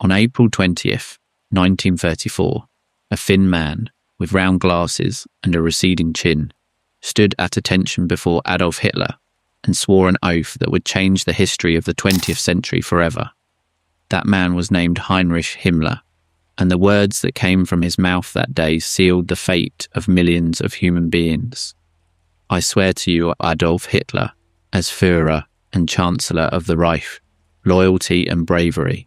On April 20th, 1934, a thin man with round glasses and a receding chin stood at attention before Adolf Hitler and swore an oath that would change the history of the 20th century forever. That man was named Heinrich Himmler, and the words that came from his mouth that day sealed the fate of millions of human beings. I swear to you, Adolf Hitler, as Führer and Chancellor of the Reich, loyalty and bravery.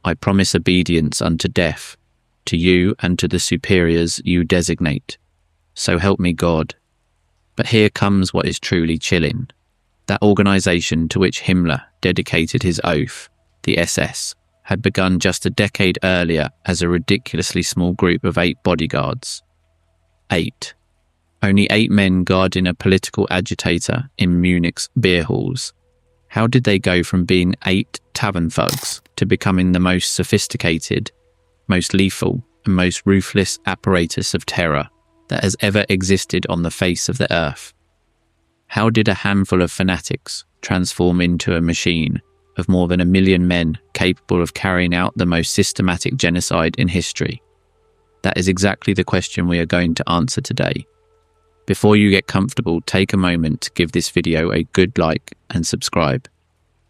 I promise obedience unto death, to you and to the superiors you designate. So help me God. But here comes what is truly chilling. That organisation to which Himmler dedicated his oath, the SS, had begun just a decade earlier as a ridiculously small group of 8 bodyguards. 8. Only 8 men guarding a political agitator in Munich's beer halls. How did they go from being 8 tavern thugs to becoming the most sophisticated, most lethal, and most ruthless apparatus of terror that has ever existed on the face of the earth? How did a handful of fanatics transform into a machine of more than 1 million men capable of carrying out the most systematic genocide in history? That is exactly the question we are going to answer today. Before you get comfortable, take a moment to give this video a good like and subscribe.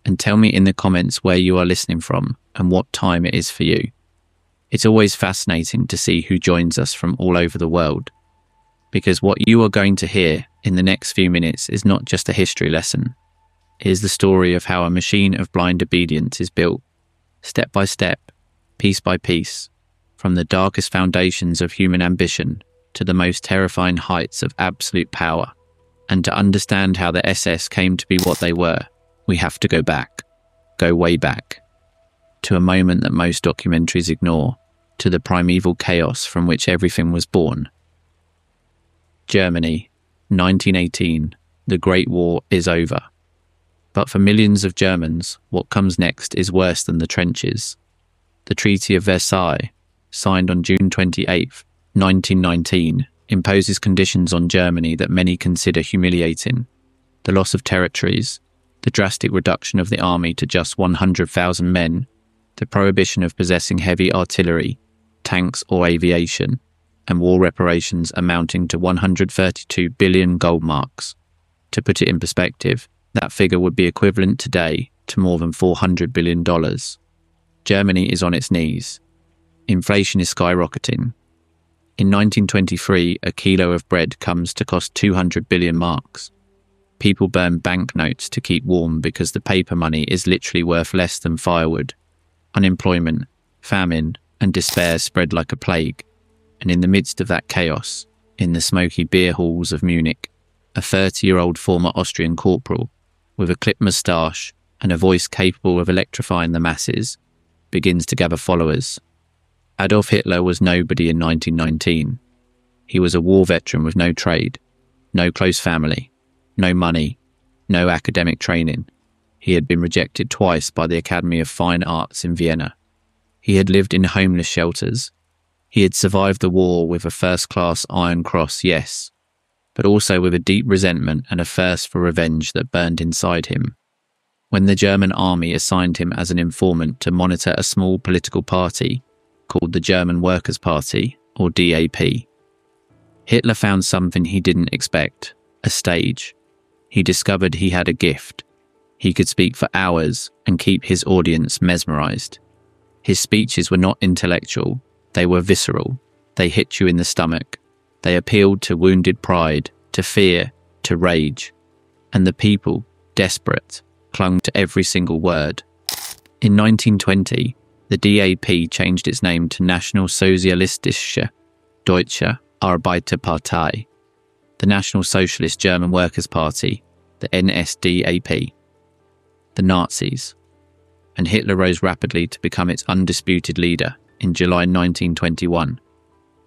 And tell me in the comments where you are listening from and what time it is for you. It's always fascinating to see who joins us from all over the world, because what you are going to hear in the next few minutes is not just a history lesson. It is the story of how a machine of blind obedience is built, step by step, piece by piece, from the darkest foundations of human ambition to the most terrifying heights of absolute power. And to understand how the SS came to be what they were, we have to go way back, to a moment that most documentaries ignore, to the primeval chaos from which everything was born. Germany, 1918, the Great War is over. But for millions of Germans, what comes next is worse than the trenches. The Treaty of Versailles, signed on June 28, 1919, imposes conditions on Germany that many consider humiliating. The loss of territories, the drastic reduction of the army to just 100,000 men, the prohibition of possessing heavy artillery, tanks or aviation, and war reparations amounting to 132 billion gold marks. To put it in perspective, that figure would be equivalent today to more than $400 billion. Germany is on its knees. Inflation is skyrocketing. In 1923, a kilo of bread comes to cost 200 billion marks. People burn banknotes to keep warm because the paper money is literally worth less than firewood. Unemployment, famine, and despair spread like a plague. And in the midst of that chaos, in the smoky beer halls of Munich, a 30-year-old former Austrian corporal, with a clipped moustache and a voice capable of electrifying the masses, begins to gather followers. Adolf Hitler was nobody in 1919. He was a war veteran with no trade, no close family, no money, no academic training. He had been rejected twice by the Academy of Fine Arts in Vienna. He had lived in homeless shelters. He had survived the war with a first-class Iron Cross, yes, but also with a deep resentment and a thirst for revenge that burned inside him. When the German army assigned him as an informant to monitor a small political party called the German Workers' Party, or DAP, Hitler found something he didn't expect, a stage. He discovered he had a gift. He could speak for hours and keep his audience mesmerized. His speeches were not intellectual, they were visceral. They hit you in the stomach. They appealed to wounded pride, to fear, to rage. And the people, desperate, clung to every single word. In 1920, the DAP changed its name to National Sozialistische Deutsche Arbeiterpartei, the National Socialist German Workers' Party, the NSDAP, the Nazis, and Hitler rose rapidly to become its undisputed leader in July 1921.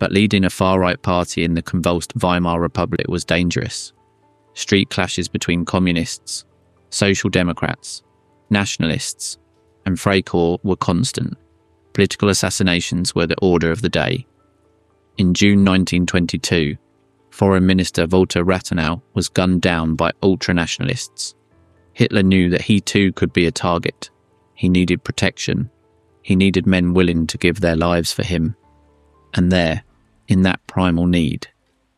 But leading a far-right party in the convulsed Weimar Republic was dangerous. Street clashes between communists, social democrats, nationalists, and Freikorps were constant. Political assassinations were the order of the day. In June 1922, Foreign Minister Walter Rathenau was gunned down by ultranationalists. Hitler knew that he too could be a target. He needed protection. He needed men willing to give their lives for him. And there, in that primal need,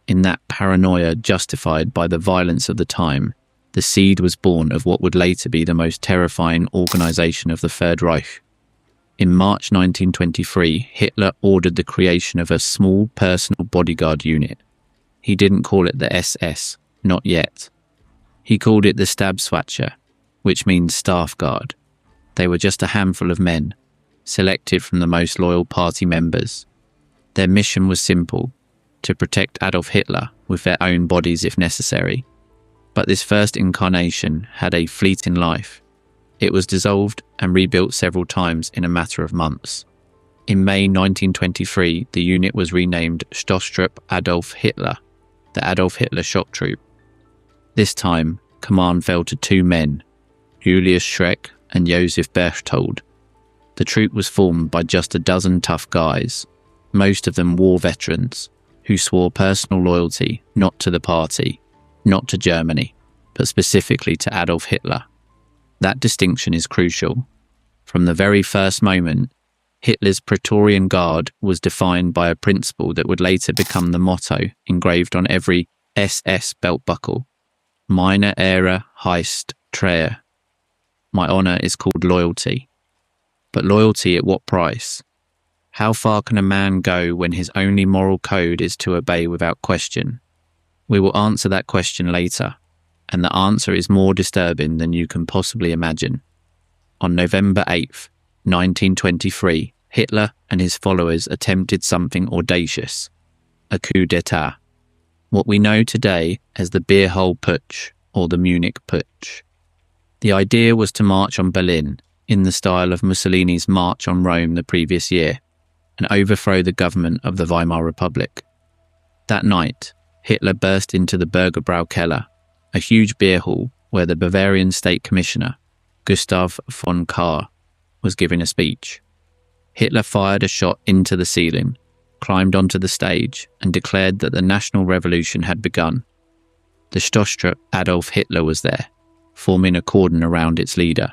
in that paranoia justified by the violence of the time, the seed was born of what would later be the most terrifying organisation of the Third Reich. In March 1923, Hitler ordered the creation of a small personal bodyguard unit. He didn't call it the SS, not yet. He called it the Stabswache, which means staff guard. They were just a handful of men, selected from the most loyal party members. Their mission was simple: to protect Adolf Hitler with their own bodies if necessary. But this first incarnation had a fleeting life. It was dissolved and rebuilt several times in a matter of months. In May 1923, the unit was renamed Stoßtrupp Adolf Hitler, the Adolf Hitler Shock Troop. This time, command fell to two men, Julius Schreck and Josef Berchtold. The troop was formed by just a dozen tough guys, most of them war veterans, who swore personal loyalty not to the party, not to Germany, but specifically to Adolf Hitler. That distinction is crucial. From the very first moment, Hitler's Praetorian Guard was defined by a principle that would later become the motto engraved on every SS belt buckle: Meine Ehre heißt Treue. My honour is called loyalty. But loyalty at what price? How far can a man go when his only moral code is to obey without question? We will answer that question later, and the answer is more disturbing than you can possibly imagine. On November 8th, 1923, Hitler and his followers attempted something audacious: a coup d'etat. What we know today as the Beer Hole Putsch or the Munich Putsch. The idea was to march on Berlin in the style of Mussolini's March on Rome the previous year and overthrow the government of the Weimar Republic. That night, Hitler burst into the Bürgerbrau Keller, a huge beer hall where the Bavarian state commissioner, Gustav von Kahr, was giving a speech. Hitler fired a shot into the ceiling, climbed onto the stage, and declared that the national revolution had begun. The Stoßtrupp Adolf Hitler was there, forming a cordon around its leader.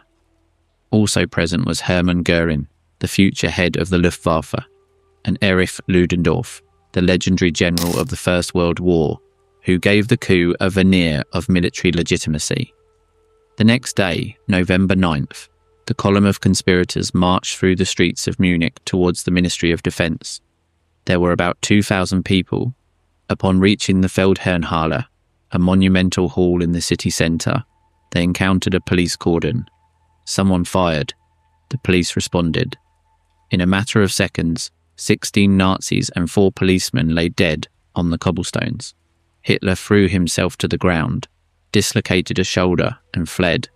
Also present was Hermann Göring, the future head of the Luftwaffe, and Erich Ludendorff, the legendary general of the First World War, who gave the coup a veneer of military legitimacy. The next day, November 9th, the column of conspirators marched through the streets of Munich towards the Ministry of Defense. There were about 2,000 people. Upon reaching the Feldherrnhalle, a monumental hall in the city centre, they encountered a police cordon. Someone fired. The police responded. In a matter of seconds, 16 Nazis and 4 policemen lay dead on the cobblestones. Hitler threw himself to the ground, dislocated a shoulder, and fled.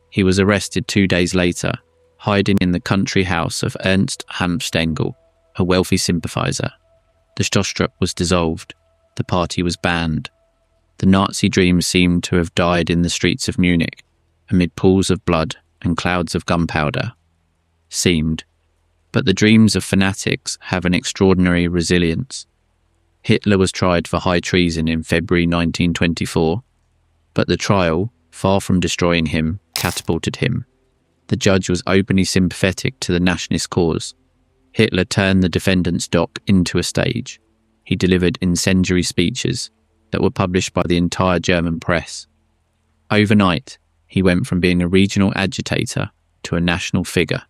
He was arrested 2 days later, hiding in the country house of Ernst Hanfstengel, a wealthy sympathiser. The Stoßtrupp was dissolved. The party was banned. The Nazi dream seemed to have died in the streets of Munich, amid pools of blood and clouds of gunpowder. Seemed. But the dreams of fanatics have an extraordinary resilience. Hitler was tried for high treason in February 1924, but the trial, far from destroying him, catapulted him. The judge was openly sympathetic to the nationalist cause. Hitler turned the defendant's dock into a stage. He delivered incendiary speeches that were published by the entire German press. Overnight, he went from being a regional agitator to a national figure.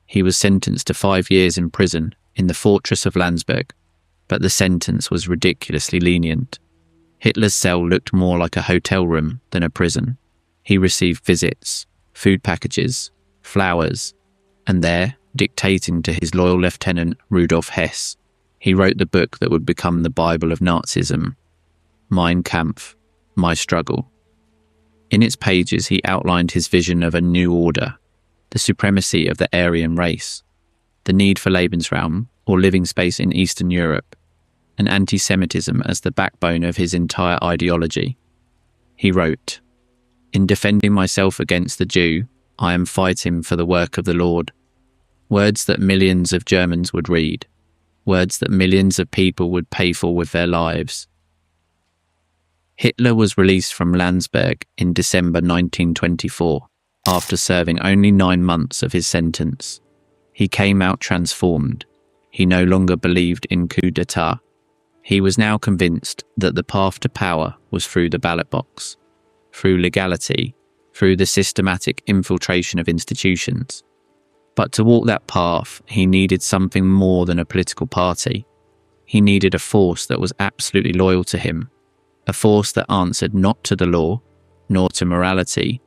He was sentenced to 5 years in prison in the fortress of Landsberg, but the sentence was ridiculously lenient. Hitler's cell looked more like a hotel room than a prison. He received visits, food packages, flowers, and there, dictating to his loyal lieutenant Rudolf Hess, he wrote the book that would become the Bible of Nazism, Mein Kampf, My Struggle. In its pages, he outlined his vision of a new order, the supremacy of the Aryan race, the need for Lebensraum, or living space in Eastern Europe, and anti-Semitism as the backbone of his entire ideology. He wrote, "In defending myself against the Jew, I am fighting for the work of the Lord." Words that millions of Germans would read, words that millions of people would pay for with their lives. Hitler was released from Landsberg in December 1924, after serving only 9 months of his sentence. He came out transformed. He no longer believed in coup d'etat. He was now convinced that the path to power was through the ballot box, through legality, through the systematic infiltration of institutions. But to walk that path, he needed something more than a political party. He needed a force that was absolutely loyal to him, a force that answered not to the law, nor to morality,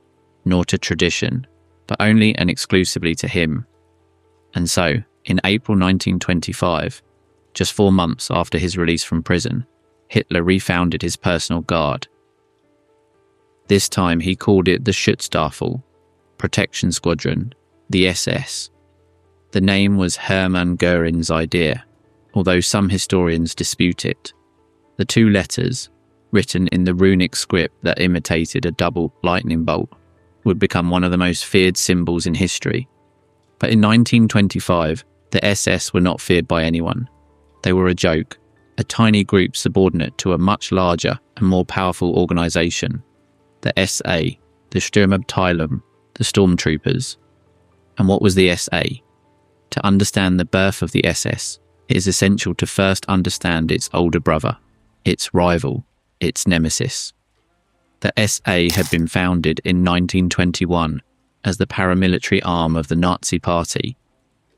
nor to tradition, but only and exclusively to him. And so, in April 1925, just 4 months after his release from prison, Hitler refounded his personal guard. This time he called it the Schutzstaffel, Protection Squadron, the SS. The name was Hermann Göring's idea, although some historians dispute it. The 2 letters, written in the runic script that imitated a double lightning bolt, would become one of the most feared symbols in history. But in 1925, the SS were not feared by anyone. They were a joke, a tiny group subordinate to a much larger and more powerful organisation, the SA, the Sturmabteilung, the Stormtroopers. And what was the SA? To understand the birth of the SS, it is essential to first understand its older brother, its rival, its nemesis. The SA had been founded in 1921 as the paramilitary arm of the Nazi Party.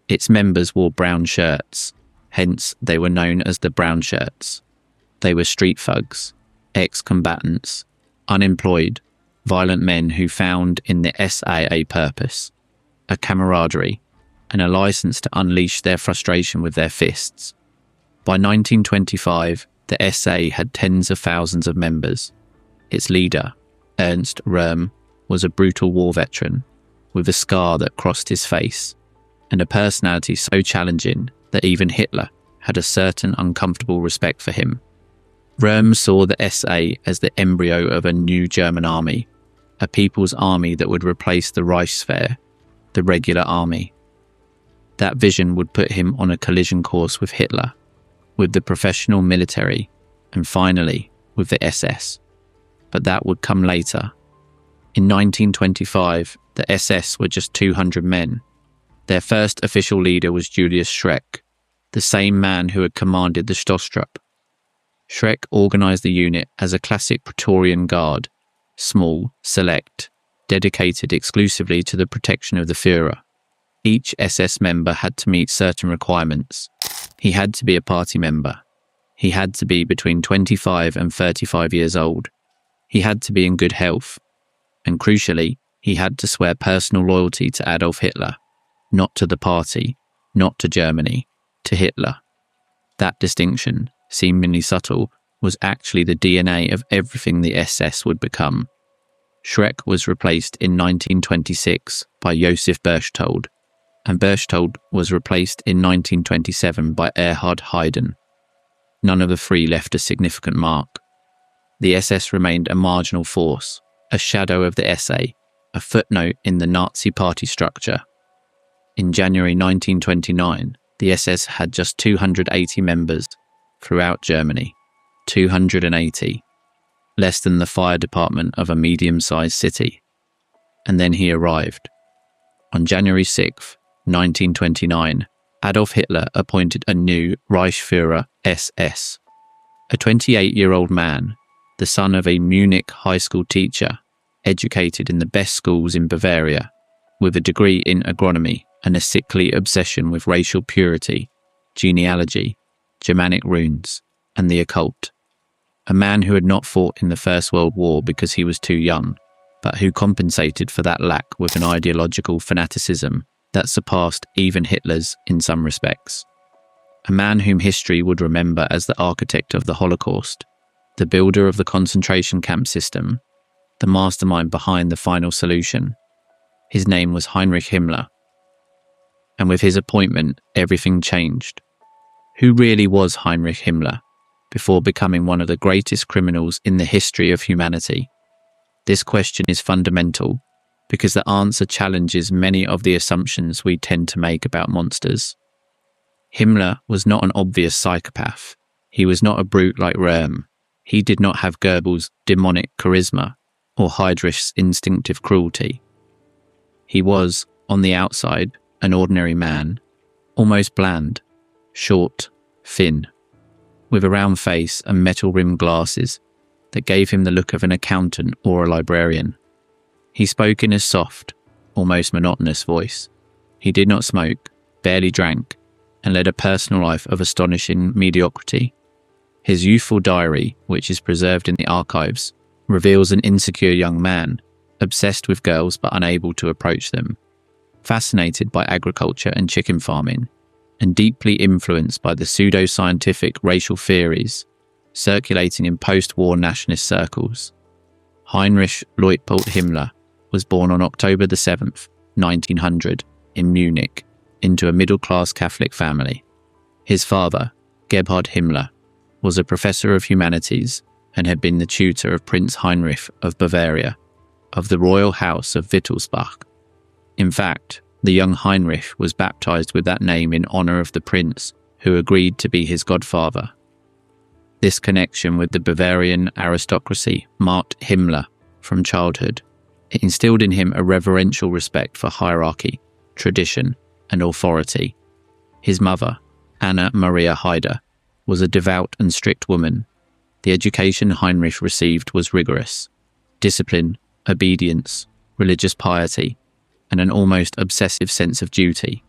Its members wore brown shirts, hence they were known as the Brown Shirts. They were street thugs, ex-combatants, unemployed, violent men who found in the SA a purpose, a camaraderie, and a license to unleash their frustration with their fists. By 1925, the SA had tens of thousands of members. Its leader, Ernst Röhm, was a brutal war veteran, with a scar that crossed his face, and a personality so challenging that even Hitler had a certain uncomfortable respect for him. Röhm saw the SA as the embryo of a new German army, a people's army that would replace the Reichswehr, the regular army. That vision would put him on a collision course with Hitler, with the professional military, and finally with the SS. But that would come later. In 1925, the SS were just 200 men. Their first official leader was Julius Schreck, the same man who had commanded the Stoßtruppe. Schreck organised the unit as a classic Praetorian Guard, small, select, dedicated exclusively to the protection of the Führer. Each SS member had to meet certain requirements. He had to be a party member. He had to be between 25 and 35 years old. He had to be in good health. And crucially, he had to swear personal loyalty to Adolf Hitler, not to the party, not to Germany, to Hitler. That distinction, seemingly subtle, was actually the DNA of everything the SS would become. Schreck was replaced in 1926 by Josef Berchtold, and Berchtold was replaced in 1927 by Erhard Heiden. None of the 3 left a significant mark. The SS remained a marginal force, a shadow of the SA, a footnote in the Nazi party structure. In January 1929, the SS had just 280 members throughout Germany. 280. Less than the fire department of a medium-sized city. And then he arrived. On January 6, 1929, Adolf Hitler appointed a new Reichsführer SS. A 28-year-old man, the son of a Munich high school teacher, educated in the best schools in Bavaria, with a degree in agronomy and a sickly obsession with racial purity, genealogy, Germanic runes, and the occult. A man who had not fought in the First World War because he was too young, but who compensated for that lack with an ideological fanaticism that surpassed even Hitler's in some respects. A man whom history would remember as the architect of the Holocaust, the builder of the concentration camp system, the mastermind behind the final solution. His name was Heinrich Himmler. And with his appointment, everything changed. Who really was Heinrich Himmler before becoming one of the greatest criminals in the history of humanity? This question is fundamental because the answer challenges many of the assumptions we tend to make about monsters. Himmler was not an obvious psychopath. He was not a brute like Röhm. He did not have Goebbels' demonic charisma or Heydrich's instinctive cruelty. He was, on the outside, an ordinary man, almost bland, short, thin, with a round face and metal-rimmed glasses that gave him the look of an accountant or a librarian. He spoke in a soft, almost monotonous voice. He did not smoke, barely drank, and led a personal life of astonishing mediocrity. His youthful diary, which is preserved in the archives, reveals an insecure young man, obsessed with girls but unable to approach them, fascinated by agriculture and chicken farming, and deeply influenced by the pseudo-scientific racial theories circulating in post-war nationalist circles. Heinrich Luitpold Himmler was born on October the 7th, 1900, in Munich, into a middle-class Catholic family. His father, Gebhard Himmler, was a professor of humanities and had been the tutor of Prince Heinrich of Bavaria, of the royal house of Wittelsbach. In fact, the young Heinrich was baptized with that name in honor of the prince who agreed to be his godfather. This connection with the Bavarian aristocracy marked Himmler from childhood. It instilled in him a reverential respect for hierarchy, tradition, and authority. His mother, Anna Maria Haider, was a devout and strict woman. The education Heinrich received was rigorous. Discipline, obedience, religious piety, and an almost obsessive sense of duty.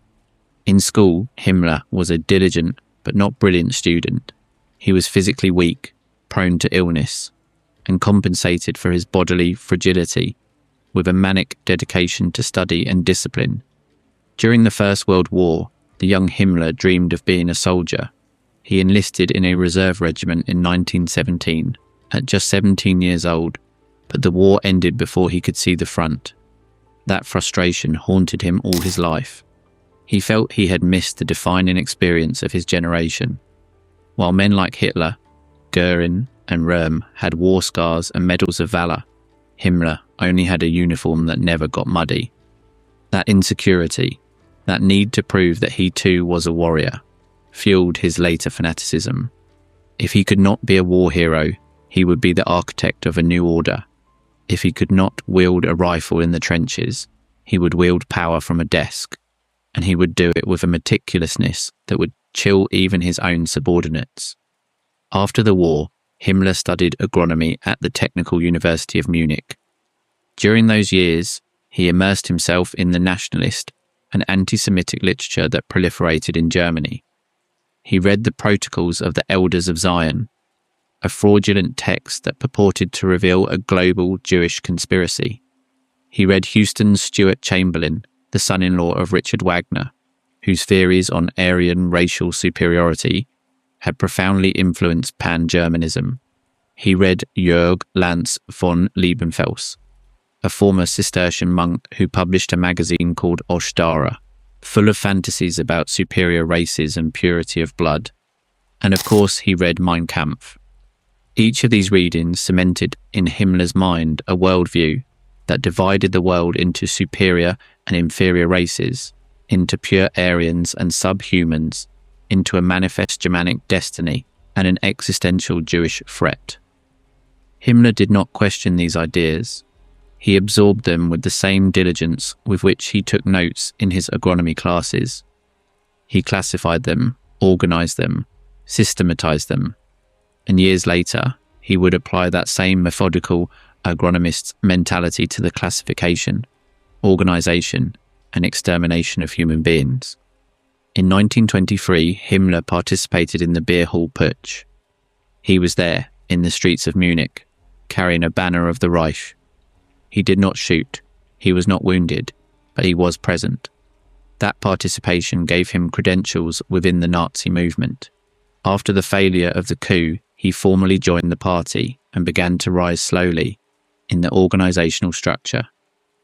In school, Himmler was a diligent but not brilliant student. He was physically weak, prone to illness, and compensated for his bodily fragility with a manic dedication to study and discipline. During the First World War, the young Himmler dreamed of being a soldier. He enlisted in a reserve regiment in 1917, at just 17 years old, but the war ended before he could see the front. That frustration haunted him all his life. He felt he had missed the defining experience of his generation. While men like Hitler, Goering, and Röhm had war scars and medals of valor, Himmler only had a uniform that never got muddy. That insecurity, that need to prove that he too was a warrior, fueled his later fanaticism. If he could not be a war hero, he would be the architect of a new order. If he could not wield a rifle in the trenches, he would wield power from a desk, and he would do it with a meticulousness that would chill even his own subordinates. After the war, Himmler studied agronomy at the Technical University of Munich. During those years, he immersed himself in the nationalist and anti-Semitic literature that proliferated in Germany. He read the Protocols of the Elders of Zion, a fraudulent text that purported to reveal a global Jewish conspiracy. He read Houston Stewart Chamberlain, the son-in-law of Richard Wagner, whose theories on Aryan racial superiority had profoundly influenced pan-Germanism. He read Jörg Lanz von Liebenfels, a former Cistercian monk who published a magazine called Ostara, full of fantasies about superior races and purity of blood. And of course, he read Mein Kampf. Each of these readings cemented in Himmler's mind a worldview that divided the world into superior and inferior races, into pure Aryans and subhumans, into a manifest Germanic destiny and an existential Jewish threat. Himmler did not question these ideas. He absorbed them with the same diligence with which he took notes in his agronomy classes. He classified them, organized them, systematized them, and years later, he would apply that same methodical agronomist's mentality to the classification, organization, and extermination of human beings. In 1923, Himmler participated in the Beer Hall Putsch. He was there, in the streets of Munich, carrying a banner of the Reich. He did not shoot, he was not wounded, but he was present. That participation gave him credentials within the Nazi movement. After the failure of the coup, he formally joined the party and began to rise slowly in the organizational structure.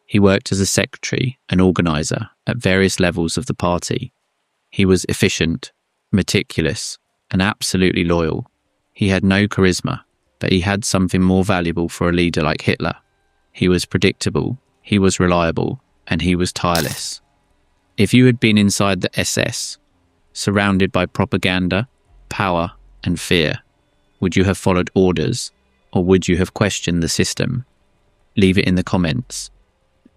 He worked as a secretary and organizer at various levels of the party. He was efficient, meticulous, and absolutely loyal. He had no charisma, but he had something more valuable for a leader like Hitler. He was predictable, he was reliable, and he was tireless. If you had been inside the SS, surrounded by propaganda, power, and fear, would you have followed orders, or would you have questioned the system? Leave it in the comments.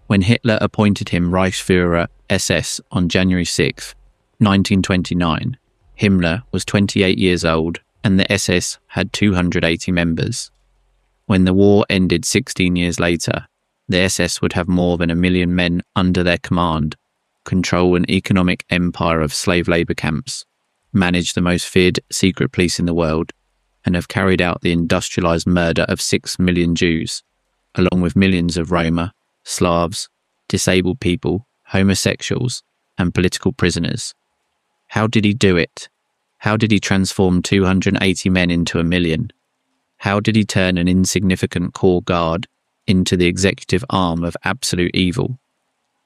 When Hitler appointed him Reichsführer SS, on January 6, 1929. Himmler was 28 years old and the SS had 280 members. When the war ended 16 years later, the SS would have more than 1 million men under their command, control an economic empire of slave labour camps, manage the most feared secret police in the world, and have carried out the industrialised murder of 6 million Jews, along with millions of Roma, Slavs, disabled people, homosexuals, and political prisoners. How did he do it? How did he transform 280 men into 1 million? How did he turn an insignificant corps guard into the executive arm of absolute evil?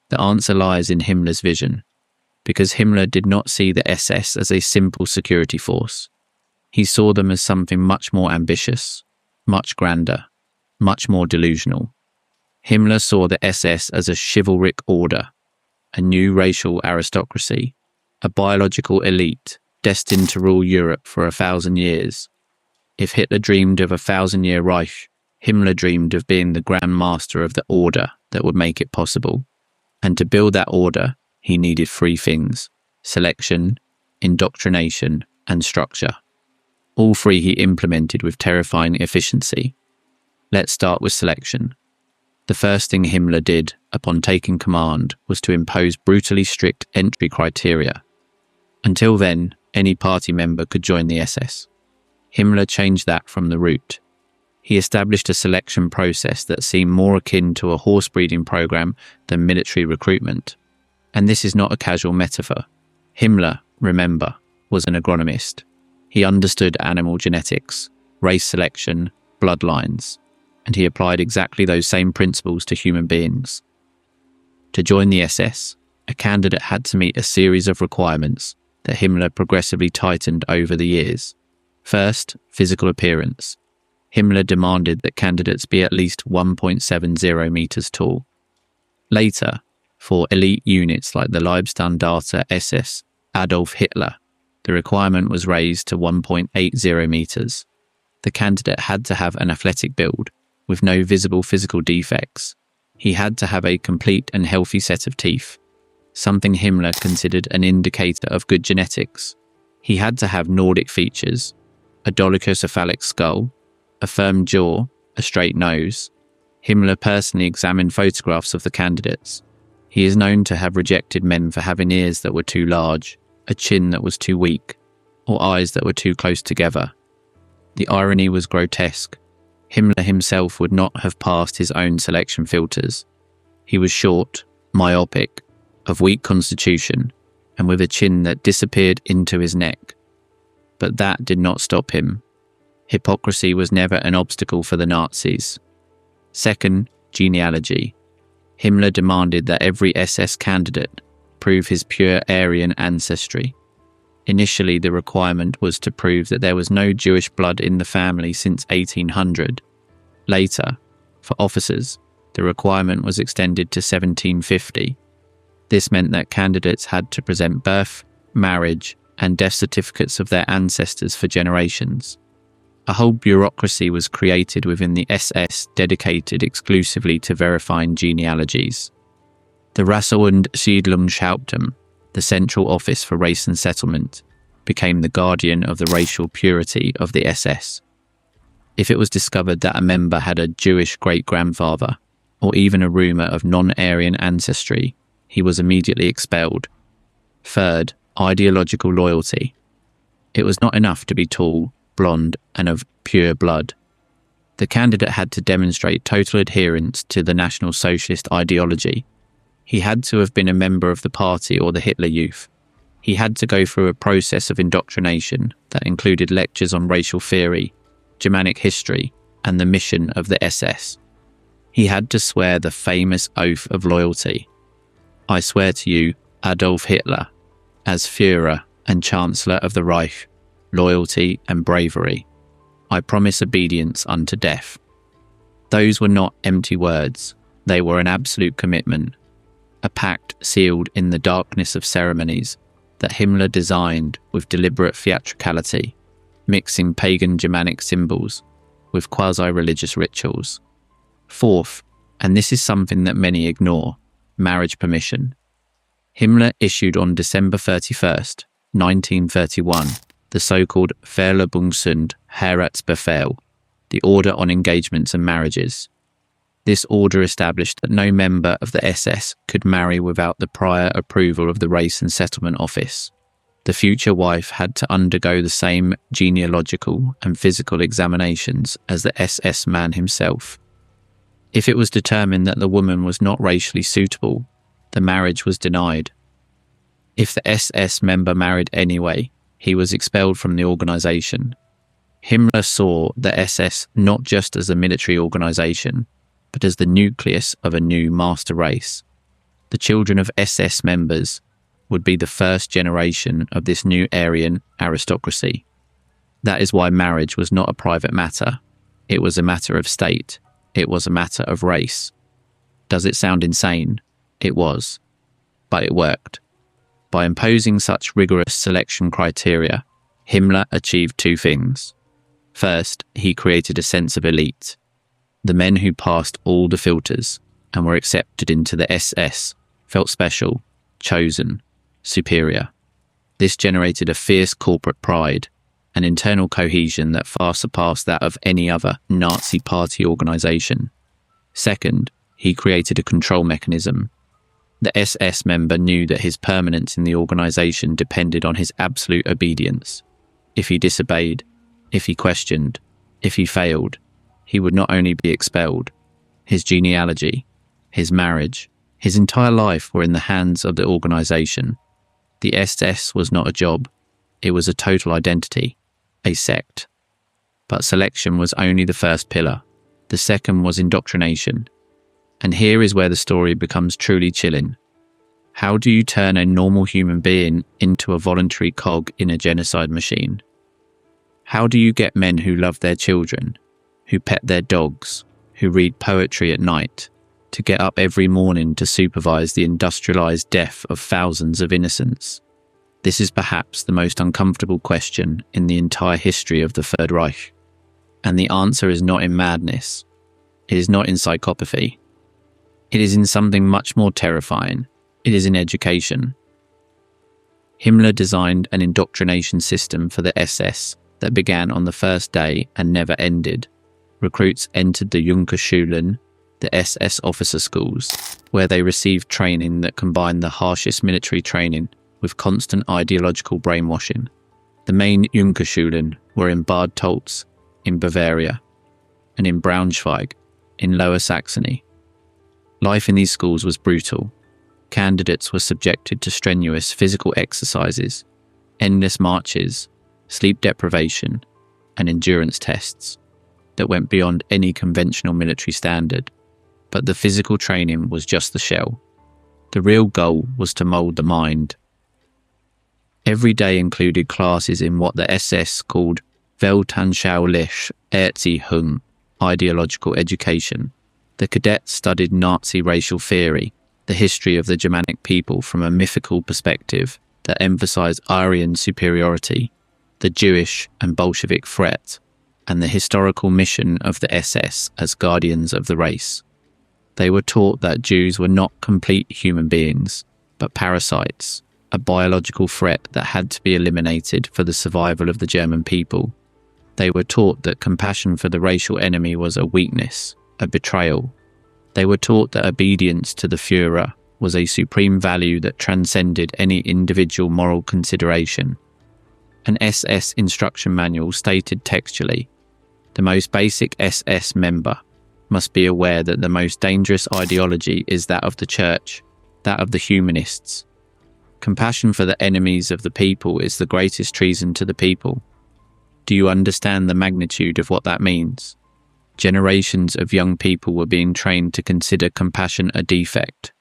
The answer lies in Himmler's vision, because Himmler did not see the SS as a simple security force. He saw them as something much more ambitious, much grander, much more delusional. Himmler saw the SS as a chivalric order, a new racial aristocracy, a biological elite destined to rule Europe for 1,000 years. If Hitler dreamed of a 1,000-year Reich, Himmler dreamed of being the Grand Master of the order that would make it possible. And to build that order, he needed 3 things: selection, indoctrination, and structure. All 3 he implemented with terrifying efficiency. Let's start with selection. The first thing Himmler did upon taking command was to impose brutally strict entry criteria. Until then, any party member could join the SS. Himmler changed that from the root. He established a selection process that seemed more akin to a horse breeding program than military recruitment. And this is not a casual metaphor. Himmler, remember, was an agronomist. He understood animal genetics, race selection, bloodlines, and he applied exactly those same principles to human beings. To join the SS, a candidate had to meet a series of requirements that Himmler progressively tightened over the years. First, physical appearance. Himmler demanded that candidates be at least 1.70 meters tall. Later, for elite units like the Leibstandarte SS Adolf Hitler, the requirement was raised to 1.80 meters. The candidate had to have an athletic build, with no visible physical defects. He had to have a complete and healthy set of teeth, something Himmler considered an indicator of good genetics. He had to have Nordic features, a dolichocephalic skull, a firm jaw, a straight nose. Himmler personally examined photographs of the candidates. He is known to have rejected men for having ears that were too large, a chin that was too weak, or eyes that were too close together. The irony was grotesque. Himmler himself would not have passed his own selection filters. He was short, myopic, of weak constitution, and with a chin that disappeared into his neck. But that did not stop him. Hypocrisy was never an obstacle for the Nazis. Second, genealogy. Himmler demanded that every SS candidate prove his pure Aryan ancestry. Initially, the requirement was to prove that there was no Jewish blood in the family since 1800. Later, for officers, the requirement was extended to 1750. This meant that candidates had to present birth, marriage, and death certificates of their ancestors for generations. A whole bureaucracy was created within the SS dedicated exclusively to verifying genealogies. The Rasse- und Siedlungshauptamt, the Central Office for Race and Settlement, became the guardian of the racial purity of the SS. If it was discovered that a member had a Jewish great-grandfather, or even a rumour of non-Aryan ancestry, he was immediately expelled. Third, ideological loyalty. It was not enough to be tall, blonde, and of pure blood. The candidate had to demonstrate total adherence to the National Socialist ideology. He had to have been a member of the party or the Hitler Youth. He had to go through a process of indoctrination that included lectures on racial theory, Germanic history, and the mission of the SS. He had to swear the famous oath of loyalty. I swear to you, Adolf Hitler, as Führer and Chancellor of the Reich, loyalty and bravery. I promise obedience unto death. Those were not empty words. They were an absolute commitment, a pact sealed in the darkness of ceremonies that Himmler designed with deliberate theatricality, mixing pagan Germanic symbols with quasi-religious rituals. Fourth, and this is something that many ignore, marriage permission. Himmler issued on December 31st, 1931, the so-called Verlobungsund Heiratsbefehl, the Order on Engagements and Marriages. This order established that no member of the SS could marry without the prior approval of the Race and Settlement Office. The future wife had to undergo the same genealogical and physical examinations as the SS man himself. If it was determined that the woman was not racially suitable, the marriage was denied. If the SS member married anyway, he was expelled from the organization. Himmler saw the SS not just as a military organization, but as the nucleus of a new master race. The children of SS members would be the first generation of this new Aryan aristocracy. That is why marriage was not a private matter. It was a matter of state. It was a matter of race. Does it sound insane? It was. But it worked. By imposing such rigorous selection criteria, Himmler achieved two things. First, he created a sense of elite. The men who passed all the filters and were accepted into the SS felt special, chosen, superior. This generated a fierce corporate pride, an internal cohesion that far surpassed that of any other Nazi party organization. Second, he created a control mechanism. The SS member knew that his permanence in the organization depended on his absolute obedience. If he disobeyed, if he questioned, if he failed, he would not only be expelled. His genealogy, his marriage, his entire life were in the hands of the organization. The SS was not a job. It was a total identity, a sect. But selection was only the first pillar. The second was indoctrination. And here is where the story becomes truly chilling. How do you turn a normal human being into a voluntary cog in a genocide machine? How do you get men who love their children, who pet their dogs, who read poetry at night, to get up every morning to supervise the industrialized death of thousands of innocents? This is perhaps the most uncomfortable question in the entire history of the Third Reich. And the answer is not in madness. It is not in psychopathy. It is in something much more terrifying. It is in education. Himmler designed an indoctrination system for the SS that began on the first day and never ended. Recruits entered the Junkerschulen, the SS officer schools, where they received training that combined the harshest military training with constant ideological brainwashing. The main Junkerschulen were in Bad Tolz, in Bavaria, and in Braunschweig, in Lower Saxony. Life in these schools was brutal. Candidates were subjected to strenuous physical exercises, endless marches, sleep deprivation, and endurance tests that went beyond any conventional military standard. But the physical training was just the shell. The real goal was to mould the mind. Every day included classes in what the SS called Weltanschauliche Erziehung, ideological education. The cadets studied Nazi racial theory, the history of the Germanic people from a mythical perspective that emphasized Aryan superiority, the Jewish and Bolshevik threat, and the historical mission of the SS as guardians of the race. They were taught that Jews were not complete human beings, but parasites, a biological threat that had to be eliminated for the survival of the German people. They were taught that compassion for the racial enemy was a weakness, a betrayal. They were taught that obedience to the Führer was a supreme value that transcended any individual moral consideration. An SS instruction manual stated textually, "The most basic SS member must be aware that the most dangerous ideology is that of the Church, that of the humanists. Compassion for the enemies of the people is the greatest treason to the people." Do you understand the magnitude of what that means? Generations of young people were being trained to consider compassion a defect,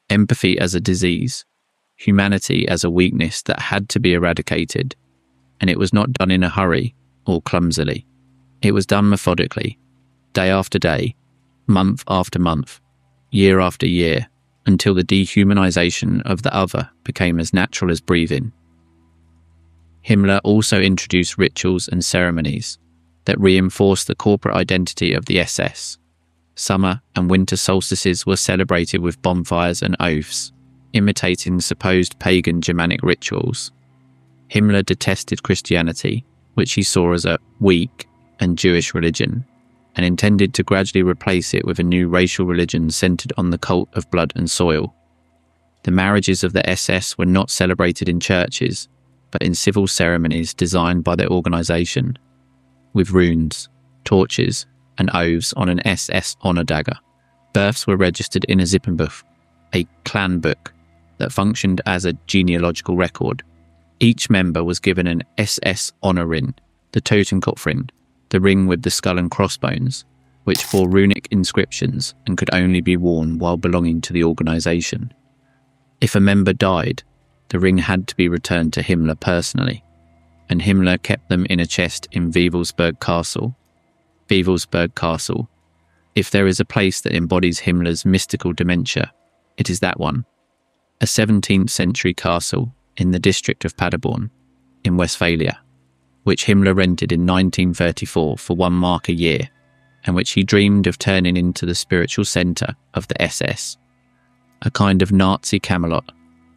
empathy as a disease, humanity as a weakness that had to be eradicated. And it was not done in a hurry or clumsily. It was done methodically, day after day, month after month, year after year, until the dehumanization of the other became as natural as breathing. Himmler also introduced rituals and ceremonies that reinforced the corporate identity of the SS. Summer and winter solstices were celebrated with bonfires and oaths. imitating supposed pagan Germanic rituals. Himmler detested Christianity, which he saw as a weak and Jewish religion, and intended to gradually replace it with a new racial religion centered on the cult of blood and soil. The marriages of the SS were not celebrated in churches, but in civil ceremonies designed by their organization, with runes, torches, and oaths on an SS honor dagger. Births were registered in a Zippenbuch, a clan book that functioned as a genealogical record. Each member was given an SS honor ring, the Totenkopfring, the ring with the skull and crossbones, which bore runic inscriptions and could only be worn while belonging to the organization. If a member died, the ring had to be returned to Himmler personally, and Himmler kept them in a chest in Wewelsburg Castle. Wewelsburg Castle. If there is a place that embodies Himmler's mystical dementia, it is that one. A 17th century castle in the district of Paderborn, in Westphalia, which Himmler rented in 1934 for 1 mark a year, and which he dreamed of turning into the spiritual centre of the SS, a kind of Nazi Camelot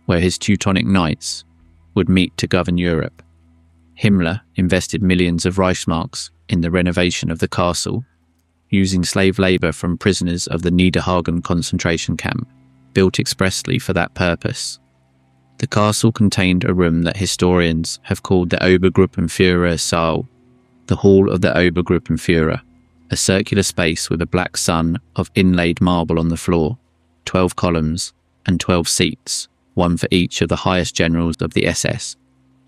where his Teutonic knights would meet to govern Europe. Himmler invested millions of Reichsmarks in the renovation of the castle, using slave labour from prisoners of the Niederhagen concentration camp, built expressly for that purpose. The castle contained a room that historians have called the Obergruppenführer Saal, the Hall of the Obergruppenführer, a circular space with a black sun of inlaid marble on the floor, 12 columns, and 12 seats, one for each of the highest generals of the SS.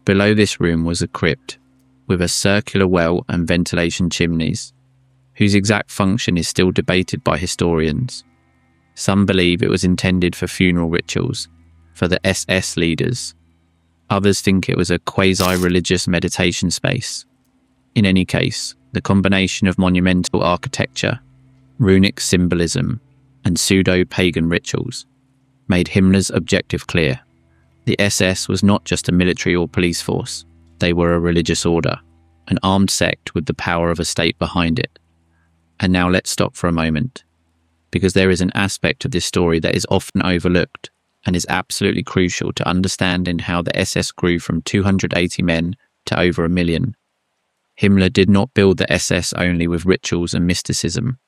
Below this room was a crypt, with a circular well and ventilation chimneys, whose exact function is still debated by historians. Some believe it was intended for funeral rituals, for the SS leaders. Others think it was a quasi-religious meditation space. In any case, the combination of monumental architecture, runic symbolism, and pseudo-pagan rituals made Himmler's objective clear. The SS was not just a military or police force. They were a religious order, an armed sect with the power of a state behind it. And now let's stop for a moment, because there is an aspect of this story that is often overlooked and is absolutely crucial to understanding how the SS grew from 280 men to over 1 million. Himmler did not build the SS only with rituals and mysticism.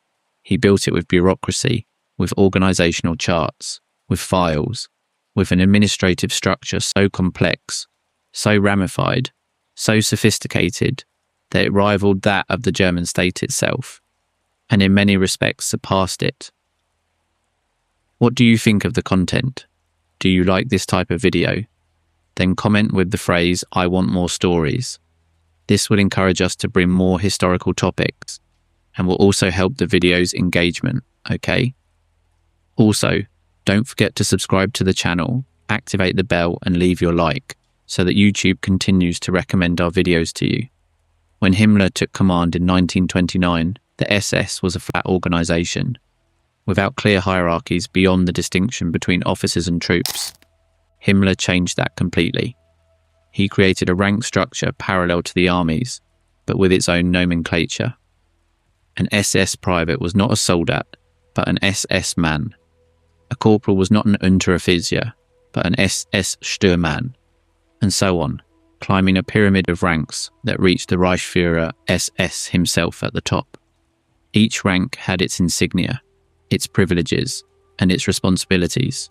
He built it with bureaucracy, with organizational charts, with files, with an administrative structure so complex, so ramified, so sophisticated that it rivaled that of the German state itself, and in many respects surpassed it. What do you think of the content? Do you like this type of video? Then comment with the phrase, "I want more stories." This will encourage us to bring more historical topics and will also help the video's engagement, okay? Also, don't forget to subscribe to the channel, activate the bell and leave your like so that YouTube continues to recommend our videos to you. When Himmler took command in 1929, the SS was a flat organisation, without clear hierarchies beyond the distinction between officers and troops. Himmler changed that completely. He created a rank structure parallel to the armies, but with its own nomenclature. An SS private was not a soldat, but an SS man. A corporal was not an Unteroffizier, but an SS Sturmmann, and so on, climbing a pyramid of ranks that reached the Reichsführer SS himself at the top. Each rank had its insignia, its privileges, and its responsibilities.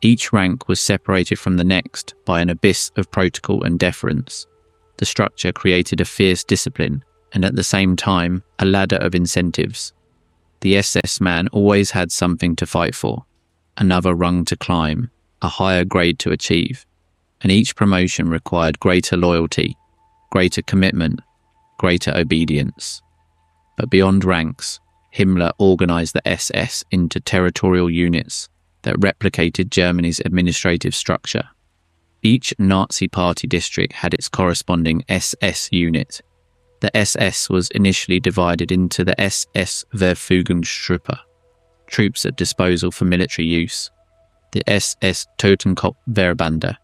Each rank was separated from the next by an abyss of protocol and deference. The structure created a fierce discipline, and at the same time, a ladder of incentives. The SS man always had something to fight for, another rung to climb, a higher grade to achieve, and each promotion required greater loyalty, greater commitment, greater obedience. But beyond ranks, Himmler organized the SS into territorial units that replicated Germany's administrative structure. Each Nazi Party district had its corresponding SS unit. The SS was initially divided into the SS Verfügungstruppe, troops at disposal for military use, the SS Totenkopfverbände,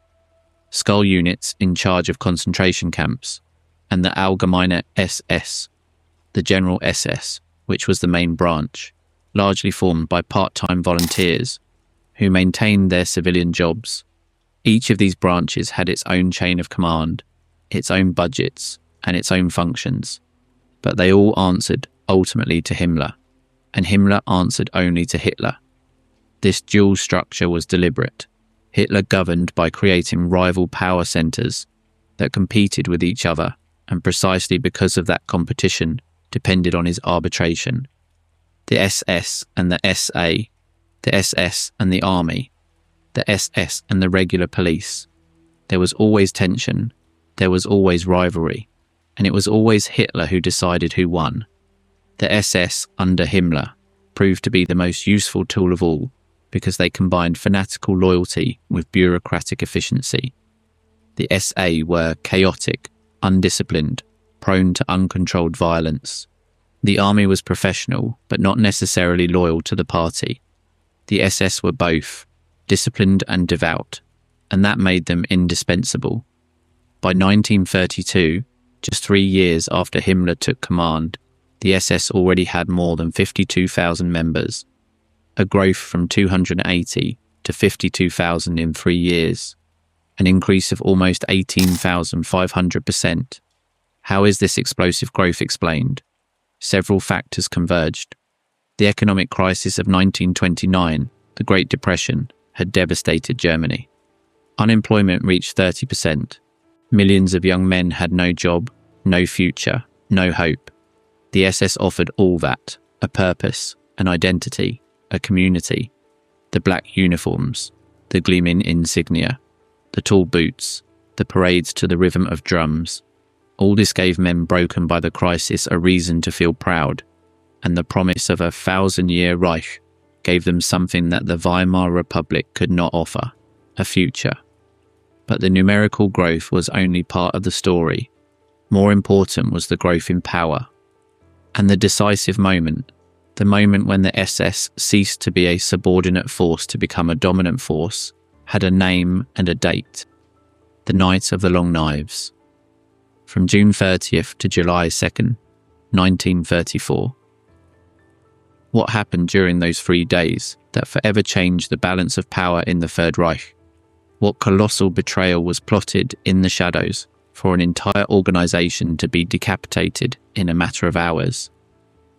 skull units in charge of concentration camps, and the Allgemeine SS, the General SS, which was the main branch, largely formed by part-time volunteers, who maintained their civilian jobs. Each of these branches had its own chain of command, its own budgets, and its own functions. But they all answered ultimately to Himmler, and Himmler answered only to Hitler. This dual structure was deliberate. Hitler governed by creating rival power centres that competed with each other, and precisely because of that competition depended on his arbitration. The SS and the SA, the SS and the army, the SS and the regular police. There was always tension, there was always rivalry, and it was always Hitler who decided who won. The SS under Himmler proved to be the most useful tool of all because they combined fanatical loyalty with bureaucratic efficiency. The SA were chaotic, undisciplined, prone to uncontrolled violence. The army was professional, but not necessarily loyal to the party. The SS were both, disciplined and devout, and that made them indispensable. By 1932, just 3 years after Himmler took command, the SS already had more than 52,000 members, a growth from 280 to 52,000 in 3 years, an increase of almost 18,500%. How is this explosive growth explained? Several factors converged. The economic crisis of 1929, the Great Depression, had devastated Germany. Unemployment reached 30%. Millions of young men had no job, no future, no hope. The SS offered all that: a purpose, an identity, a community. The black uniforms, the gleaming insignia, the tall boots, the parades to the rhythm of drums. All this gave men broken by the crisis a reason to feel proud, and the promise of a 1,000-year Reich gave them something that the Weimar Republic could not offer: a future. But the numerical growth was only part of the story. More important was the growth in power. And the decisive moment, the moment when the SS ceased to be a subordinate force to become a dominant force, had a name and a date: the Night of the Long Knives. From June 30th to July 2nd, 1934. What happened during those 3 days that forever changed the balance of power in the Third Reich? What colossal betrayal was plotted in the shadows for an entire organisation to be decapitated in a matter of hours?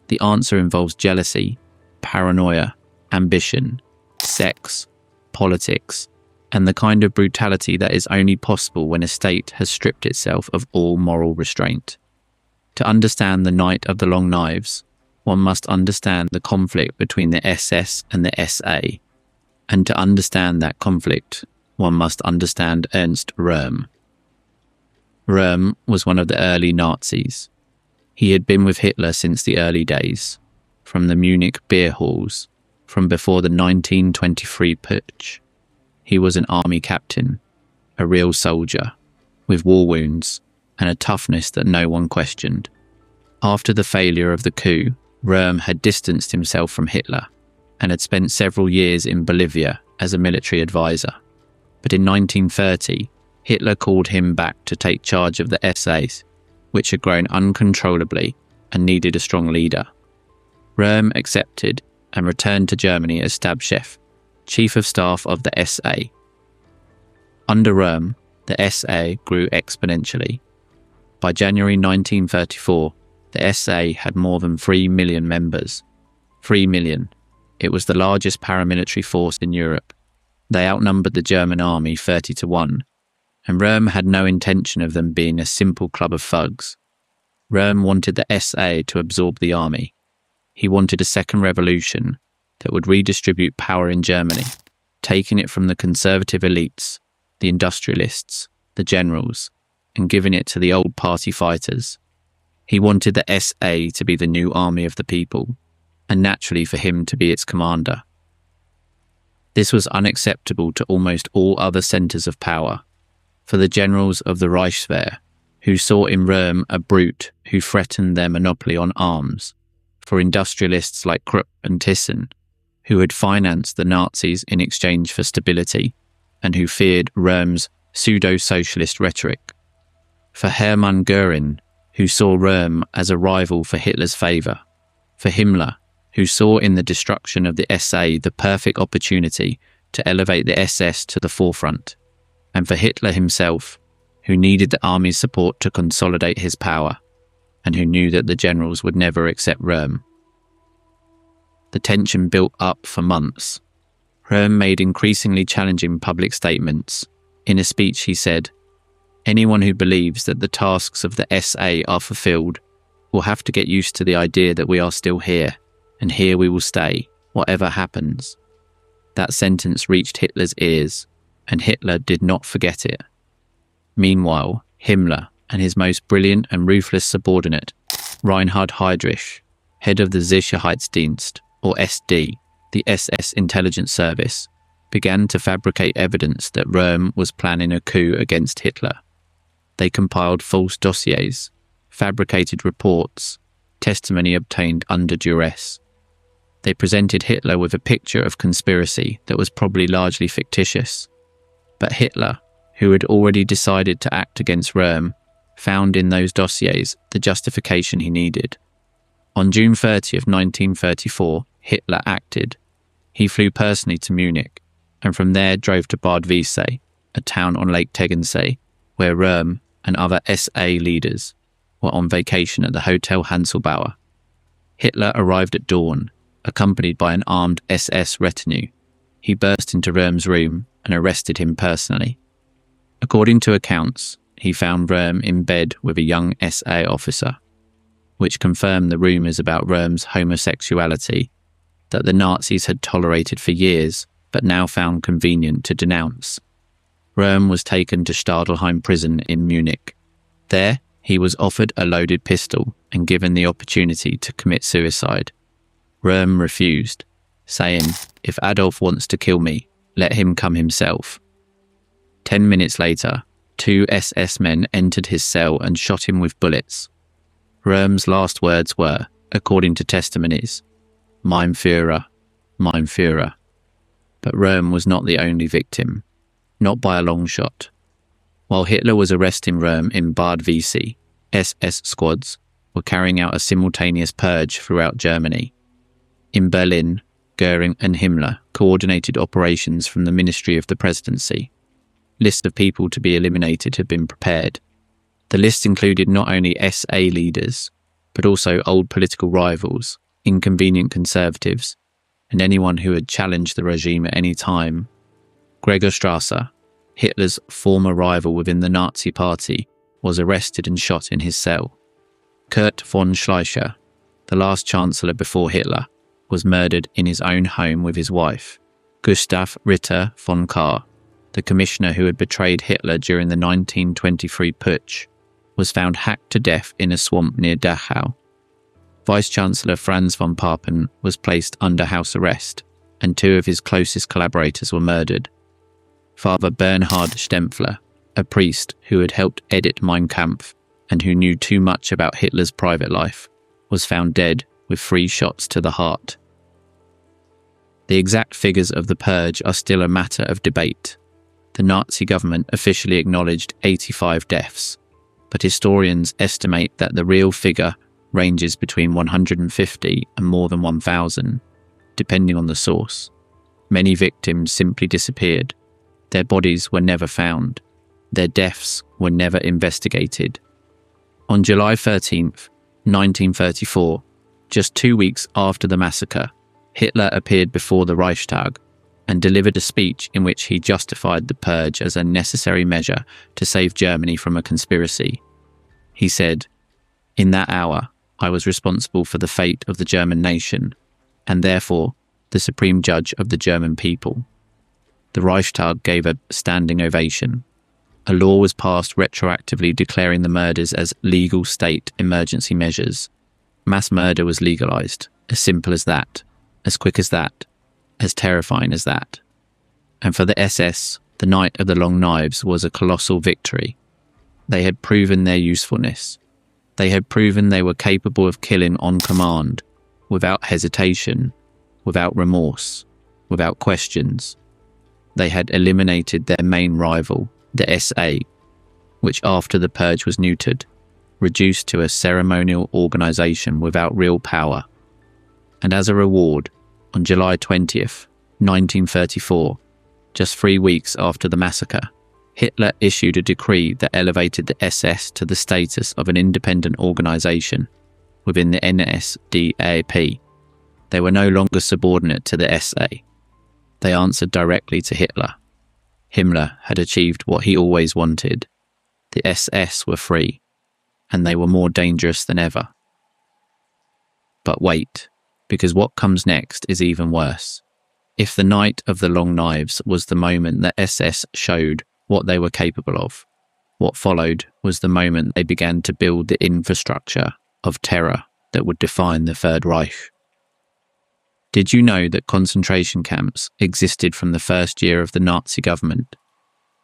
The answer involves jealousy, paranoia, ambition, sex, politics, and the kind of brutality that is only possible when a state has stripped itself of all moral restraint. To understand the Night of the Long Knives, one must understand the conflict between the SS and the SA. And to understand that conflict, one must understand Ernst Röhm. Röhm was one of the early Nazis. He had been with Hitler since the early days, from the Munich beer halls, from before the 1923 putsch. He was an army captain, a real soldier, with war wounds and a toughness that no one questioned. After the failure of the coup, Röhm had distanced himself from Hitler and had spent several years in Bolivia as a military advisor. But in 1930, Hitler called him back to take charge of the SAs, which had grown uncontrollably and needed a strong leader. Röhm accepted and returned to Germany as Stabschef, Chief of Staff of the SA. Under Röhm, the SA grew exponentially. By January 1934, the SA had more than 3 million members. 3 million. It was the largest paramilitary force in Europe. They outnumbered the German army 30-1, and Röhm had no intention of them being a simple club of thugs. Röhm wanted the SA to absorb the army. He wanted a second revolution that would redistribute power in Germany, taking it from the conservative elites, the industrialists, the generals, and giving it to the old party fighters. He wanted the SA to be the new army of the people, and naturally for him to be its commander. This was unacceptable to almost all other centres of power, for the generals of the Reichswehr, who saw in Röhm a brute who threatened their monopoly on arms, for industrialists like Krupp and Thyssen, who had financed the Nazis in exchange for stability, and who feared Röhm's pseudo-socialist rhetoric, for Hermann Göring, who saw Röhm as a rival for Hitler's favour, for Himmler, who saw in the destruction of the SA the perfect opportunity to elevate the SS to the forefront, and for Hitler himself, who needed the army's support to consolidate his power, and who knew that the generals would never accept Röhm. The tension built up for months. Röhm made increasingly challenging public statements. In a speech he said, "Anyone who believes that the tasks of the SA are fulfilled will have to get used to the idea that we are still here, and here we will stay, whatever happens." That sentence reached Hitler's ears, and Hitler did not forget it. Meanwhile, Himmler and his most brilliant and ruthless subordinate, Reinhard Heydrich, head of the Sicherheitsdienst, or SD, the SS intelligence service, began to fabricate evidence that Röhm was planning a coup against Hitler. They compiled false dossiers, fabricated reports, testimony obtained under duress. They presented Hitler with a picture of conspiracy that was probably largely fictitious. But Hitler, who had already decided to act against Röhm, found in those dossiers the justification he needed. On June 30th, 1934, Hitler acted. He flew personally to Munich, and from there drove to Bad Wiessee, a town on Lake Tegernsee, where Röhm and other SA leaders were on vacation at the Hotel Hanselbauer. Hitler arrived at dawn, accompanied by an armed SS retinue. He burst into Röhm's room and arrested him personally. According to accounts, he found Röhm in bed with a young SA officer, which confirmed the rumours about Röhm's homosexuality that the Nazis had tolerated for years but now found convenient to denounce. Röhm was taken to Stadelheim prison in Munich. There, he was offered a loaded pistol and given the opportunity to commit suicide. Röhm refused, saying, "If Adolf wants to kill me, let him come himself." 10 minutes later, 2 SS men entered his cell and shot him with bullets. Röhm's last words were, according to testimonies, "Mein Führer, mein Führer." But Röhm was not the only victim, not by a long shot. While Hitler was arresting Röhm in Bad Wiessee, SS squads were carrying out a simultaneous purge throughout Germany. In Berlin, Goering and Himmler coordinated operations from the Ministry of the Presidency. Lists of people to be eliminated had been prepared. The list included not only SA leaders, but also old political rivals, inconvenient conservatives, and anyone who had challenged the regime at any time. Gregor Strasser, Hitler's former rival within the Nazi Party, was arrested and shot in his cell. Kurt von Schleicher, the last chancellor before Hitler, was murdered in his own home with his wife. Gustav Ritter von Kahr, the commissioner who had betrayed Hitler during the 1923 putsch, was found hacked to death in a swamp near Dachau. Vice-Chancellor Franz von Papen was placed under house arrest, and 2 of his closest collaborators were murdered. Father Bernhard Stempfler, a priest who had helped edit Mein Kampf and who knew too much about Hitler's private life, was found dead with 3 shots to the heart. The exact figures of the purge are still a matter of debate. The Nazi government officially acknowledged 85 deaths, but historians estimate that the real figure ranges between 150 and more than 1,000, depending on the source. Many victims simply disappeared. Their bodies were never found. Their deaths were never investigated. On July 13th, 1934, just 2 weeks after the massacre, Hitler appeared before the Reichstag and delivered a speech in which he justified the purge as a necessary measure to save Germany from a conspiracy. He said, "In that hour, I was responsible for the fate of the German nation, and therefore the supreme judge of the German people." The Reichstag gave a standing ovation. A law was passed retroactively declaring the murders as legal state emergency measures. Mass murder was legalized, as simple as that, as quick as that, as terrifying as that. And for the SS, the Night of the Long Knives was a colossal victory. They had proven their usefulness. They had proven they were capable of killing on command, without hesitation, without remorse, without questions. They had eliminated their main rival, the SA, which after the purge was neutered, reduced to a ceremonial organisation without real power. And as a reward, on July 20th, 1934, Just 3 weeks after the massacre, Hitler issued a decree that elevated the SS to the status of an independent organization within the NSDAP. They were no longer subordinate to the SA. They answered directly to Hitler. Himmler had achieved what he always wanted. The SS were free, and they were more dangerous than ever. But wait, because what comes next is even worse. If the night of the long knives was the moment that SS showed what they were capable of, what followed was the moment they began to build the infrastructure of terror that would define the Third Reich. Did you know that concentration camps existed from the first year of the Nazi government?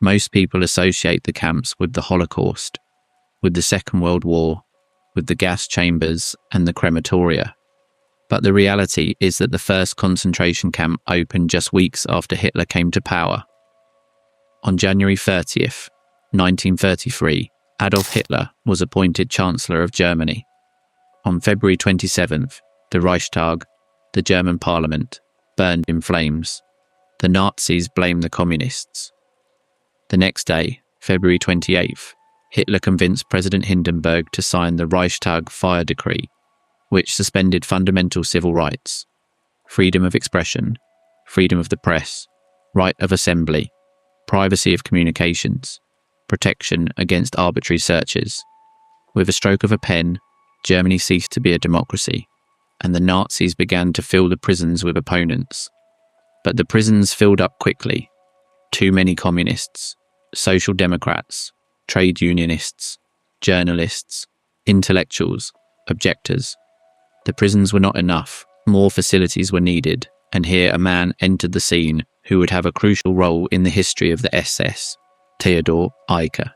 Most people associate the camps with the Holocaust, with the Second World War, with the gas chambers and the crematoria. But the reality is that the first concentration camp opened just weeks after Hitler came to power. On January 30th, 1933, Adolf Hitler was appointed Chancellor of Germany. On February 27th, the Reichstag, the German parliament, burned in flames. The Nazis blamed the communists. The next day, February 28th, Hitler convinced President Hindenburg to sign the Reichstag fire decree, which suspended fundamental civil rights: freedom of expression, freedom of the press, right of assembly, privacy of communications, protection against arbitrary searches. With a stroke of a pen, Germany ceased to be a democracy, and the Nazis began to fill the prisons with opponents. But the prisons filled up quickly. Too many communists, social democrats, trade unionists, journalists, intellectuals, objectors. The prisons were not enough. More facilities were needed, and here a man entered the scene who would have a crucial role in the history of the SS, Theodor Eicke.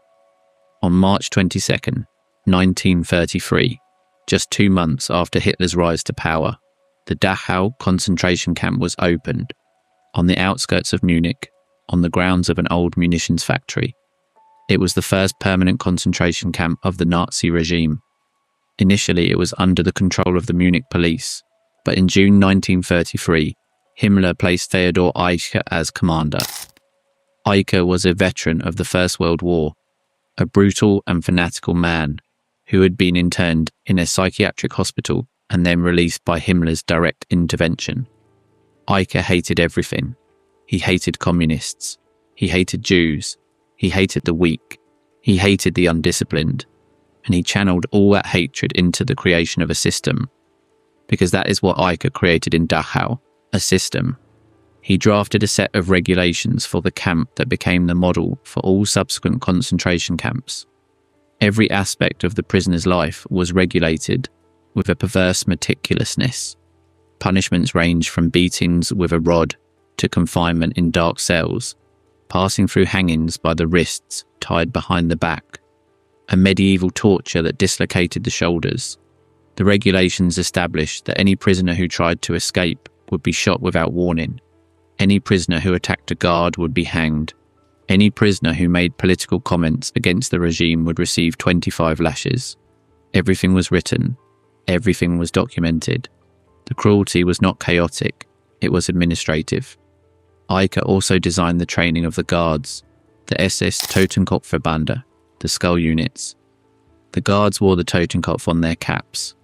On March 22nd, 1933, just 2 months after Hitler's rise to power, the Dachau concentration camp was opened, on the outskirts of Munich, on the grounds of an old munitions factory. It was the first permanent concentration camp of the Nazi regime. Initially, it was under the control of the Munich police, but in June 1933, Himmler placed Theodor Eicke as commander. Eicke was a veteran of the First World War, a brutal and fanatical man who had been interned in a psychiatric hospital and then released by Himmler's direct intervention. Eicke hated everything. He hated communists. He hated Jews. He hated the weak. He hated the undisciplined. And he channeled all that hatred into the creation of a system. Because that is what Eicke created in Dachau, a system. He drafted a set of regulations for the camp that became the model for all subsequent concentration camps. Every aspect of the prisoner's life was regulated with a perverse meticulousness. Punishments ranged from beatings with a rod to confinement in dark cells, passing through hangings by the wrists tied behind the back, a medieval torture that dislocated the shoulders. The regulations established that any prisoner who tried to escape would be shot without warning. Any prisoner who attacked a guard would be hanged. Any prisoner who made political comments against the regime would receive 25 lashes. Everything was written. Everything was documented. The cruelty was not chaotic. It was administrative. Eicke also designed the training of the guards, the SS Totenkopfverbände, the skull units. The guards wore the Totenkopf on their caps,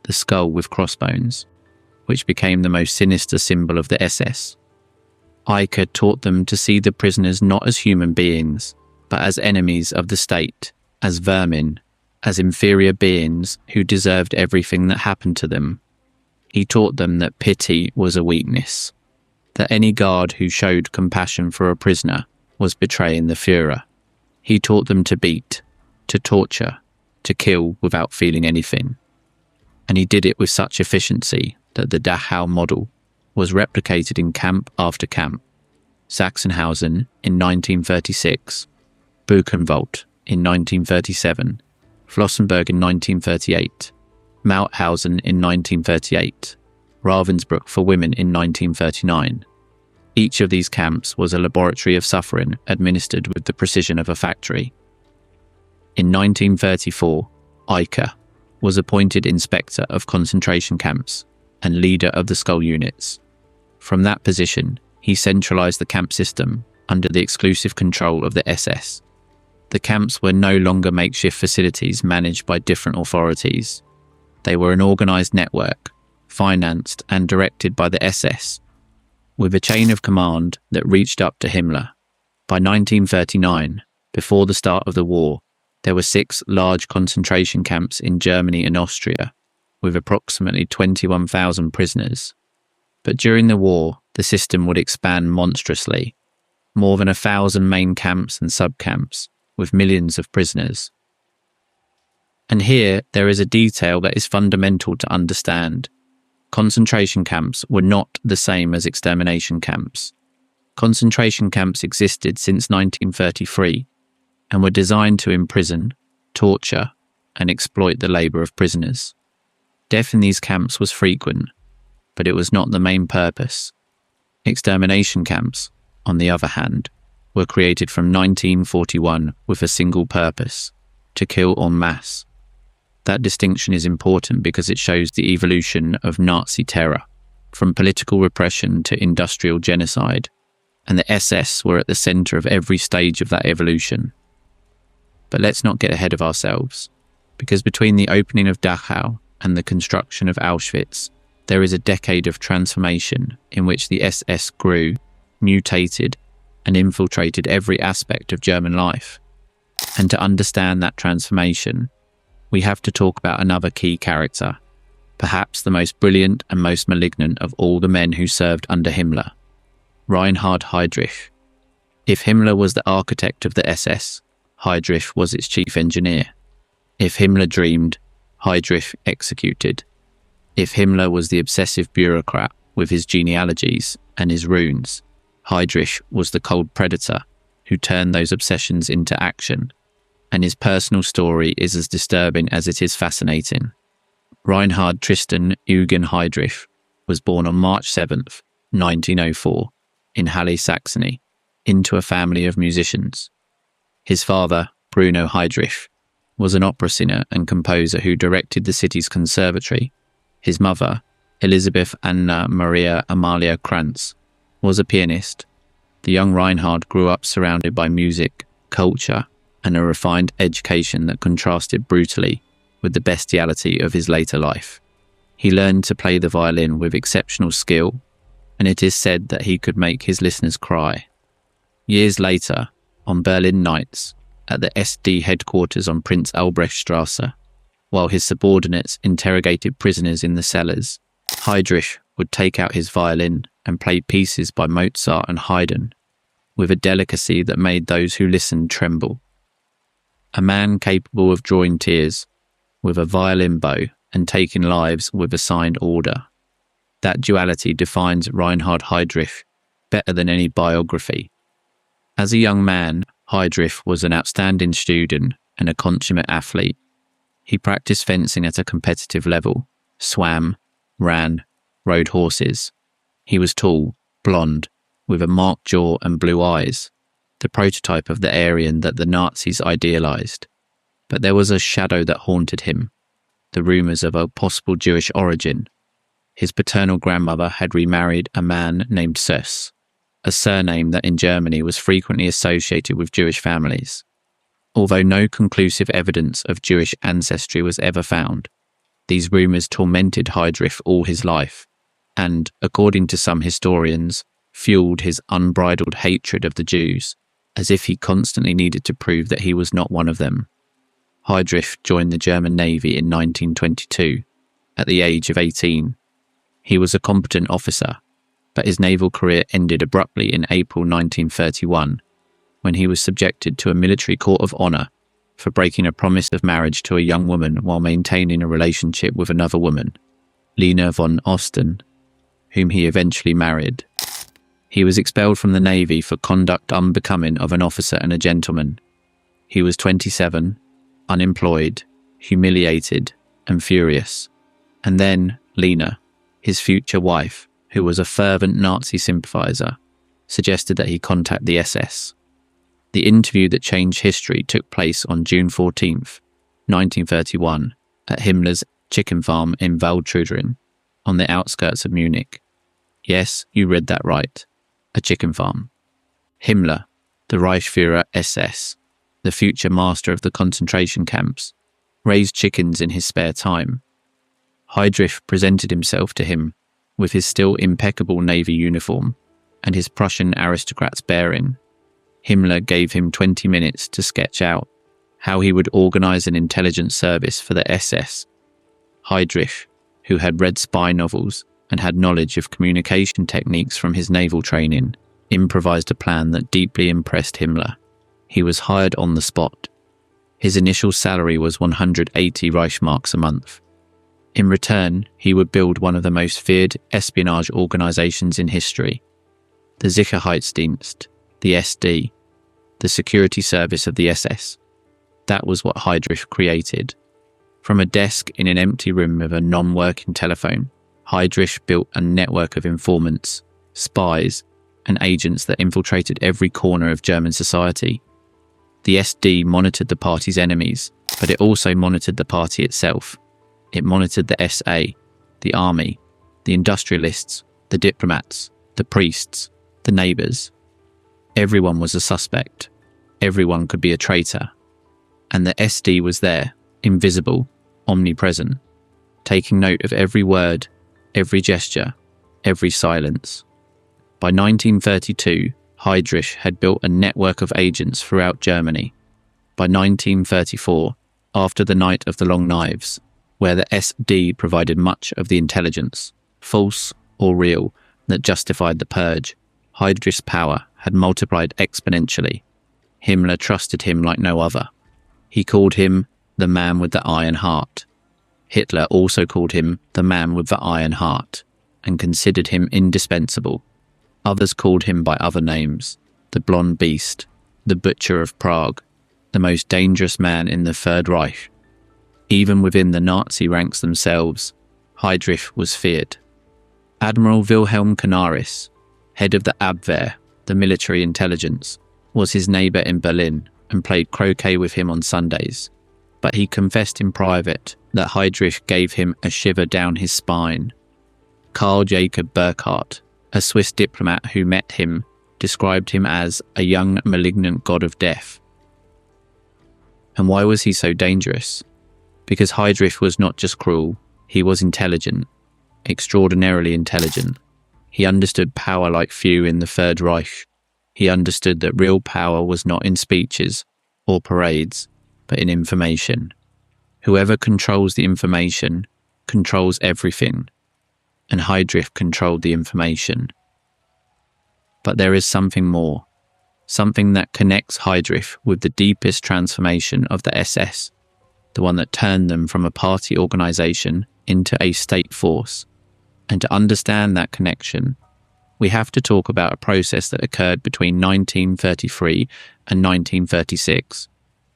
the skull with crossbones, which became the most sinister symbol of the SS. Eicke taught them to see the prisoners not as human beings, but as enemies of the state, as vermin, as inferior beings who deserved everything that happened to them. He taught them that pity was a weakness, that any guard who showed compassion for a prisoner was betraying the Führer. He taught them to beat, to torture, to kill without feeling anything. And he did it with such efficiency that the Dachau model was replicated in camp after camp. Sachsenhausen in 1936, Buchenwald in 1937, Flossenburg in 1938, Mauthausen in 1938, Ravensbrück for women in 1939. Each of these camps was a laboratory of suffering administered with the precision of a factory. In 1934, Eicke was appointed inspector of concentration camps and leader of the skull units. From that position, he centralized the camp system under the exclusive control of the SS. The camps were no longer makeshift facilities managed by different authorities. They were an organised network, financed and directed by the SS, with a chain of command that reached up to Himmler. By 1939, before the start of the war, there were 6 large concentration camps in Germany and Austria, with approximately 21,000 prisoners. But during the war, the system would expand monstrously. More than 1,000 main camps and sub-camps, with millions of prisoners. And here there is a detail that is fundamental to understand. Concentration camps were not the same as extermination camps. Concentration camps existed since 1933 and were designed to imprison, torture, and exploit the labour of prisoners. Death in these camps was frequent, but it was not the main purpose. Extermination camps, on the other hand, were created from 1941 with a single purpose: to kill en masse. That distinction is important because it shows the evolution of Nazi terror, from political repression to industrial genocide, and the SS were at the centre of every stage of that evolution. But let's not get ahead of ourselves, because between the opening of Dachau and the construction of Auschwitz, there is a decade of transformation in which the SS grew, mutated, and infiltrated every aspect of German life. And to understand that transformation, we have to talk about another key character, perhaps the most brilliant and most malignant of all the men who served under Himmler, Reinhard Heydrich. If Himmler was the architect of the SS, Heydrich was its chief engineer. If Himmler dreamed, Heydrich executed. If Himmler was the obsessive bureaucrat with his genealogies and his runes, Heydrich was the cold predator who turned those obsessions into action, and his personal story is as disturbing as it is fascinating. Reinhard Tristan Eugen Heydrich was born on March 7th, 1904, in Halle, Saxony, into a family of musicians. His father, Bruno Heydrich, was an opera singer and composer who directed the city's conservatory. His mother, Elisabeth Anna Maria Amalia Krantz, was a pianist. The young Reinhard grew up surrounded by music, culture, and a refined education that contrasted brutally with the bestiality of his later life. He learned to play the violin with exceptional skill, and it is said that he could make his listeners cry. Years later, on Berlin nights, at the SD headquarters on Prince Albrechtstrasse, while his subordinates interrogated prisoners in the cellars, Heydrich would take out his violin and play pieces by Mozart and Haydn, with a delicacy that made those who listened tremble. A man capable of drawing tears, with a violin bow, and taking lives with a signed order. That duality defines Reinhard Heydrich better than any biography. As a young man, Heydrich was an outstanding student and a consummate athlete. He practiced fencing at a competitive level, swam, ran, rode horses. He was tall, blonde, with a marked jaw and blue eyes, the prototype of the Aryan that the Nazis idealized. But there was a shadow that haunted him, the rumors of a possible Jewish origin. His paternal grandmother had remarried a man named Söss, a surname that in Germany was frequently associated with Jewish families. Although no conclusive evidence of Jewish ancestry was ever found, these rumours tormented Heydrich all his life, and, according to some historians, fueled his unbridled hatred of the Jews, as if he constantly needed to prove that he was not one of them. Heydrich joined the German Navy in 1922, at the age of 18. He was a competent officer, but his naval career ended abruptly in April 1931, when he was subjected to a military court of honour for breaking a promise of marriage to a young woman while maintaining a relationship with another woman, Lena von Osten, whom he eventually married. He was expelled from the Navy for conduct unbecoming of an officer and a gentleman. He was 27, unemployed, humiliated, and furious. And then Lena, his future wife, who was a fervent Nazi sympathiser, suggested that he contact the SS. The interview that changed history took place on June 14th, 1931, at Himmler's chicken farm in Waldtrudering, on the outskirts of Munich. Yes, you read that right. A chicken farm. Himmler, the Reichsführer SS, the future master of the concentration camps, raised chickens in his spare time. Heydrich presented himself to him with his still impeccable navy uniform and his Prussian aristocrat's bearing. Himmler gave him 20 minutes to sketch out how he would organize an intelligence service for the SS. Heydrich, who had read spy novels and had knowledge of communication techniques from his naval training, improvised a plan that deeply impressed Himmler. He was hired on the spot. His initial salary was 180 Reichsmarks a month. In return, he would build one of the most feared espionage organizations in history, the Sicherheitsdienst, the SD, the security service of the SS. That was what Heydrich created. From a desk in an empty room with a non-working telephone, Heydrich built a network of informants, spies, and agents that infiltrated every corner of German society. The SD monitored the party's enemies, but it also monitored the party itself. It monitored the SA, the army, the industrialists, the diplomats, the priests, the neighbours. Everyone was a suspect. Everyone could be a traitor. And the SD was there, invisible, omnipresent, taking note of every word, every gesture, every silence. By 1932, Heydrich had built a network of agents throughout Germany. By 1934, after the Night of the Long Knives, where the SD provided much of the intelligence, false or real, that justified the purge, Heydrich's power had multiplied exponentially. Himmler trusted him like no other. He called him the man with the iron heart. Hitler also called him the man with the iron heart and considered him indispensable. Others called him by other names: the Blonde Beast, the Butcher of Prague, the most dangerous man in the Third Reich. Even within the Nazi ranks themselves, Heydrich was feared. Admiral Wilhelm Canaris, head of the Abwehr, the military intelligence, was his neighbour in Berlin and played croquet with him on Sundays. But he confessed in private that Heydrich gave him a shiver down his spine. Karl Jacob Burckhardt, a Swiss diplomat who met him, described him as a young malignant god of death. And why was he so dangerous? Because Heydrich was not just cruel, he was intelligent, extraordinarily intelligent. He understood power like few in the Third Reich. He understood that real power was not in speeches or parades, but in information. Whoever controls the information controls everything, and Heydrich controlled the information. But there is something more, something that connects Heydrich with the deepest transformation of the SS, the one that turned them from a party organization into a state force. And to understand that connection, we have to talk about a process that occurred between 1933 and 1936,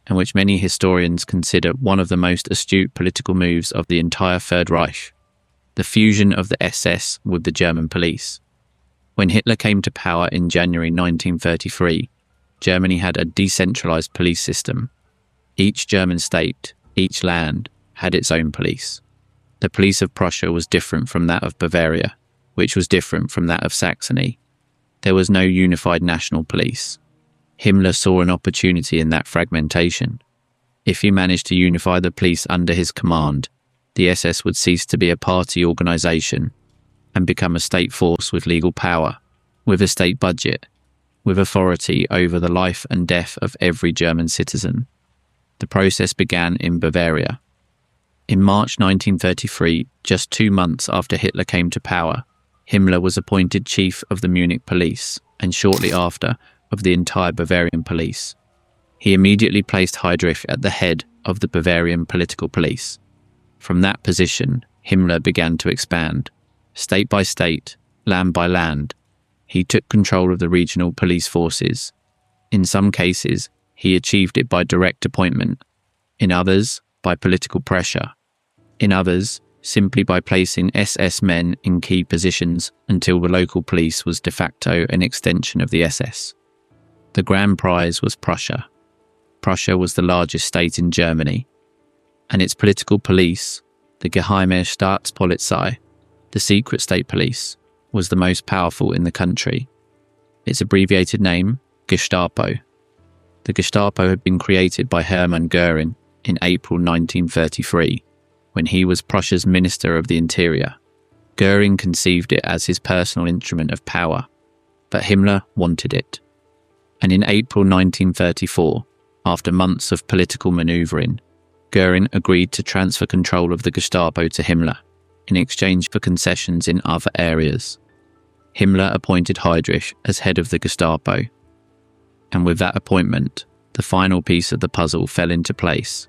and which many historians consider one of the most astute political moves of the entire Third Reich: the fusion of the SS with the German police. When Hitler came to power in January 1933, Germany had a decentralized police system. Each German state, each land, had its own police. The police of Prussia was different from that of Bavaria, which was different from that of Saxony. There was no unified national police. Himmler saw an opportunity in that fragmentation. If he managed to unify the police under his command, the SS would cease to be a party organization and become a state force with legal power, with a state budget, with authority over the life and death of every German citizen. The process began in Bavaria. In March 1933, just 2 months after Hitler came to power, Himmler was appointed chief of the Munich police, and shortly after, of the entire Bavarian police. He immediately placed Heydrich at the head of the Bavarian political police. From that position, Himmler began to expand. State by state, land by land, he took control of the regional police forces. In some cases, he achieved it by direct appointment. In others, by political pressure. In others, simply by placing SS men in key positions until the local police was de facto an extension of the SS. The grand prize was Prussia. Prussia was the largest state in Germany, and its political police, the Geheime Staatspolizei, the secret state police, was the most powerful in the country. Its abbreviated name, Gestapo. The Gestapo had been created by Hermann Göring in April 1933, when he was Prussia's Minister of the Interior. Göring conceived it as his personal instrument of power, but Himmler wanted it. And in April 1934, after months of political manoeuvring, Göring agreed to transfer control of the Gestapo to Himmler in exchange for concessions in other areas. Himmler appointed Heydrich as head of the Gestapo, and with that appointment, the final piece of the puzzle fell into place.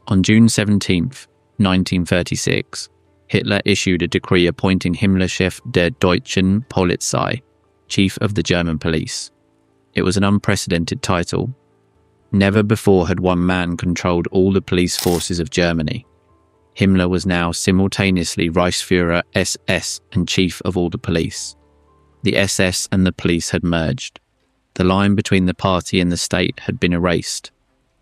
On June 17, 1936, Hitler issued a decree appointing Himmler Chef der Deutschen Polizei, Chief of the German Police. It was an unprecedented title. Never before had one man controlled all the police forces of Germany. Himmler was now simultaneously Reichsführer SS and Chief of all the police. The SS and the police had merged. The line between the party and the state had been erased.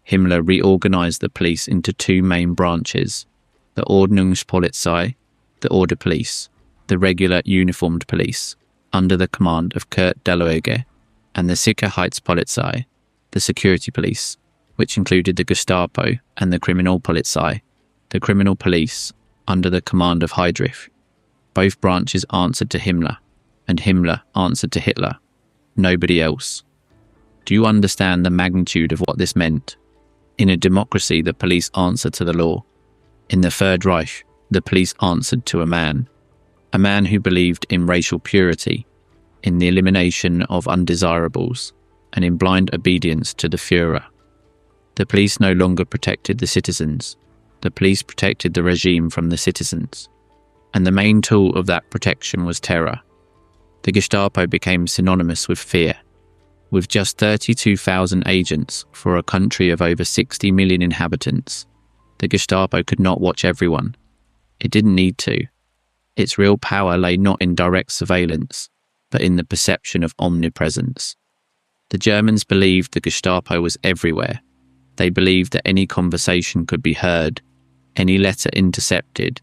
Himmler reorganized the police into two main branches: the Ordnungspolizei, the order police, the regular uniformed police, under the command of Kurt Delloege, and the Sicherheitspolizei, the security police, which included the Gestapo and the Kriminalpolizei, the criminal police, under the command of Heydrich. Both branches answered to Himmler, and Himmler answered to Hitler. Nobody else. Do you understand the magnitude of what this meant? In a democracy, the police answered to the law. In the Third Reich, the police answered to a man who believed in racial purity, in the elimination of undesirables, and in blind obedience to the Führer. The police no longer protected the citizens. The police protected the regime from the citizens. And the main tool of that protection was terror. The Gestapo became synonymous with fear. With just 32,000 agents for a country of over 60 million inhabitants, the Gestapo could not watch everyone. It didn't need to. Its real power lay not in direct surveillance, but in the perception of omnipresence. The Germans believed the Gestapo was everywhere. They believed that any conversation could be heard, any letter intercepted,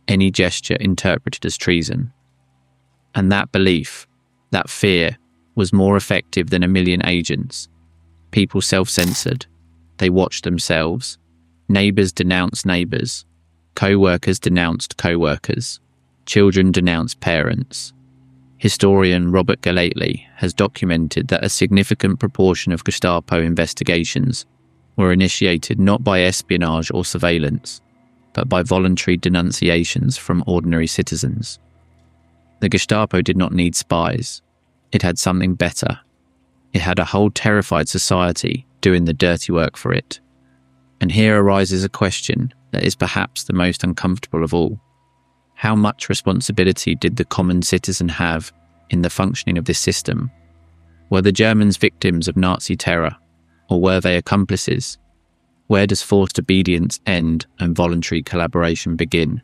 any gesture interpreted as treason. And that belief, that fear, was more effective than a million agents. People self-censored. They watched themselves. Neighbours denounced neighbours. Co-workers denounced co-workers. Children denounced parents. Historian Robert Galately has documented that a significant proportion of Gestapo investigations were initiated not by espionage or surveillance, but by voluntary denunciations from ordinary citizens. The Gestapo did not need spies. It had something better. It had a whole terrified society doing the dirty work for it. And here arises a question that is perhaps the most uncomfortable of all. How much responsibility did the common citizen have in the functioning of this system? Were the Germans victims of Nazi terror, or were they accomplices? Where does forced obedience end and voluntary collaboration begin?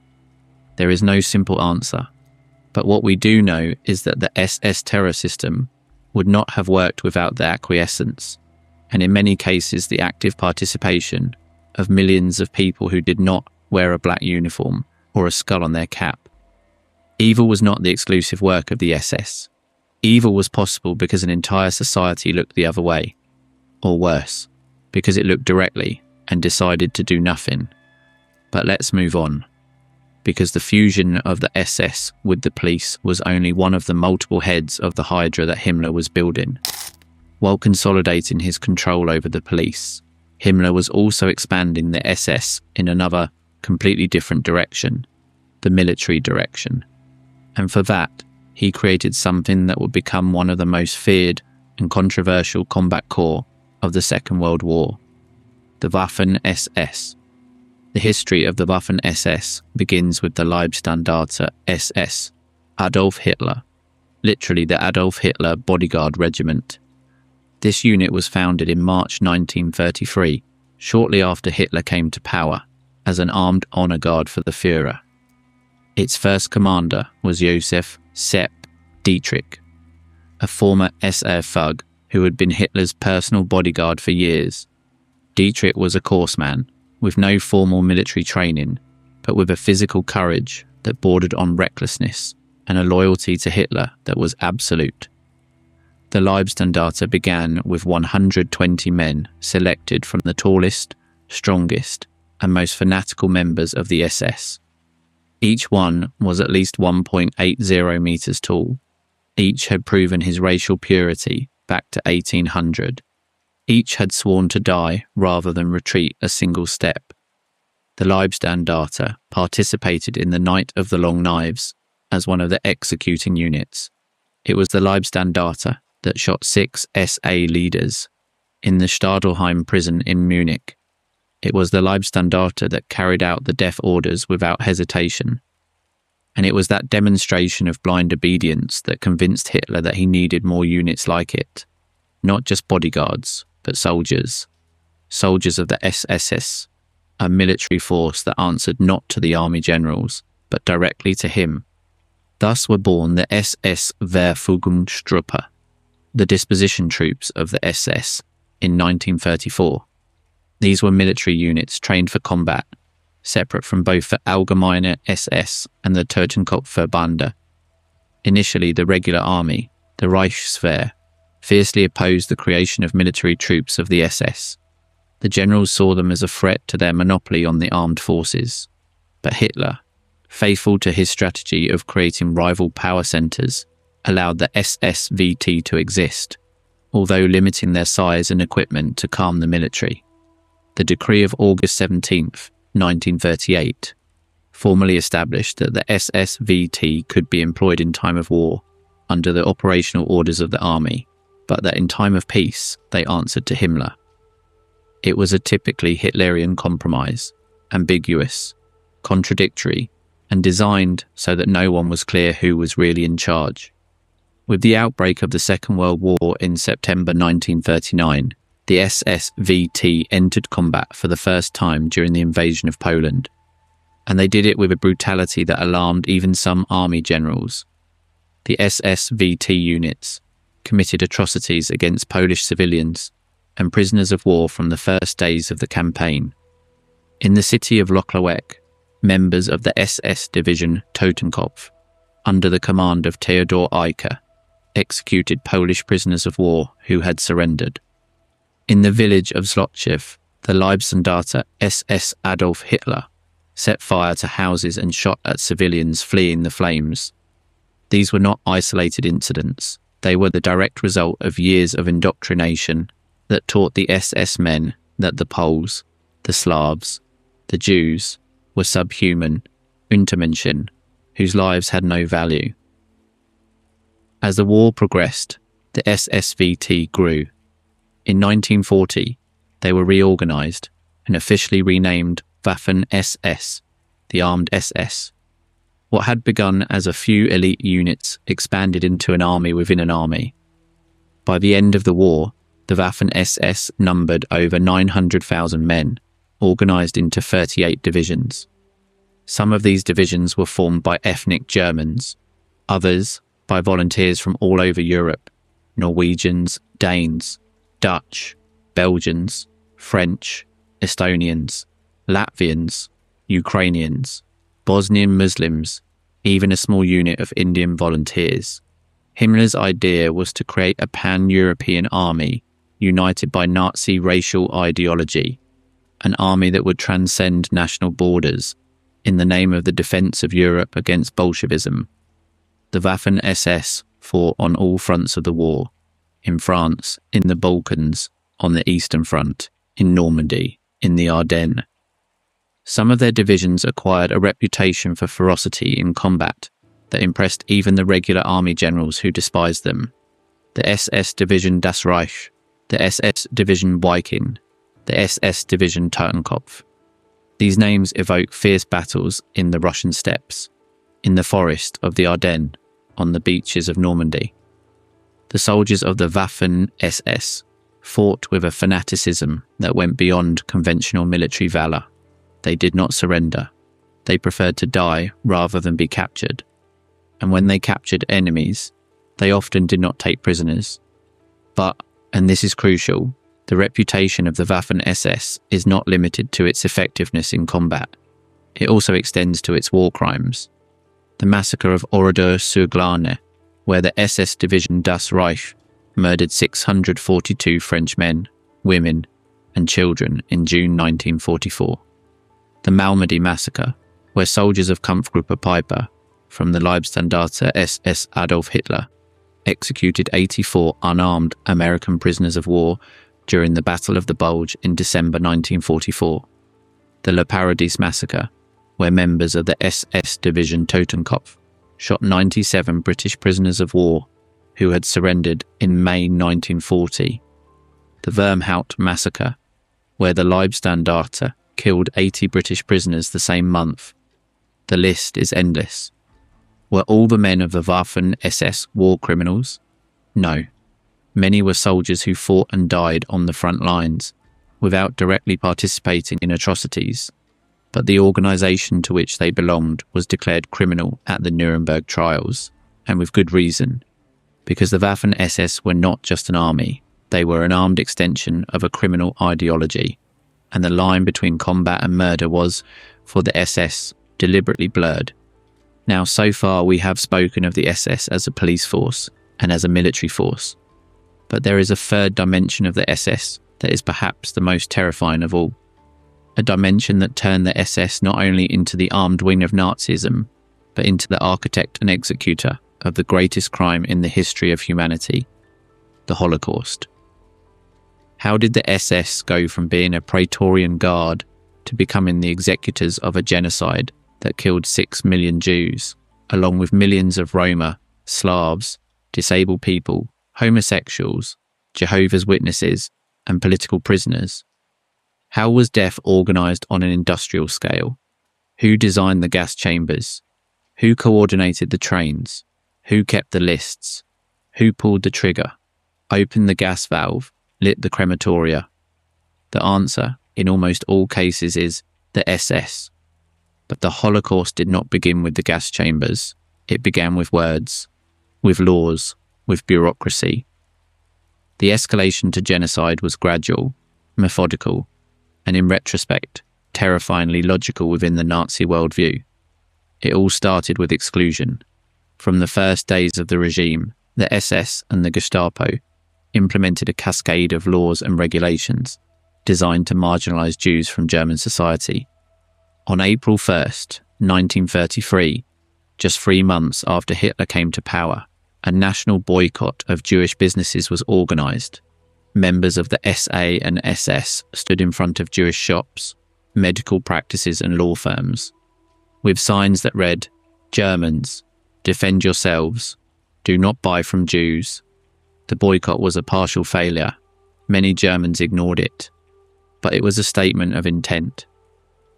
There is no simple answer. But what we do know is that the SS terror system would not have worked without the acquiescence, and in many cases the active participation of millions of people who did not wear a black uniform or a skull on their cap. Evil was not the exclusive work of the SS. Evil was possible because an entire society looked the other way, or worse, because it looked directly and decided to do nothing. But let's move on. Because the fusion of the SS with the police was only one of the multiple heads of the Hydra that Himmler was building. While consolidating his control over the police, Himmler was also expanding the SS in another, completely different direction, the military direction. And for that, he created something that would become one of the most feared and controversial combat corps of the Second World War, the Waffen-SS. The history of the Waffen-SS begins with the Leibstandarte SS, Adolf Hitler, literally the Adolf Hitler Bodyguard Regiment. This unit was founded in March 1933, shortly after Hitler came to power, as an armed honor guard for the Führer. Its first commander was Josef Sepp Dietrich, a former SR thug who had been Hitler's personal bodyguard for years. Dietrich was a courseman, with no formal military training, but with a physical courage that bordered on recklessness and a loyalty to Hitler that was absolute. The Leibstandarte began with 120 men selected from the tallest, strongest, and most fanatical members of the SS. Each one was at least 1.80 meters tall. Each had proven his racial purity back to 1800. Each had sworn to die rather than retreat a single step. The Leibstandarte participated in the Night of the Long Knives as one of the executing units. It was the Leibstandarte that shot 6 SA leaders in the Stadelheim prison in Munich. It was the Leibstandarte that carried out the death orders without hesitation. And it was that demonstration of blind obedience that convinced Hitler that he needed more units like it. Not just bodyguards, but soldiers. Soldiers of the SS, a military force that answered not to the army generals, but directly to him. Thus were born the SS Wehrführungstruppe, the disposition troops of the SS, in 1934. These were military units trained for combat, separate from both the Allgemeine SS and the Totenkopfverbände. Initially, the regular army, the Reichswehr, fiercely opposed the creation of military troops of the SS. The generals saw them as a threat to their monopoly on the armed forces. But Hitler, faithful to his strategy of creating rival power centres, allowed the SSVT to exist, although limiting their size and equipment to calm the military. The decree of August 17th, 1938, formally established that the SSVT could be employed in time of war under the operational orders of the army, but that in time of peace they answered to Himmler. It was a typically Hitlerian compromise, ambiguous, contradictory, and designed so that no one was clear who was really in charge. With the outbreak of the Second World War in September 1939, the SSVT entered combat for the first time during the invasion of Poland, and they did it with a brutality that alarmed even some army generals. The SSVT units committed atrocities against Polish civilians and prisoners of war from the first days of the campaign. In the city of Włocławek, members of the SS division Totenkopf, under the command of Theodor Eicke, executed Polish prisoners of war who had surrendered. In the village of Zlotchew, the Leibstandarte SS Adolf Hitler set fire to houses and shot at civilians fleeing the flames. These were not isolated incidents. They were the direct result of years of indoctrination that taught the SS men that the Poles, the Slavs, the Jews were subhuman, Untermenschen, whose lives had no value. As the war progressed, the SSVT grew. In 1940, they were reorganized and officially renamed Waffen-SS, the Armed SS. What had begun as a few elite units expanded into an army within an army. By the end of the war, the Waffen-SS numbered over 900,000 men, organized into 38 divisions. Some of these divisions were formed by ethnic Germans, others by volunteers from all over Europe, Norwegians, Danes, Dutch, Belgians, French, Estonians, Latvians, Ukrainians, Bosnian Muslims, even a small unit of Indian volunteers. Himmler's idea was to create a pan-European army united by Nazi racial ideology, an army that would transcend national borders in the name of the defense of Europe against Bolshevism. The Waffen-SS fought on all fronts of the war, in France, in the Balkans, on the Eastern Front, in Normandy, in the Ardennes. Some of their divisions acquired a reputation for ferocity in combat that impressed even the regular army generals who despised them. The SS Division Das Reich, the SS Division Viking, the SS Division Totenkopf. These names evoke fierce battles in the Russian steppes, in the forest of the Ardennes, on the beaches of Normandy. The soldiers of the Waffen-SS fought with a fanaticism that went beyond conventional military valour. They did not surrender. They preferred to die rather than be captured. And when they captured enemies, they often did not take prisoners. But, and this is crucial, the reputation of the Waffen-SS is not limited to its effectiveness in combat. It also extends to its war crimes. The massacre of Oradour-sur-Glane, where the SS Division Das Reich murdered 642 French men, women, and children in June 1944. The Malmedy massacre, where soldiers of Kampfgruppe Peiper from the Leibstandarte SS Adolf Hitler executed 84 unarmed American prisoners of war during the Battle of the Bulge in December 1944. The Le Paradis massacre, where members of the SS Division Totenkopf shot 97 British prisoners of war who had surrendered in May 1940. The Wormhout massacre, where the Leibstandarte killed 80 British prisoners the same month. The list is endless. Were all the men of the Waffen-SS war criminals? No. Many were soldiers who fought and died on the front lines, without directly participating in atrocities, but the organisation to which they belonged was declared criminal at the Nuremberg trials, and with good reason, because the Waffen-SS were not just an army, they were an armed extension of a criminal ideology, and the line between combat and murder was, for the SS, deliberately blurred. Now, so far we have spoken of the SS as a police force and as a military force, but there is a third dimension of the SS that is perhaps the most terrifying of all. A dimension that turned the SS not only into the armed wing of Nazism, but into the architect and executor of the greatest crime in the history of humanity, the Holocaust. How did the SS go from being a Praetorian Guard to becoming the executors of a genocide that killed 6 million Jews, along with millions of Roma, Slavs, disabled people, homosexuals, Jehovah's Witnesses, and political prisoners? How was death organised on an industrial scale? Who designed the gas chambers? Who coordinated the trains? Who kept the lists? Who pulled the trigger? Opened the gas valve? Lit the crematoria? The answer, in almost all cases, is the SS. But the Holocaust did not begin with the gas chambers. It began with words, with laws, with bureaucracy. The escalation to genocide was gradual, methodical, and in retrospect, terrifyingly logical within the Nazi worldview. It all started with exclusion. From the first days of the regime, the SS and the Gestapo implemented a cascade of laws and regulations designed to marginalise Jews from German society. On April 1st, 1933, just 3 months after Hitler came to power, a national boycott of Jewish businesses was organised. Members of the SA and SS stood in front of Jewish shops, medical practices and law firms, with signs that read, "Germans, defend yourselves, do not buy from Jews." The boycott was a partial failure. Many Germans ignored it, but it was a statement of intent.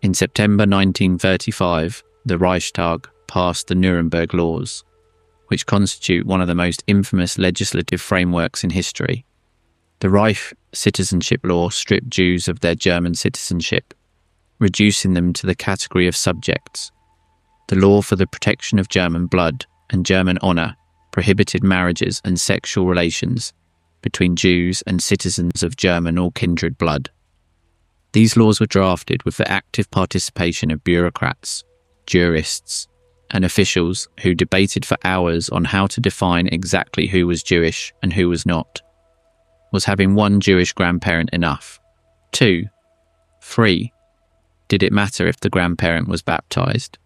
In September 1935, the Reichstag passed the Nuremberg Laws, which constitute one of the most infamous legislative frameworks in history. The Reich citizenship law stripped Jews of their German citizenship, reducing them to the category of subjects. The law for the protection of German blood and German honour prohibited marriages and sexual relations between Jews and citizens of German or kindred blood. These laws were drafted with the active participation of bureaucrats, jurists, and officials who debated for hours on how to define exactly who was Jewish and who was not. Was having one Jewish grandparent enough? 2? 3? Did it matter if the grandparent was baptized?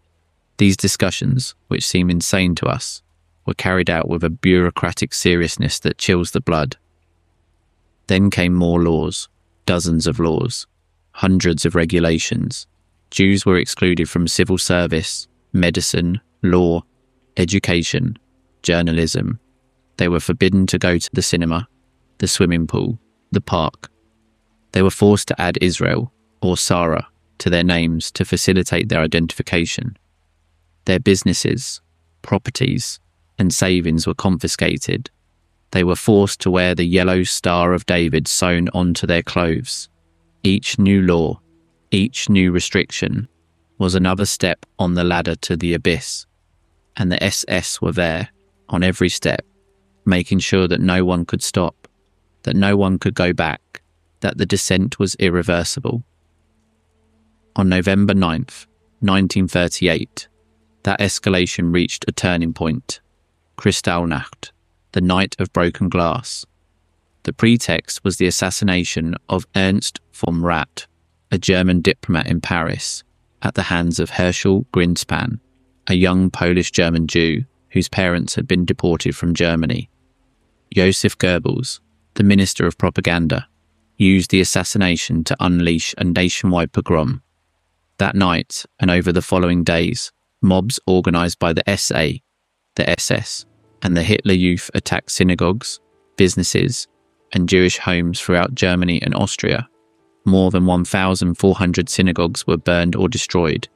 These discussions, which seem insane to us, were carried out with a bureaucratic seriousness that chills the blood. Then came more laws, dozens of laws, hundreds of regulations. Jews were excluded from civil service, medicine, law, education, journalism. They were forbidden to go to the cinema, the swimming pool, the park. They were forced to add Israel, or Sarah, to their names to facilitate their identification. Their businesses, properties, and savings were confiscated. They were forced to wear the yellow Star of David sewn onto their clothes. Each new law, each new restriction, was another step on the ladder to the abyss, and the SS were there, on every step, making sure that no one could stop, that no one could go back, that the descent was irreversible. On November 9th, 1938, that escalation reached a turning point. Kristallnacht, the night of broken glass, The pretext was the assassination of Ernst vom Rath, a German diplomat in Paris, at the hands of Herschel Greenspan, a young Polish-German Jew whose parents had been deported from Germany. Joseph Goebbels, the Minister of Propaganda, used the assassination to unleash a nationwide pogrom. That night, and over the following days, mobs organised by the SA, the SS, and the Hitler Youth attacked synagogues, businesses, and Jewish homes throughout Germany and Austria. More than 1,400 synagogues were burned or destroyed.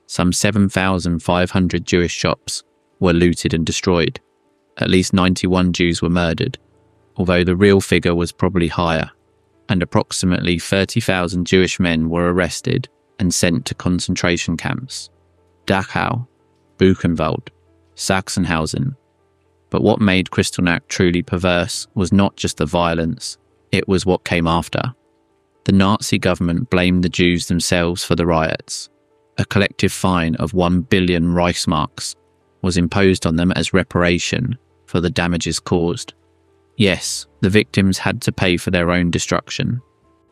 Some 7,500 Jewish shops were looted and destroyed. At least 91 Jews were murdered, although the real figure was probably higher, and approximately 30,000 Jewish men were arrested and sent to concentration camps. Dachau, Buchenwald, Sachsenhausen. But what made Kristallnacht truly perverse was not just the violence, it was what came after. The Nazi government blamed the Jews themselves for the riots. A collective fine of 1 billion Reichsmarks was imposed on them as reparation for the damages caused. Yes, the victims had to pay for their own destruction.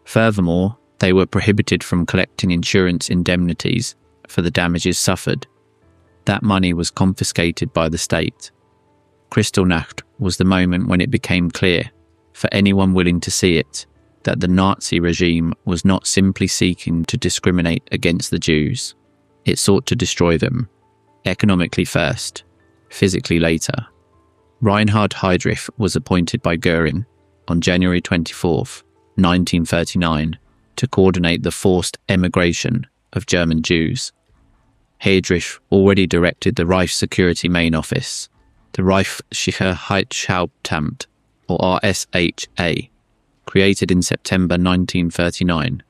Furthermore, they were prohibited from collecting insurance indemnities for the damages suffered. That money was confiscated by the state. Kristallnacht was the moment when it became clear, for anyone willing to see it, that the Nazi regime was not simply seeking to discriminate against the Jews. It sought to destroy them, economically first, physically later. Reinhard Heydrich was appointed by Göring on January 24, 1939, to coordinate the forced emigration of German Jews. Heydrich already directed the Reich Security Main Office, the Reichssicherheitshauptamt, or RSHA, created in September 1939,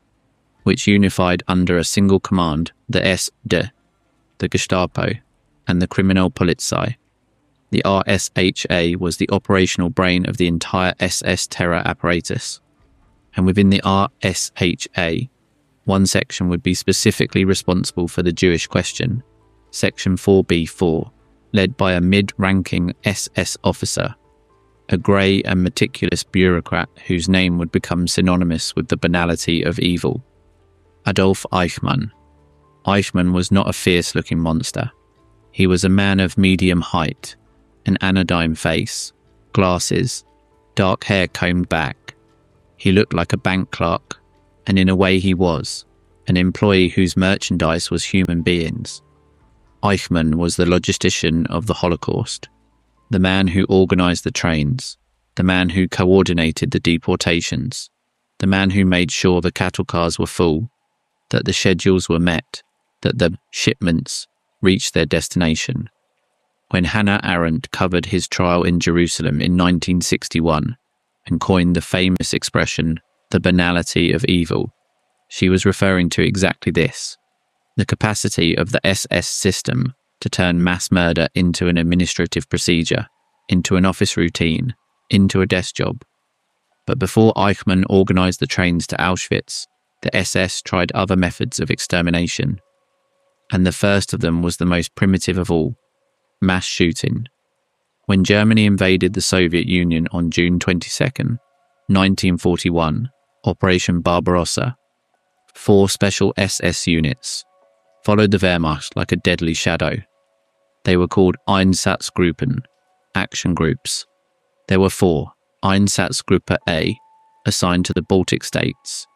which unified under a single command the SD, the Gestapo, and the Kriminalpolizei. The RSHA was the operational brain of the entire SS terror apparatus, and within the RSHA, one section would be specifically responsible for the Jewish question, Section 4B4, led by a mid-ranking SS officer, a grey and meticulous bureaucrat whose name would become synonymous with the banality of evil. Adolf Eichmann. Eichmann was not a fierce-looking monster. He was a man of medium height, an anodyne face, glasses, dark hair combed back. He looked like a bank clerk, and in a way he was, an employee whose merchandise was human beings. Eichmann was the logistician of the Holocaust, the man who organised the trains, the man who coordinated the deportations, the man who made sure the cattle cars were full, that the schedules were met, that the shipments reached their destination. When Hannah Arendt covered his trial in Jerusalem in 1961 and coined the famous expression, the banality of evil, she was referring to exactly this, the capacity of the SS system to turn mass murder into an administrative procedure, into an office routine, into a desk job. But before Eichmann organised the trains to Auschwitz, the SS tried other methods of extermination. And the first of them was the most primitive of all, mass shooting. When Germany invaded the Soviet Union on June 22, 1941, Operation Barbarossa, 4 special SS units followed the Wehrmacht like a deadly shadow. They were called Einsatzgruppen, action groups. There were 4, Einsatzgruppe A, assigned to the Baltic states,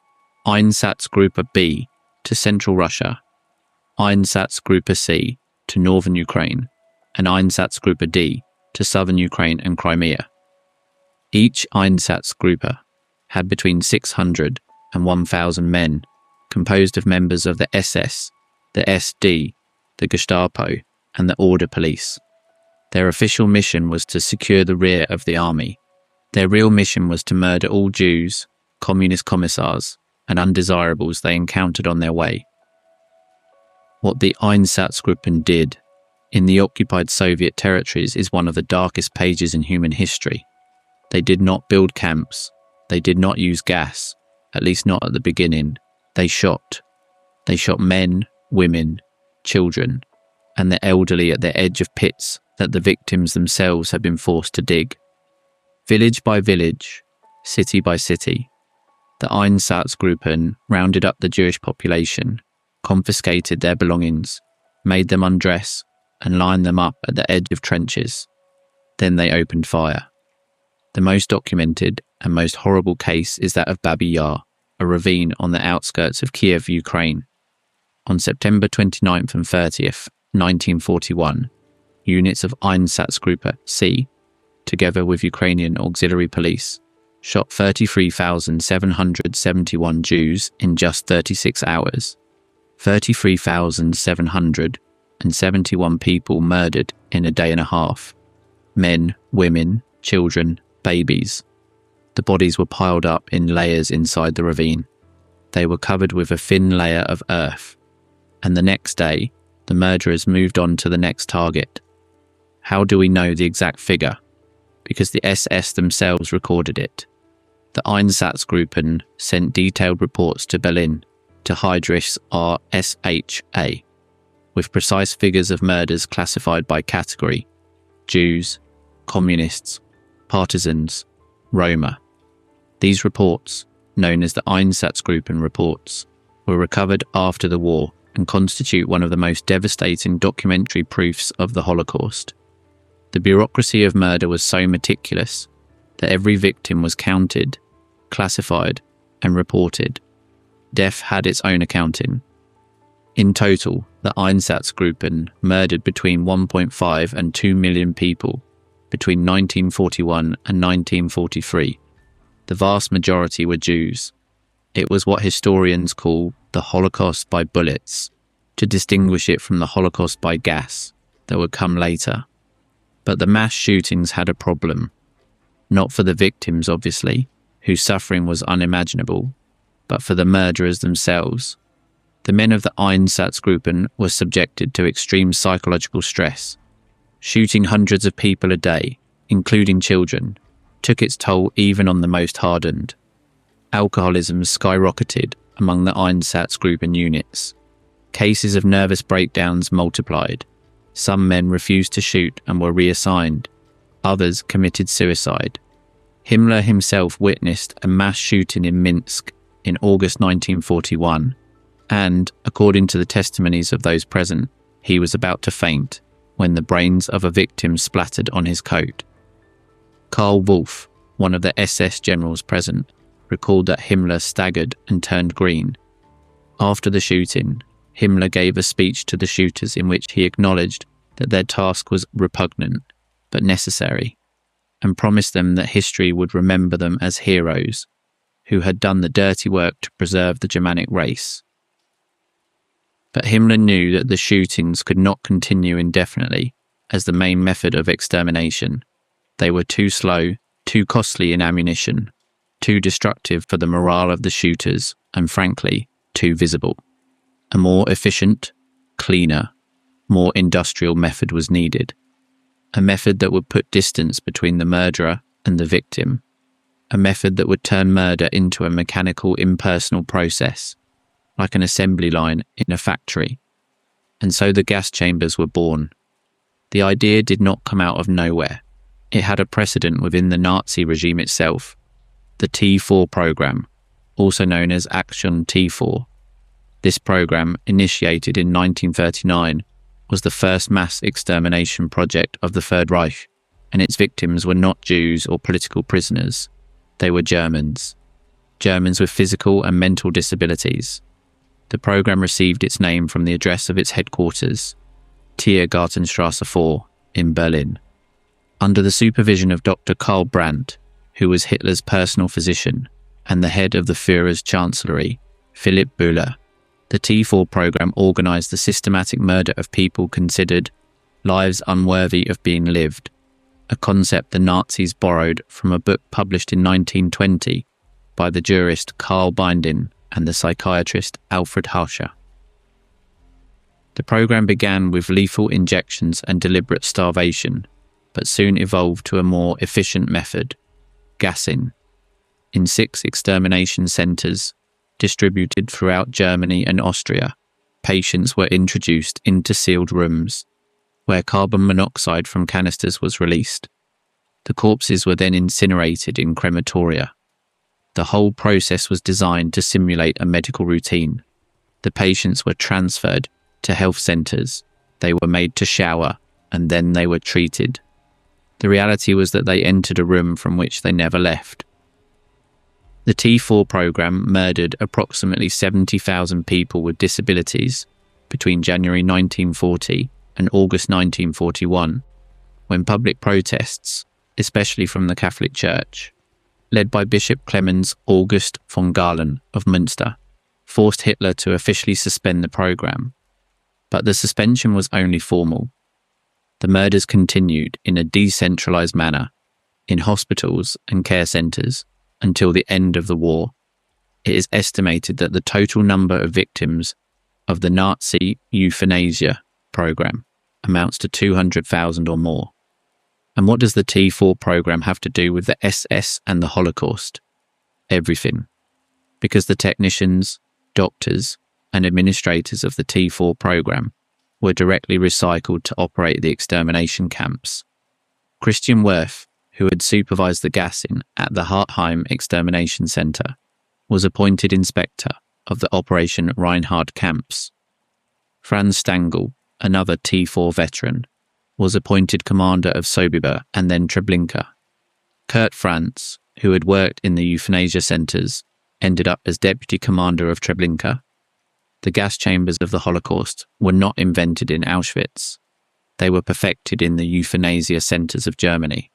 Einsatzgruppe B, to Central Russia, Einsatzgruppe C, to Northern Ukraine, and Einsatzgruppe D, to Southern Ukraine and Crimea. Each Einsatzgruppe had between 600 and 1,000 men, composed of members of the SS, the SD, the Gestapo, and the Order Police. Their official mission was to secure the rear of the army. Their real mission was to murder all Jews, communist commissars, and undesirables they encountered on their way. What the Einsatzgruppen did in the occupied Soviet territories is one of the darkest pages in human history. They did not build camps. They did not use gas, at least not at the beginning. They shot. They shot men, women, children, and the elderly at the edge of pits that the victims themselves had been forced to dig. Village by village, city by city. The Einsatzgruppen rounded up the Jewish population, confiscated their belongings, made them undress, and lined them up at the edge of trenches. Then they opened fire. The most documented and most horrible case is that of Babi Yar, a ravine on the outskirts of Kiev, Ukraine. On September 29th and 30th, 1941, units of Einsatzgruppe C, together with Ukrainian auxiliary police, shot 33,771 Jews in just 36 hours. 33,771 people murdered in a day and a half. Men, women, children, babies. The bodies were piled up in layers inside the ravine. They were covered with a thin layer of earth. And the next day, the murderers moved on to the next target. How do we know the exact figure? Because the SS themselves recorded it. The Einsatzgruppen sent detailed reports to Berlin, to Heydrich's RSHA, with precise figures of murders classified by category: Jews, communists, partisans, Roma. These reports, known as the Einsatzgruppen reports, were recovered after the war and constitute one of the most devastating documentary proofs of the Holocaust. The bureaucracy of murder was so meticulous that every victim was counted, classified, and reported. Death had its own accounting. In total, the Einsatzgruppen murdered between 1.5 and 2 million people between 1941 and 1943. The vast majority were Jews. It was what historians call the Holocaust by bullets, to distinguish it from the Holocaust by gas that would come later. But the mass shootings had a problem. Not for the victims, obviously, whose suffering was unimaginable, but for the murderers themselves. The men of the Einsatzgruppen were subjected to extreme psychological stress. Shooting hundreds of people a day, including children, took its toll even on the most hardened. Alcoholism skyrocketed among the Einsatzgruppen units. Cases of nervous breakdowns multiplied. Some men refused to shoot and were reassigned. Others committed suicide. Himmler himself witnessed a mass shooting in Minsk in August 1941, and, according to the testimonies of those present, he was about to faint when the brains of a victim splattered on his coat. Karl Wolff, one of the SS generals present, recalled that Himmler staggered and turned green. After the shooting, Himmler gave a speech to the shooters in which he acknowledged that their task was repugnant, but necessary, and promised them that history would remember them as heroes who had done the dirty work to preserve the Germanic race. But Himmler knew that the shootings could not continue indefinitely as the main method of extermination. They were too slow, too costly in ammunition, too destructive for the morale of the shooters, and frankly, too visible. A more efficient, cleaner, more industrial method was needed. A method that would put distance between the murderer and the victim. A method that would turn murder into a mechanical, impersonal process, like an assembly line in a factory. And so the gas chambers were born. The idea did not come out of nowhere. It had a precedent within the Nazi regime itself. The T4 program, also known as Action T4. This program, initiated in 1939, was the first mass extermination project of the Third Reich, and its victims were not Jews or political prisoners. They were Germans. Germans with physical and mental disabilities. The program received its name from the address of its headquarters, Tiergartenstrasse 4, in Berlin. Under the supervision of Dr. Karl Brandt, who was Hitler's personal physician, and the head of the Führer's chancellery, Philipp Bühler, the T4 program organized the systematic murder of people considered lives unworthy of being lived, a concept the Nazis borrowed from a book published in 1920 by the jurist Karl Binding and the psychiatrist Alfred Hauscher. The program began with lethal injections and deliberate starvation, but soon evolved to a more efficient method, gassing. In 6 extermination centres, distributed throughout Germany and Austria, patients were introduced into sealed rooms, where carbon monoxide from canisters was released. The corpses were then incinerated in crematoria. The whole process was designed to simulate a medical routine. The patients were transferred to health centres, they were made to shower, and then they were treated. The reality was that they entered a room from which they never left. The T4 program murdered approximately 70,000 people with disabilities between January 1940 and August 1941, when public protests, especially from the Catholic Church, led by Bishop Clemens August von Galen of Münster, forced Hitler to officially suspend the program. But the suspension was only formal. The murders continued in a decentralized manner, in hospitals and care centers, until the end of the war. It is estimated that the total number of victims of the Nazi euthanasia program amounts to 200,000 or more. And what does the T4 program have to do with the SS and the Holocaust? Everything. Because the technicians, doctors, and administrators of the T4 program were directly recycled to operate the extermination camps. Christian Werth, who had supervised the gassing at the Hartheim Extermination Center, was appointed inspector of the Operation Reinhard camps. Franz Stangl, another T4 veteran, was appointed commander of Sobibor and then Treblinka. Kurt Franz, who had worked in the euthanasia centers, ended up as deputy commander of Treblinka. The gas chambers of the Holocaust were not invented in Auschwitz. They were perfected in the euthanasia centers of Germany.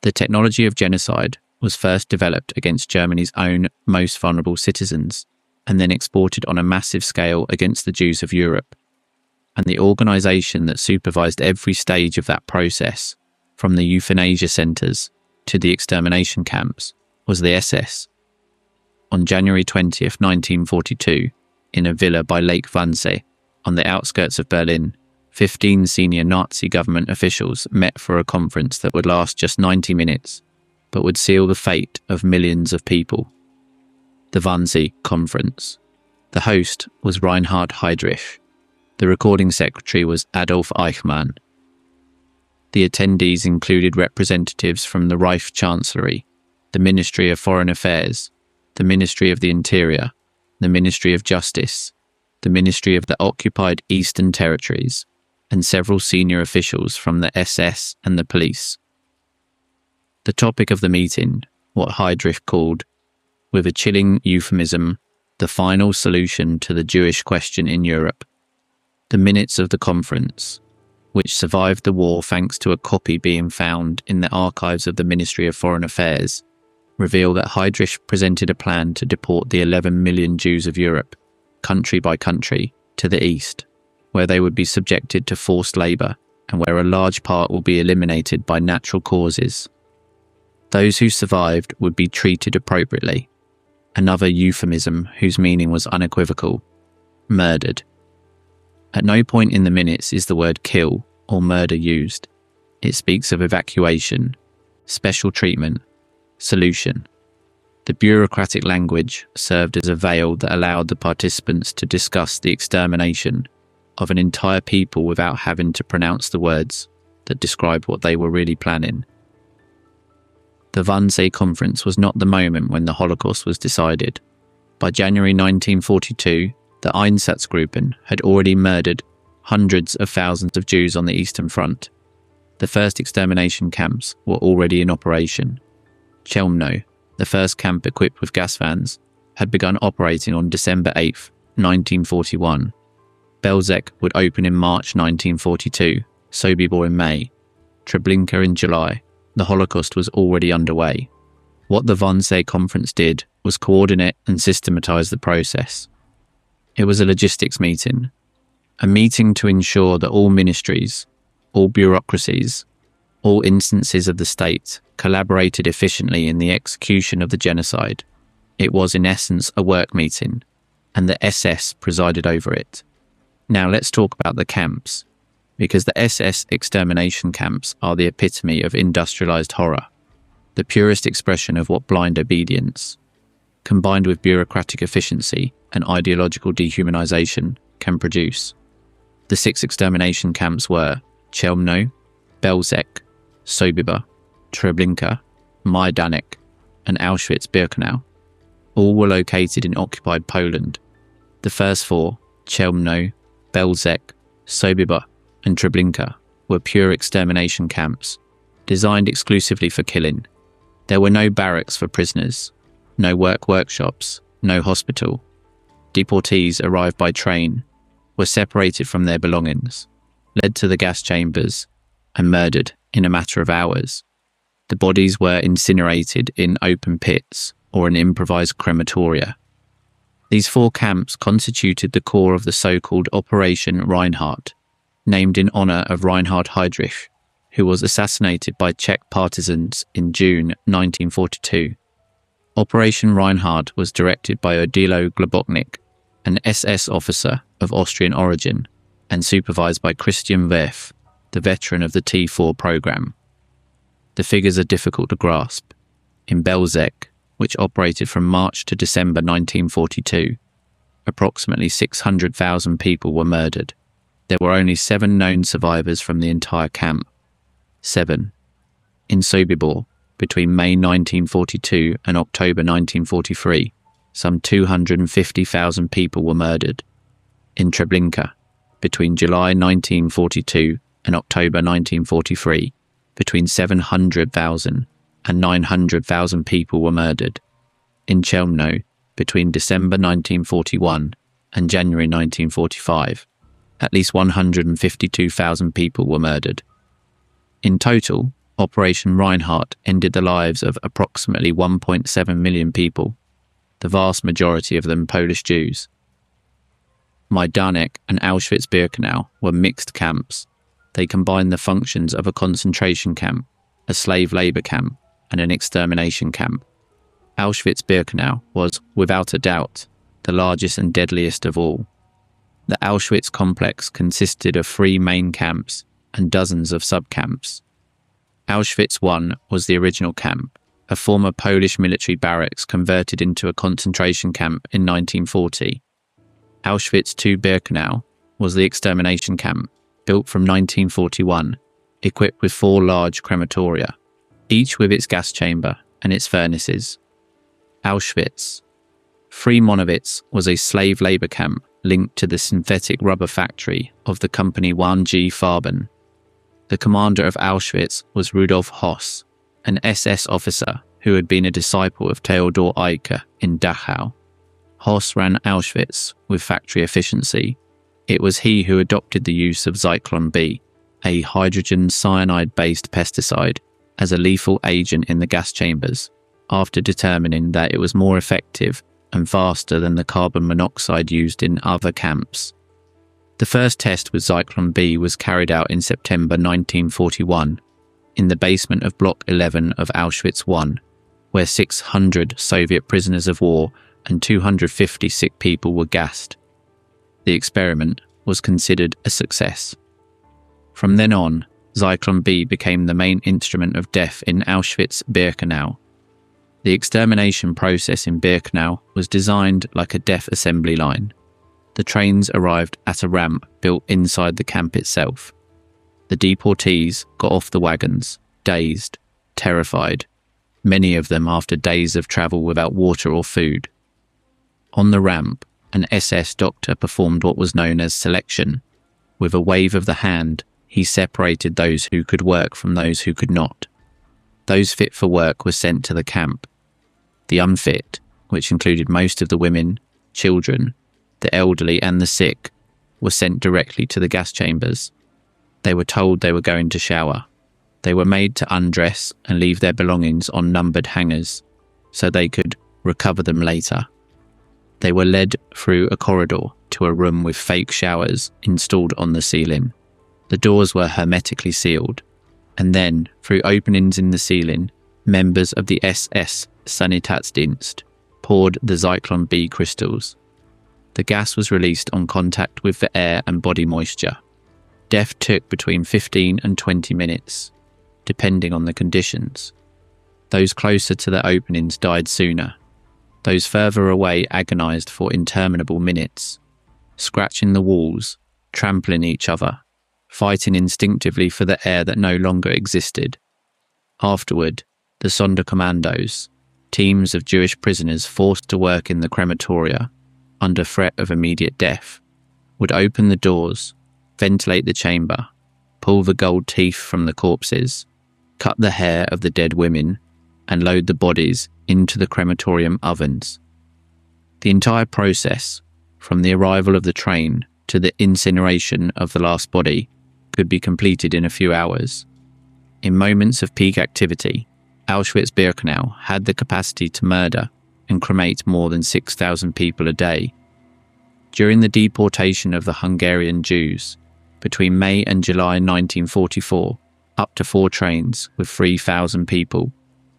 The technology of genocide was first developed against Germany's own most vulnerable citizens, and then exported on a massive scale against the Jews of Europe. And the organisation that supervised every stage of that process, from the euthanasia centres to the extermination camps, was the SS. On January 20th, 1942, in a villa by Lake Wannsee, on the outskirts of Berlin, 15 senior Nazi government officials met for a conference that would last just 90 minutes, but would seal the fate of millions of people. The Wannsee Conference. The host was Reinhard Heydrich. The recording secretary was Adolf Eichmann. The attendees included representatives from the Reich Chancellery, the Ministry of Foreign Affairs, the Ministry of the Interior, the Ministry of Justice, the Ministry of the Occupied Eastern Territories, and several senior officials from the SS and the police. The topic of the meeting, what Heydrich called, with a chilling euphemism, the final solution to the Jewish question in Europe. The minutes of the conference, which survived the war thanks to a copy being found in the archives of the Ministry of Foreign Affairs, reveal that Heydrich presented a plan to deport the 11 million Jews of Europe, country by country, to the east, where they would be subjected to forced labour and where a large part will be eliminated by natural causes. Those who survived would be treated appropriately. Another euphemism whose meaning was unequivocal: murdered. At no point in the minutes is the word kill or murder used. It speaks of evacuation, special treatment, solution. The bureaucratic language served as a veil that allowed the participants to discuss the extermination of an entire people without having to pronounce the words that describe what they were really planning. The Wannsee Conference was not the moment when the Holocaust was decided. By January 1942, the Einsatzgruppen had already murdered hundreds of thousands of Jews on the Eastern Front. The first extermination camps were already in operation. Chelmno, the first camp equipped with gas vans, had begun operating on December 8, 1941. Belzec would open in March 1942, Sobibor in May, Treblinka in July. The Holocaust was already underway. What the Wannsee Conference did was coordinate and systematise the process. It was a logistics meeting, a meeting to ensure that all ministries, all bureaucracies, all instances of the state collaborated efficiently in the execution of the genocide. It was in essence a work meeting, and the SS presided over it. Now let's talk about the camps, because the SS extermination camps are the epitome of industrialized horror, the purest expression of what blind obedience, combined with bureaucratic efficiency and ideological dehumanization, can produce. The 6 extermination camps were Chelmno, Belzec, Sobibor, Treblinka, Majdanek, and Auschwitz-Birkenau. All were located in occupied Poland. The first four, Chelmno, Belzec, Sobibor, and Treblinka, were pure extermination camps, designed exclusively for killing. There were no barracks for prisoners, no workshops, no hospital. Deportees arrived by train, were separated from their belongings, led to the gas chambers, and murdered in a matter of hours. The bodies were incinerated in open pits or in improvised crematoria. These four camps constituted the core of the so-called Operation Reinhardt, named in honour of Reinhard Heydrich, who was assassinated by Czech partisans in June 1942. Operation Reinhardt was directed by Odilo Globoknik, an SS officer of Austrian origin, and supervised by Christian Werf, the veteran of the T4 programme. The figures are difficult to grasp. In Belzec, which operated from March to December 1942, approximately 600,000 people were murdered. There were only 7 known survivors from the entire camp. 7. In Sobibor, between May 1942 and October 1943, some 250,000 people were murdered. In Treblinka, between July 1942 and October 1943, between 700,000 and 900,000 people were murdered. In Chelmno, between December 1941 and January 1945, at least 152,000 people were murdered. In total, Operation Reinhardt ended the lives of approximately 1.7 million people, the vast majority of them Polish Jews. Majdanek and Auschwitz-Birkenau were mixed camps. They combined the functions of a concentration camp, a slave labour camp, and an extermination camp. Auschwitz-Birkenau was, without a doubt, the largest and deadliest of all. The Auschwitz complex consisted of 3 main camps and dozens of sub-camps. Auschwitz I was the original camp, a former Polish military barracks converted into a concentration camp in 1940. Auschwitz II-Birkenau was the extermination camp, built from 1941, equipped with 4 large crematoria, each with its gas chamber and its furnaces. Auschwitz. Monowitz was a slave labour camp linked to the synthetic rubber factory of the company 1G Farben. The commander of Auschwitz was Rudolf Höss, an SS officer who had been a disciple of Theodor Eicke in Dachau. Höss ran Auschwitz with factory efficiency. It was he who adopted the use of Zyklon B, a hydrogen cyanide-based pesticide, as a lethal agent in the gas chambers, after determining that it was more effective and faster than the carbon monoxide used in other camps. The first test with Zyklon B was carried out in September 1941 in the basement of Block 11 of Auschwitz I, where 600 Soviet prisoners of war and 250 sick people were gassed. The experiment was considered a success. From then on, Zyklon B became the main instrument of death in Auschwitz-Birkenau. The extermination process in Birkenau was designed like a death assembly line. The trains arrived at a ramp built inside the camp itself. The deportees got off the wagons, dazed, terrified, many of them after days of travel without water or food. On the ramp, an SS doctor performed what was known as selection. With a wave of the hand, he separated those who could work from those who could not. Those fit for work were sent to the camp. The unfit, which included most of the women, children, the elderly and the sick, were sent directly to the gas chambers. They were told they were going to shower. They were made to undress and leave their belongings on numbered hangers, so they could recover them later. They were led through a corridor to a room with fake showers installed on the ceiling. The doors were hermetically sealed, and then, through openings in the ceiling, members of the SS Sanitätsdienst poured the Zyklon B crystals. The gas was released on contact with the air and body moisture. Death took between 15 and 20 minutes, depending on the conditions. Those closer to the openings died sooner. Those further away agonized for interminable minutes, scratching the walls, trampling each other, fighting instinctively for the air that no longer existed. Afterward, the Sonderkommandos, teams of Jewish prisoners forced to work in the crematoria under threat of immediate death would open the doors, ventilate the chamber, pull the gold teeth from the corpses, cut the hair of the dead women, and load the bodies into the crematorium ovens. The entire process, from the arrival of the train to the incineration of the last body, could be completed in a few hours. In moments of peak activity, Auschwitz-Birkenau had the capacity to murder and cremate more than 6,000 people a day. During the deportation of the Hungarian Jews, between May and July 1944, up to 4 trains with 3,000 people,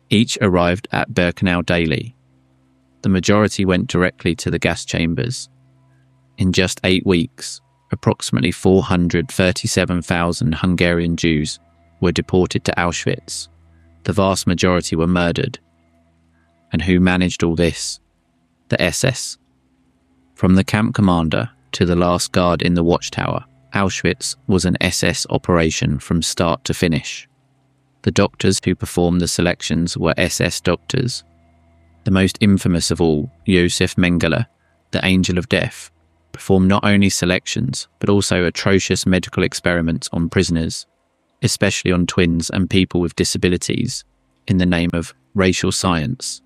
each arrived at Birkenau daily. The majority went directly to the gas chambers. In just 8 weeks, approximately 437,000 Hungarian Jews were deported to Auschwitz. The vast majority were murdered. And who managed all this? The SS. From the camp commander to the last guard in the watchtower, Auschwitz was an SS operation from start to finish. The doctors who performed the selections were SS doctors. The most infamous of all, Josef Mengele, the Angel of Death, performed not only selections but also atrocious medical experiments on prisoners, especially on twins and people with disabilities, in the name of racial science.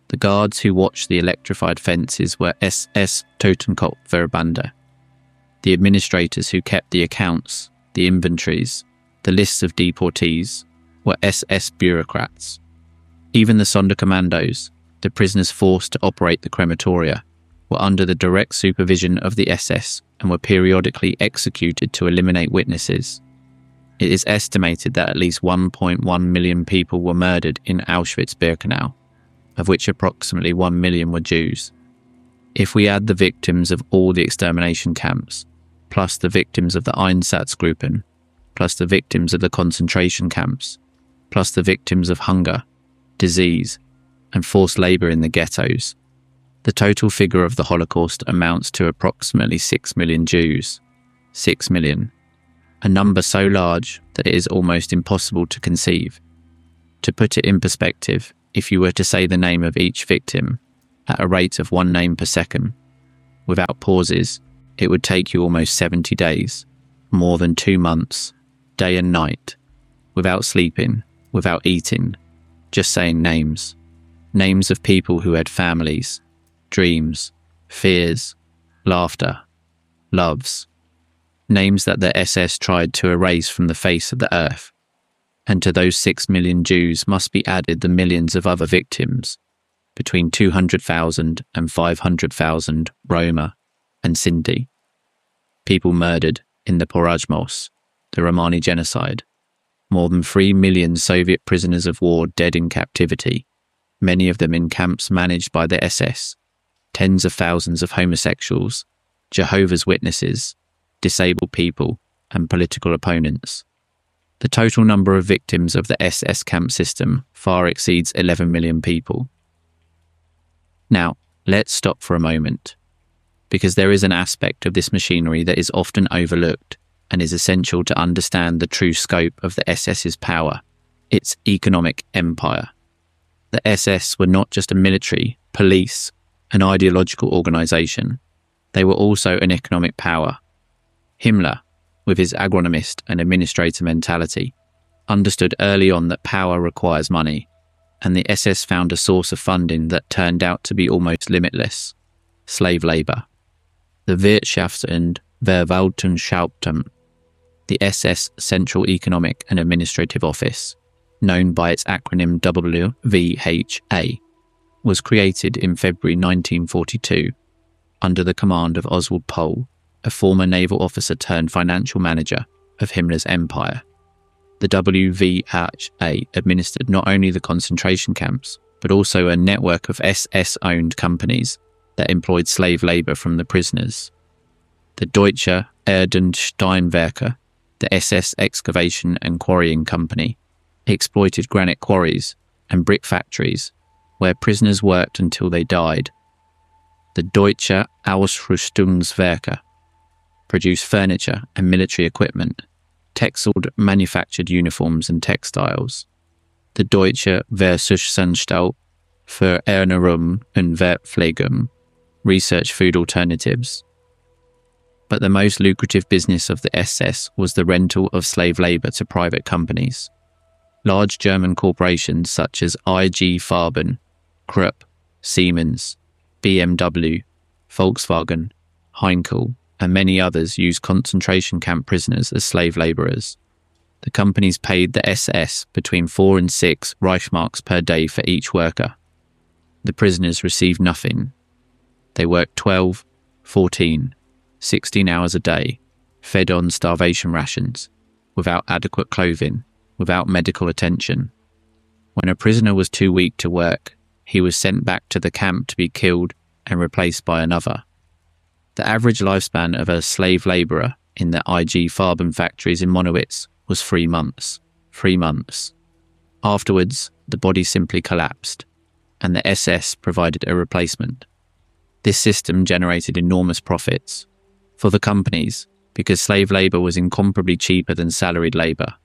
The guards who watched the electrified fences were SS Totenkopfverbände. The administrators who kept the accounts, the inventories, the lists of deportees were SS bureaucrats. Even the Sonderkommandos, the prisoners forced to operate the crematoria, were under the direct supervision of the SS and were periodically executed to eliminate witnesses. It is estimated that at least 1.1 million people were murdered in Auschwitz-Birkenau, of which approximately 1 million were Jews. If we add the victims of all the extermination camps, plus the victims of the Einsatzgruppen, plus the victims of the concentration camps, plus the victims of hunger, disease, and forced labour in the ghettos, the total figure of the Holocaust amounts to approximately 6 million Jews. 6 million. A number so large that it is almost impossible to conceive. To put it in perspective, if you were to say the name of each victim at a rate of 1 name per second, without pauses, it would take you almost 70 days, more than 2 months, day and night, without sleeping, without eating, just saying names. Names of people who had families, dreams, fears, laughter, loves. Names that the SS tried to erase from the face of the earth. And to those 6 million Jews must be added the millions of other victims, between 200,000 and 500,000 Roma and Sinti. People murdered in the Porajmos, the Romani genocide. More than 3 million Soviet prisoners of war dead in captivity, many of them in camps managed by the SS. Tens of thousands of homosexuals, Jehovah's Witnesses, disabled people, and political opponents. The total number of victims of the SS camp system far exceeds 11 million people. Now, let's stop for a moment, because there is an aspect of this machinery that is often overlooked and is essential to understand the true scope of the SS's power, its economic empire. The SS were not just a military, police, and ideological organisation. They were also an economic power. Himmler, with his agronomist and administrator mentality, understood early on that power requires money, and the SS found a source of funding that turned out to be almost limitless: slave labour. The Wirtschafts- und Verwaltungsamt, the SS Central Economic and Administrative Office, known by its acronym WVHA, was created in February 1942 under the command of Oswald Pohl, a former naval officer turned financial manager of Himmler's empire. The WVHA administered not only the concentration camps, but also a network of SS-owned companies that employed slave labour from the prisoners. The Deutsche Erd- und Steinwerke, the SS excavation and quarrying company, exploited granite quarries and brick factories where prisoners worked until they died. The Deutsche Ausrüstungswerke produced furniture and military equipment. Texel manufactured uniforms and textiles. The Deutsche Versuchsanstalt für Ernährung und Verpflegung, research food alternatives. But the most lucrative business of the SS was the rental of slave labour to private companies. Large German corporations such as IG Farben, Krupp, Siemens, BMW, Volkswagen, Heinkel, and many others used concentration camp prisoners as slave labourers. The companies paid the SS between 4 and 6 Reichsmarks per day for each worker. The prisoners received nothing. They worked 12, 14, 16 hours a day, fed on starvation rations, without adequate clothing, without medical attention. When a prisoner was too weak to work, he was sent back to the camp to be killed and replaced by another. The average lifespan of a slave labourer in the IG Farben factories in Monowitz was 3 months. 3 months. Afterwards, the body simply collapsed, and the SS provided a replacement. This system generated enormous profits for the companies because slave labour was incomparably cheaper than salaried labour.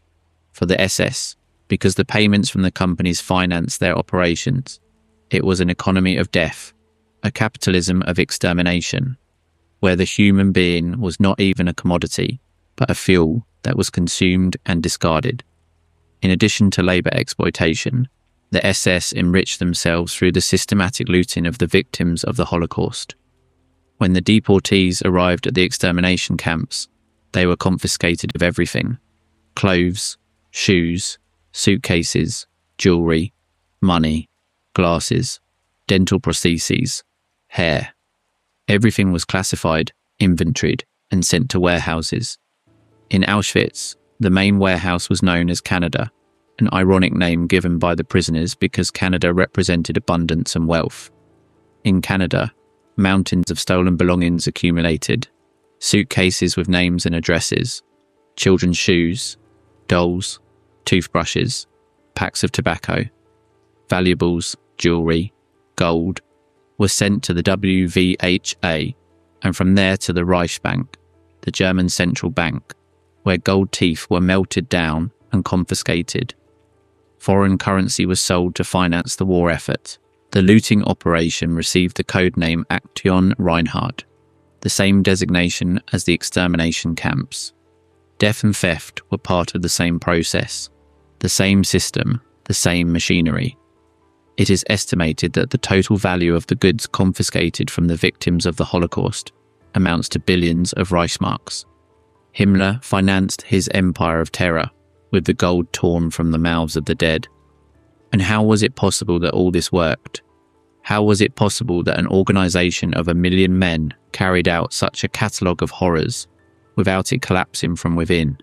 For the SS, because the payments from the companies financed their operations. It was an economy of death, a capitalism of extermination, where the human being was not even a commodity, but a fuel that was consumed and discarded. In addition to labour exploitation, the SS enriched themselves through the systematic looting of the victims of the Holocaust. When the deportees arrived at the extermination camps, they were confiscated of everything: clothes, shoes, suitcases, jewellery, money, glasses, dental prostheses, hair. Everything was classified, inventoried, and sent to warehouses. In Auschwitz, the main warehouse was known as Canada, an ironic name given by the prisoners because Canada represented abundance and wealth. In Canada, mountains of stolen belongings accumulated: suitcases with names and addresses, children's shoes, dolls, toothbrushes, packs of tobacco, valuables, jewellery, gold, were sent to the WVHA and from there to the Reichsbank, the German central bank, where gold teeth were melted down and confiscated. Foreign currency was sold to finance the war effort. The looting operation received the codename Aktion Reinhardt, the same designation as the extermination camps. Death and theft were part of the same process, the same system, the same machinery. It is estimated that the total value of the goods confiscated from the victims of the Holocaust amounts to billions of Reichsmarks. Himmler financed his empire of terror with the gold torn from the mouths of the dead. And how was it possible that all this worked? How was it possible that an organisation of 1 million men carried out such a catalogue of horrors without it collapsing from within?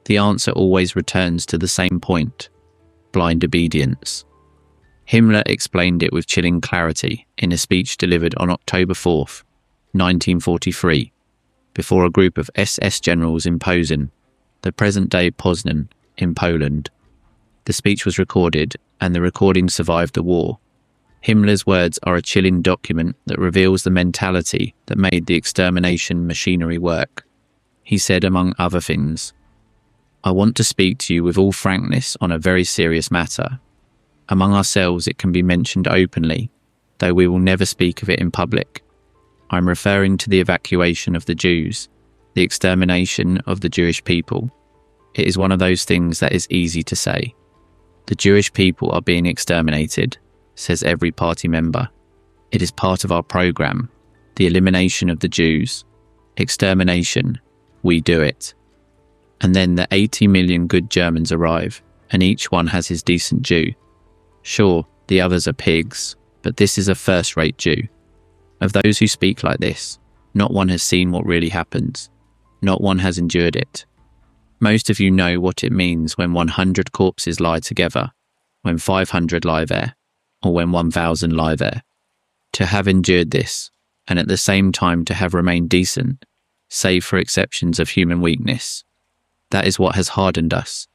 The answer always returns to the same point: blind obedience. Himmler explained it with chilling clarity in a speech delivered on October 4th, 1943, before a group of SS generals in Posen, the present-day Poznan, in Poland. The speech was recorded, and the recording survived the war. Himmler's words are a chilling document that reveals the mentality that made the extermination machinery work. He said, among other things, "I want to speak to you with all frankness on a very serious matter. Among ourselves it can be mentioned openly, though we will never speak of it in public. I'm referring to the evacuation of the Jews, the extermination of the Jewish people. It is one of those things that is easy to say. The Jewish people are being exterminated," says every party member. "It is part of our programme, the elimination of the Jews. Extermination, we do it." And then the 80 million good Germans arrive, and each one has his decent Jew. Sure, the others are pigs, but this is a first-rate Jew. Of those who speak like this, not one has seen what really happens. Not one has endured it. Most of you know what it means when 100 corpses lie together, when 500 lie there, or when 1,000 lie there. To have endured this, and at the same time to have remained decent, save for exceptions of human weakness. That is what has hardened us.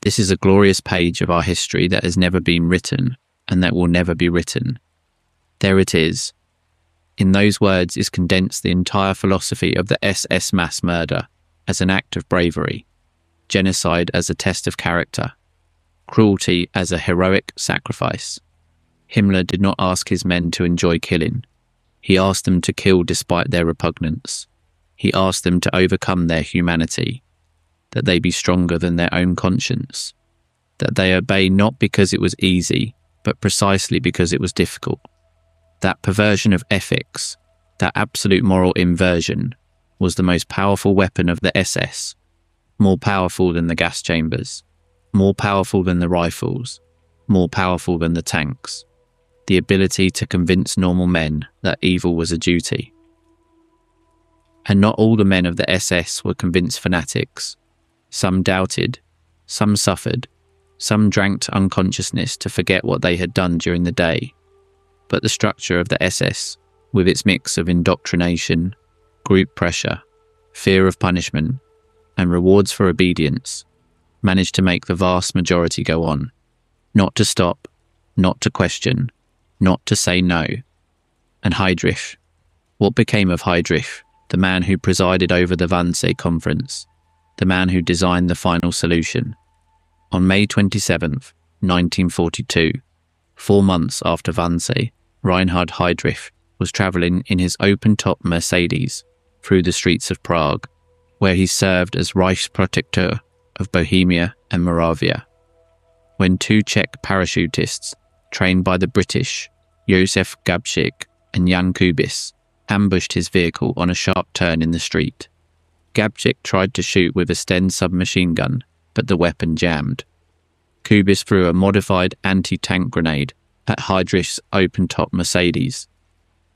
This is a glorious page of our history that has never been written, and that will never be written. There it is. In those words is condensed the entire philosophy of the SS mass murder as an act of bravery, genocide as a test of character, cruelty as a heroic sacrifice. Himmler did not ask his men to enjoy killing. He asked them to kill despite their repugnance. He asked them to overcome their humanity, that they be stronger than their own conscience, that they obey not because it was easy, but precisely because it was difficult. That perversion of ethics, that absolute moral inversion, was the most powerful weapon of the SS, more powerful than the gas chambers, more powerful than the rifles, more powerful than the tanks. The ability to convince normal men that evil was a duty. And not all the men of the SS were convinced fanatics. Some doubted, some suffered, some drank to unconsciousness to forget what they had done during the day. But the structure of the SS, with its mix of indoctrination, group pressure, fear of punishment, and rewards for obedience, managed to make the vast majority go on, not to stop, not to question, not to say no. And Heydrich, what became of Heydrich, the man who presided over the Wannsee conference, the man who designed the final solution? On May 27th, 1942, 4 months after Wannsee, Reinhard Heydrich was travelling in his open-top Mercedes through the streets of Prague, where he served as Reichsprotektor of Bohemia and Moravia, when 2 Czech parachutists trained by the British, Josef Gabčík and Jan Kubis, ambushed his vehicle on a sharp turn in the street. Gabčík tried to shoot with a Sten submachine gun, but the weapon jammed. Kubis threw a modified anti-tank grenade at Heydrich's open-top Mercedes.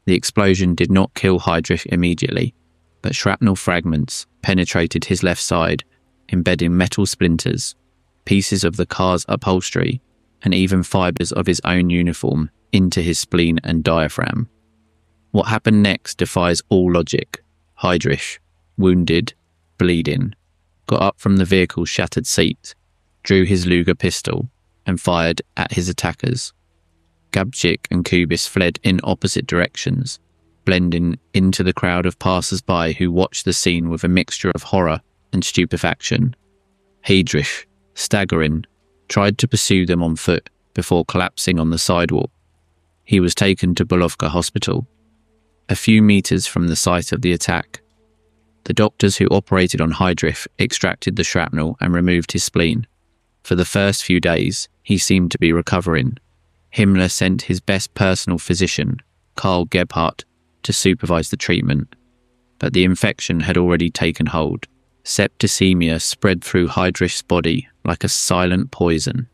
The explosion did not kill Heydrich immediately, but shrapnel fragments penetrated his left side, embedding metal splinters, pieces of the car's upholstery, and even fibres of his own uniform into his spleen and diaphragm. What happened next defies all logic. Heydrich, wounded, bleeding, got up from the vehicle's shattered seat, drew his Luger pistol, and fired at his attackers. Gabčík and Kubis fled in opposite directions, blending into the crowd of passers-by who watched the scene with a mixture of horror and stupefaction. Heydrich, staggering, tried to pursue them on foot before collapsing on the sidewalk. He was taken to Bulovka Hospital, a few meters from the site of the attack. The doctors who operated on Heydrich extracted the shrapnel and removed his spleen. For the first few days, he seemed to be recovering. Himmler sent his best personal physician, Karl Gebhardt, to supervise the treatment. But the infection had already taken hold. Septicemia spread through Heydrich's body like a silent poison.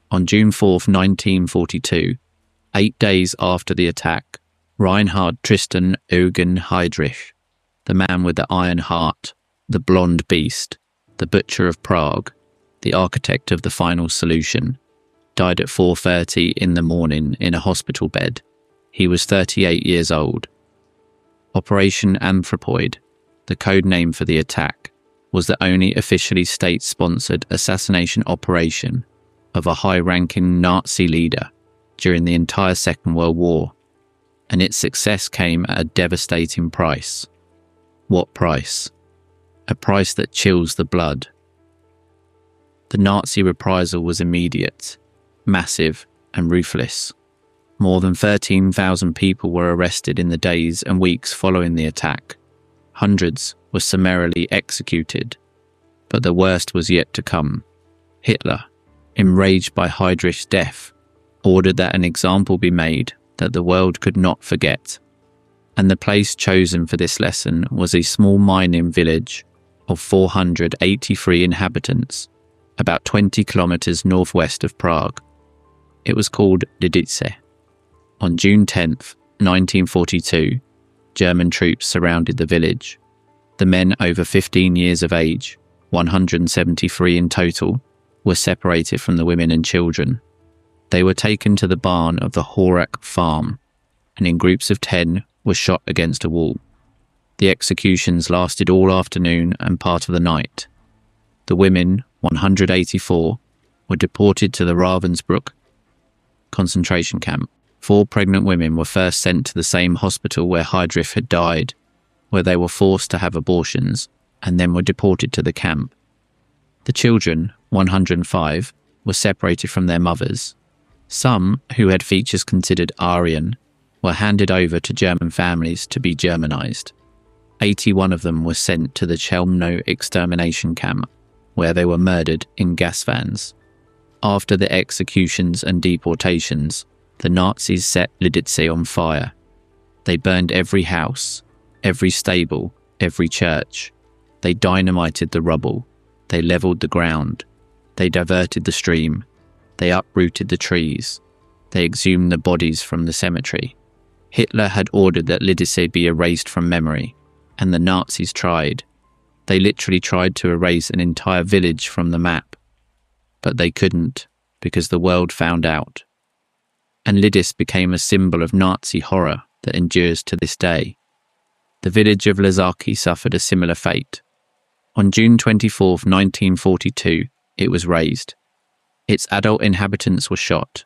On June 4th, 1942, 8 days after the attack, Reinhard Tristan Eugen Heydrich, the man with the iron heart, the blonde beast, the butcher of Prague, the architect of the final solution, died at 4:30 in the morning in a hospital bed. He was 38 years old. Operation Anthropoid, the code name for the attack, was the only officially state-sponsored assassination operation of a high-ranking Nazi leader during the entire Second World War, and its success came at a devastating price. What price? A price that chills the blood. The Nazi reprisal was immediate, massive, and ruthless. More than 13,000 people were arrested in the days and weeks following the attack. Hundreds were summarily executed. But the worst was yet to come. Hitler, enraged by Heydrich's death, ordered that an example be made that the world could not forget. And the place chosen for this lesson was a small mining village of 483 inhabitants, about 20 kilometers northwest of Prague. It was called Lidice. On June 10th, 1942, German troops surrounded the village. The men over 15 years of age, 173 in total, were separated from the women and children. They were taken to the barn of the Horak farm, and in groups of 10 were shot against a wall. The executions lasted all afternoon and part of the night. The women, 184, were deported to the Ravensbrück concentration camp. 4 pregnant women were first sent to the same hospital where Heydrich had died, where they were forced to have abortions, and then were deported to the camp. The children, 105, were separated from their mothers. Some, who had features considered Aryan, were handed over to German families to be Germanized. 81 of them were sent to the Chelmno extermination camp, where they were murdered in gas vans. After the executions and deportations, the Nazis set Lidice on fire. They burned every house, every stable, every church. They dynamited the rubble. They leveled the ground. They diverted the stream. They uprooted the trees. They exhumed the bodies from the cemetery. Hitler had ordered that Lidice be erased from memory, and the Nazis tried. They literally tried to erase an entire village from the map. But they couldn't, because the world found out. And Lidice became a symbol of Nazi horror that endures to this day. The village of Lazaki suffered a similar fate. On June 24, 1942, it was razed. Its adult inhabitants were shot.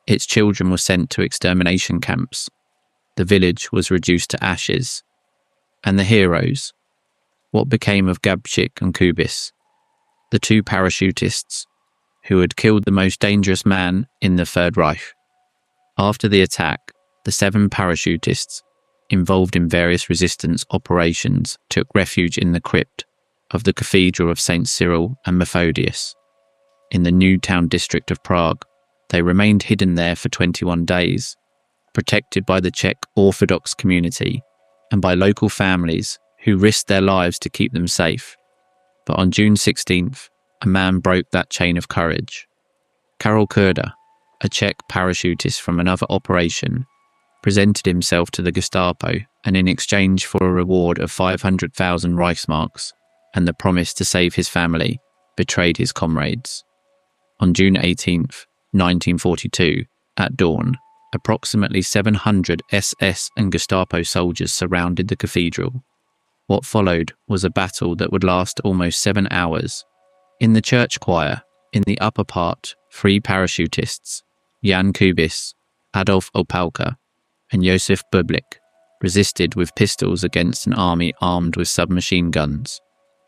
Its children were sent to extermination camps. The village was reduced to ashes. And the heroes? What became of Gabčík and Kubis, the two parachutists who had killed the most dangerous man in the Third Reich? After the attack, the 7 parachutists, involved in various resistance operations, took refuge in the crypt of the Cathedral of St. Cyril and Methodius. In the New Town district of Prague, they remained hidden there for 21 days, protected by the Czech Orthodox community and by local families who risked their lives to keep them safe. But on June 16th, a man broke that chain of courage. Karol Kurda, a Czech parachutist from another operation, presented himself to the Gestapo and in exchange for a reward of 500,000 Reichsmarks and the promise to save his family, betrayed his comrades. On June 18th, 1942, at dawn, approximately 700 SS and Gestapo soldiers surrounded the cathedral. What followed was a battle that would last almost 7 hours. In the church choir, in the upper part, 3 parachutists, Jan Kubis, Adolf Opalka, and Josef Bublik, resisted with pistols against an army armed with submachine guns,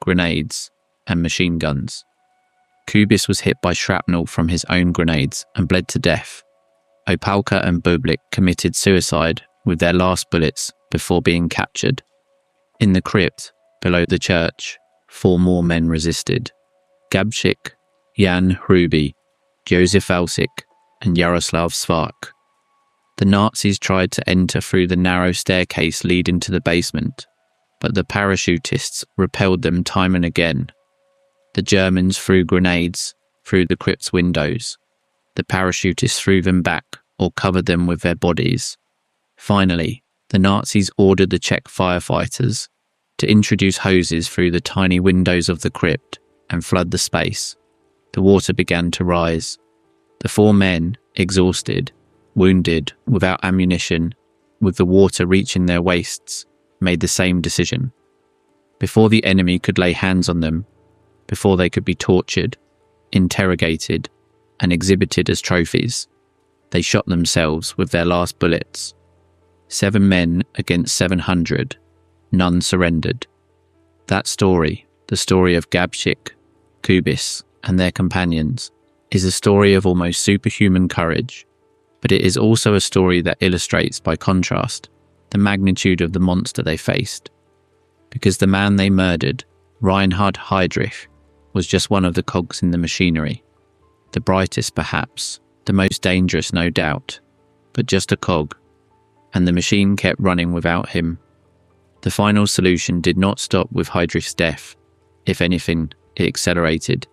grenades, and machine guns. Kubis was hit by shrapnel from his own grenades and bled to death. Opalka and Bublik committed suicide with their last bullets before being captured. In the crypt, below the church, 4 more men resisted: Gabčík, Jan Hruby, Josef Alsik, and Jaroslav Svark. The Nazis tried to enter through the narrow staircase leading to the basement, but the parachutists repelled them time and again. The Germans threw grenades through the crypt's windows. The parachutists threw them back or covered them with their bodies. Finally, the Nazis ordered the Czech firefighters to introduce hoses through the tiny windows of the crypt and flood the space. The water began to rise. The 4 men, exhausted, wounded, without ammunition, with the water reaching their waists, made the same decision. Before the enemy could lay hands on them, before they could be tortured, interrogated, and exhibited as trophies, they shot themselves with their last bullets. 7 men against 700, none surrendered. That story, the story of Gabčík, Kubis, and their companions, is a story of almost superhuman courage, but it is also a story that illustrates, by contrast, the magnitude of the monster they faced. Because the man they murdered, Reinhard Heydrich, was just one of the cogs in the machinery. The brightest, perhaps, the most dangerous, no doubt, but just a cog, and the machine kept running without him. The final solution did not stop with Heydrich's death. If anything, it accelerated.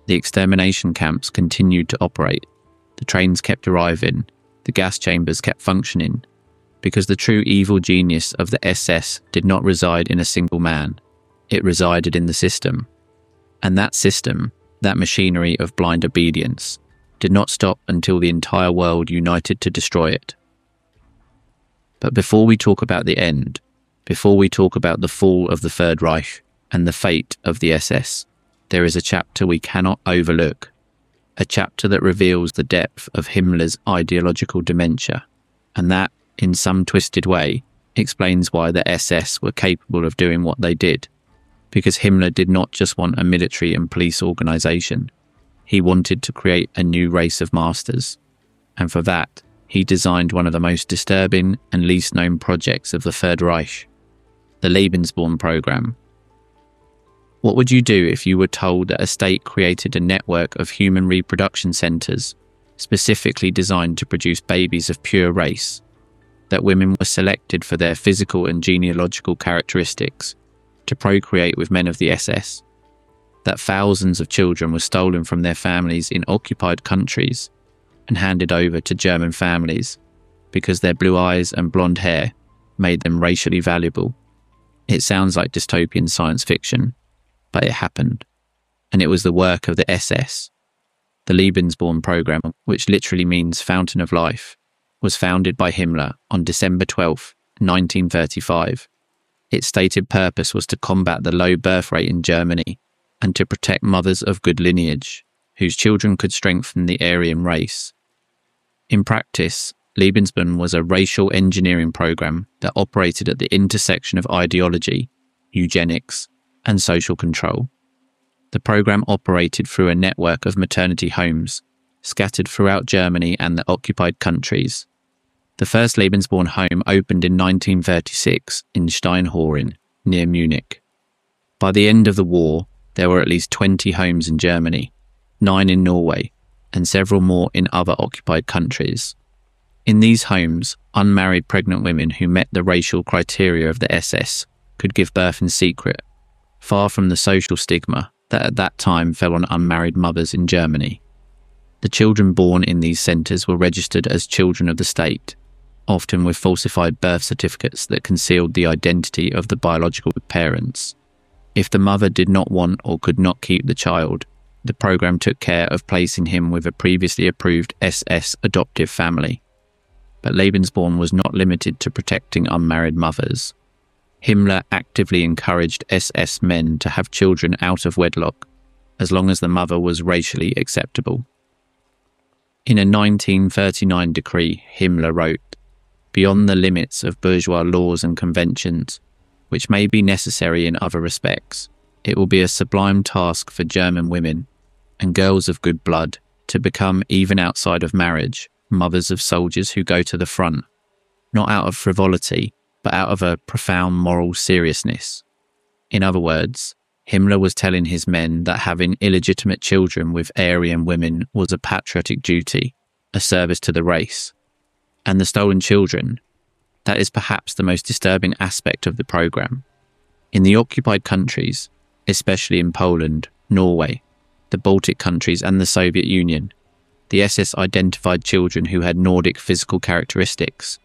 The extermination camps continued to operate. The trains kept arriving. The gas chambers kept functioning. Because the true evil genius of the SS did not reside in a single man. It resided in the system. And that system, that machinery of blind obedience, did not stop until the entire world united to destroy it. But before we talk about the end, before we talk about the fall of the Third Reich and the fate of the SS, there is a chapter we cannot overlook, a chapter that reveals the depth of Himmler's ideological dementia, and that, in some twisted way, explains why the SS were capable of doing what they did. Because Himmler did not just want a military and police organization. He wanted to create a new race of masters. and for that, he designed one of the most disturbing and least known projects of the Third Reich, the Lebensborn program. What would you do if you were told that a state created a network of human reproduction centers specifically designed to produce babies of pure race, that women were selected for their physical and genealogical characteristics to procreate with men of the SS, that thousands of children were stolen from their families in occupied countries and handed over to German families because their blue eyes and blonde hair made them racially valuable? It sounds like dystopian science fiction, but it happened, and it was the work of the SS. The Lebensborn program, which literally means fountain of life, was founded by Himmler on December 12, 1935. Its stated purpose was to combat the low birth rate in Germany and to protect mothers of good lineage, whose children could strengthen the Aryan race. In practice, Lebensborn was a racial engineering program that operated at the intersection of ideology, eugenics, and social control. The program operated through a network of maternity homes scattered throughout Germany and the occupied countries. The first Lebensborn home opened in 1936 in Steinhausen, near Munich. By the end of the war, there were at least 20 homes in Germany, 9 in Norway, and several more in other occupied countries. In these homes, unmarried pregnant women who met the racial criteria of the SS could give birth in secret, far from the social stigma that at that time fell on unmarried mothers in Germany. The children born in these centres were registered as children of the state, often with falsified birth certificates that concealed the identity of the biological parents. If the mother did not want or could not keep the child, the program took care of placing him with a previously approved SS adoptive family. But Lebensborn was not limited to protecting unmarried mothers. Himmler actively encouraged SS men to have children out of wedlock, as long as the mother was racially acceptable. In a 1939 decree, Himmler wrote, "Beyond the limits of bourgeois laws and conventions, which may be necessary in other respects, it will be a sublime task for German women and girls of good blood to become, even outside of marriage, mothers of soldiers who go to the front, not out of frivolity, but out of a profound moral seriousness." In other words, Himmler was telling his men that having illegitimate children with Aryan women was a patriotic duty, a service to the race. And the stolen children, that is perhaps the most disturbing aspect of the program. In the occupied countries, especially in Poland, Norway, the Baltic countries and the Soviet Union, the SS identified children who had Nordic physical characteristics,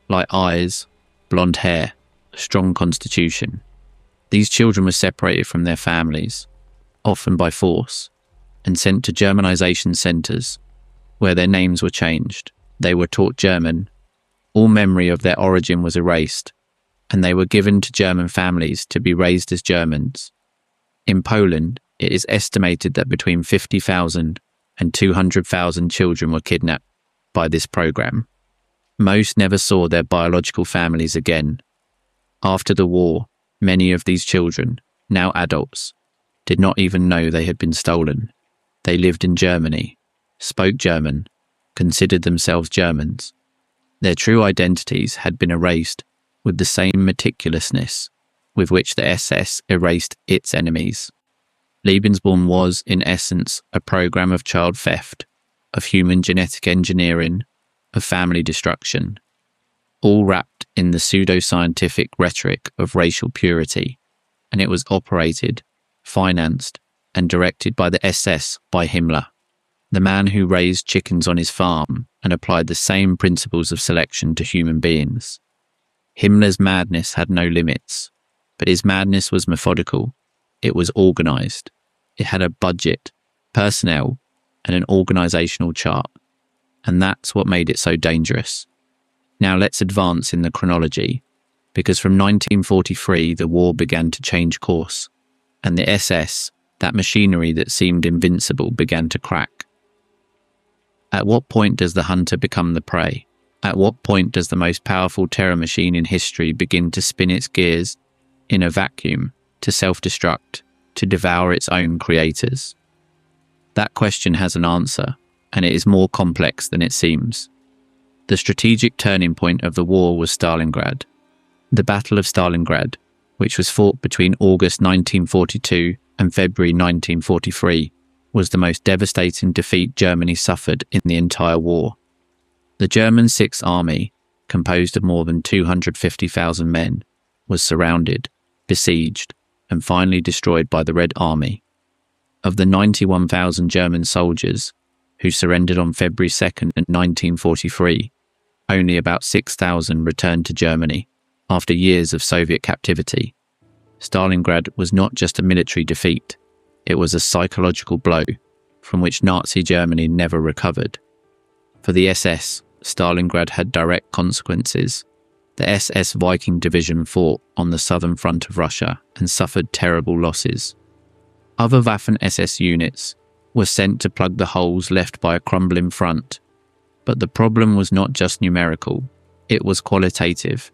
like eyes, blonde hair, a strong constitution. These children were separated from their families, often by force, and sent to Germanization centers, where their names were changed. They were taught German, all memory of their origin was erased, and they were given to German families to be raised as Germans. In Poland, it is estimated that between 50,000 and 200,000 children were kidnapped by this program. Most never saw their biological families again. After the war, many of these children, now adults, did not even know they had been stolen. They lived in Germany, spoke German, considered themselves Germans. Their true identities had been erased with the same meticulousness with which the SS erased its enemies. Lebensborn was, in essence, a program of child theft, of human genetic engineering, of family destruction, all wrapped in the pseudo-scientific rhetoric of racial purity, and it was operated, financed, and directed by the SS by Himmler, the man who raised chickens on his farm and applied the same principles of selection to human beings. Himmler's madness had no limits, but his madness was methodical. It was organized. It had a budget, personnel, and an organizational chart. And that's what made it so dangerous. Now let's advance in the chronology, because from 1943 the war began to change course, and the SS, that machinery that seemed invincible, began to crack. At what point does the hunter become the prey? At what point does the most powerful terror machine in history begin to spin its gears in a vacuum, to self-destruct, to devour its own creators? That question has an answer, and it is more complex than it seems. The strategic turning point of the war was Stalingrad. The Battle of Stalingrad, which was fought between August 1942 and February 1943, was the most devastating defeat Germany suffered in the entire war. The German Sixth Army, composed of more than 250,000 men, was surrounded, besieged, and finally destroyed by the Red Army. Of the 91,000 German soldiers who surrendered on February 2nd, 1943, only about 6,000 returned to Germany after years of Soviet captivity. Stalingrad was not just a military defeat, it was a psychological blow from which Nazi Germany never recovered. For the SS, Stalingrad had direct consequences. The SS Viking Division fought on the southern front of Russia and suffered terrible losses. Other Waffen-SS units were sent to plug the holes left by a crumbling front. But the problem was not just numerical, it was qualitative.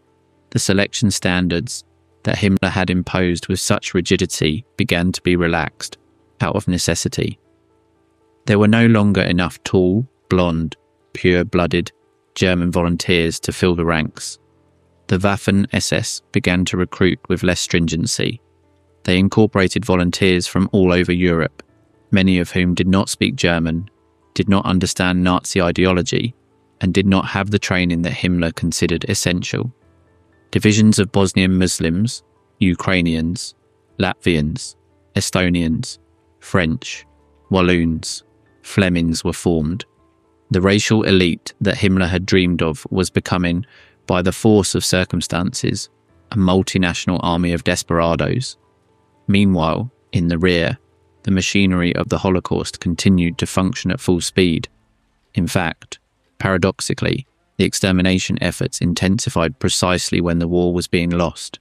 The selection standards that Himmler had imposed with such rigidity began to be relaxed, out of necessity. There were no longer enough tall, blonde, pure-blooded German volunteers to fill the ranks. The Waffen-SS began to recruit with less stringency. They incorporated volunteers from all over Europe, many of whom did not speak German, did not understand Nazi ideology, and did not have the training that Himmler considered essential. Divisions of Bosnian Muslims, Ukrainians, Latvians, Estonians, French, Walloons, Flemings were formed. The racial elite that Himmler had dreamed of was becoming, by the force of circumstances, a multinational army of desperados. Meanwhile, in the rear, the machinery of the Holocaust continued to function at full speed. In fact, paradoxically, the extermination efforts intensified precisely when the war was being lost.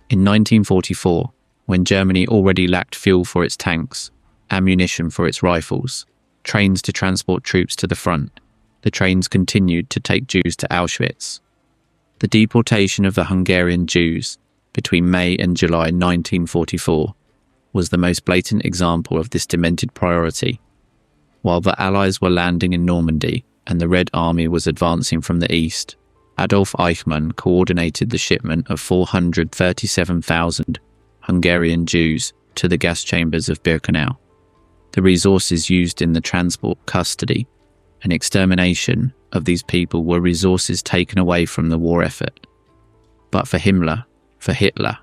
In 1944, when Germany already lacked fuel for its tanks, ammunition for its rifles, trains to transport troops to the front, the trains continued to take Jews to Auschwitz. The deportation of the Hungarian Jews between May and July 1944 was the most blatant example of this demented priority. While the Allies were landing in Normandy and the Red Army was advancing from the east, Adolf Eichmann coordinated the shipment of 437,000 Hungarian Jews to the gas chambers of Birkenau. The resources used in the transport, custody, and extermination of these people were resources taken away from the war effort. But for Himmler, for Hitler,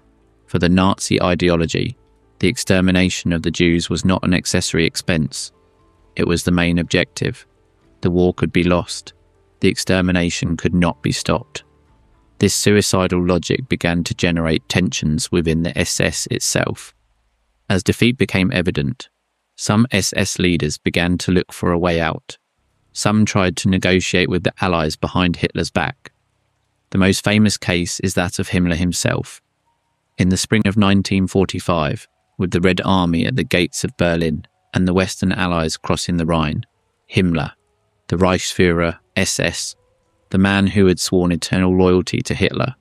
for the Nazi ideology, the extermination of the Jews was not an accessory expense. It was the main objective. The war could be lost. The extermination could not be stopped. This suicidal logic began to generate tensions within the SS itself. As defeat became evident, some SS leaders began to look for a way out. Some tried to negotiate with the Allies behind Hitler's back. The most famous case is that of Himmler himself. In the spring of 1945, with the Red Army at the gates of Berlin and the Western Allies crossing the Rhine, Himmler, the Reichsführer SS, the man who had sworn eternal loyalty to Hitler,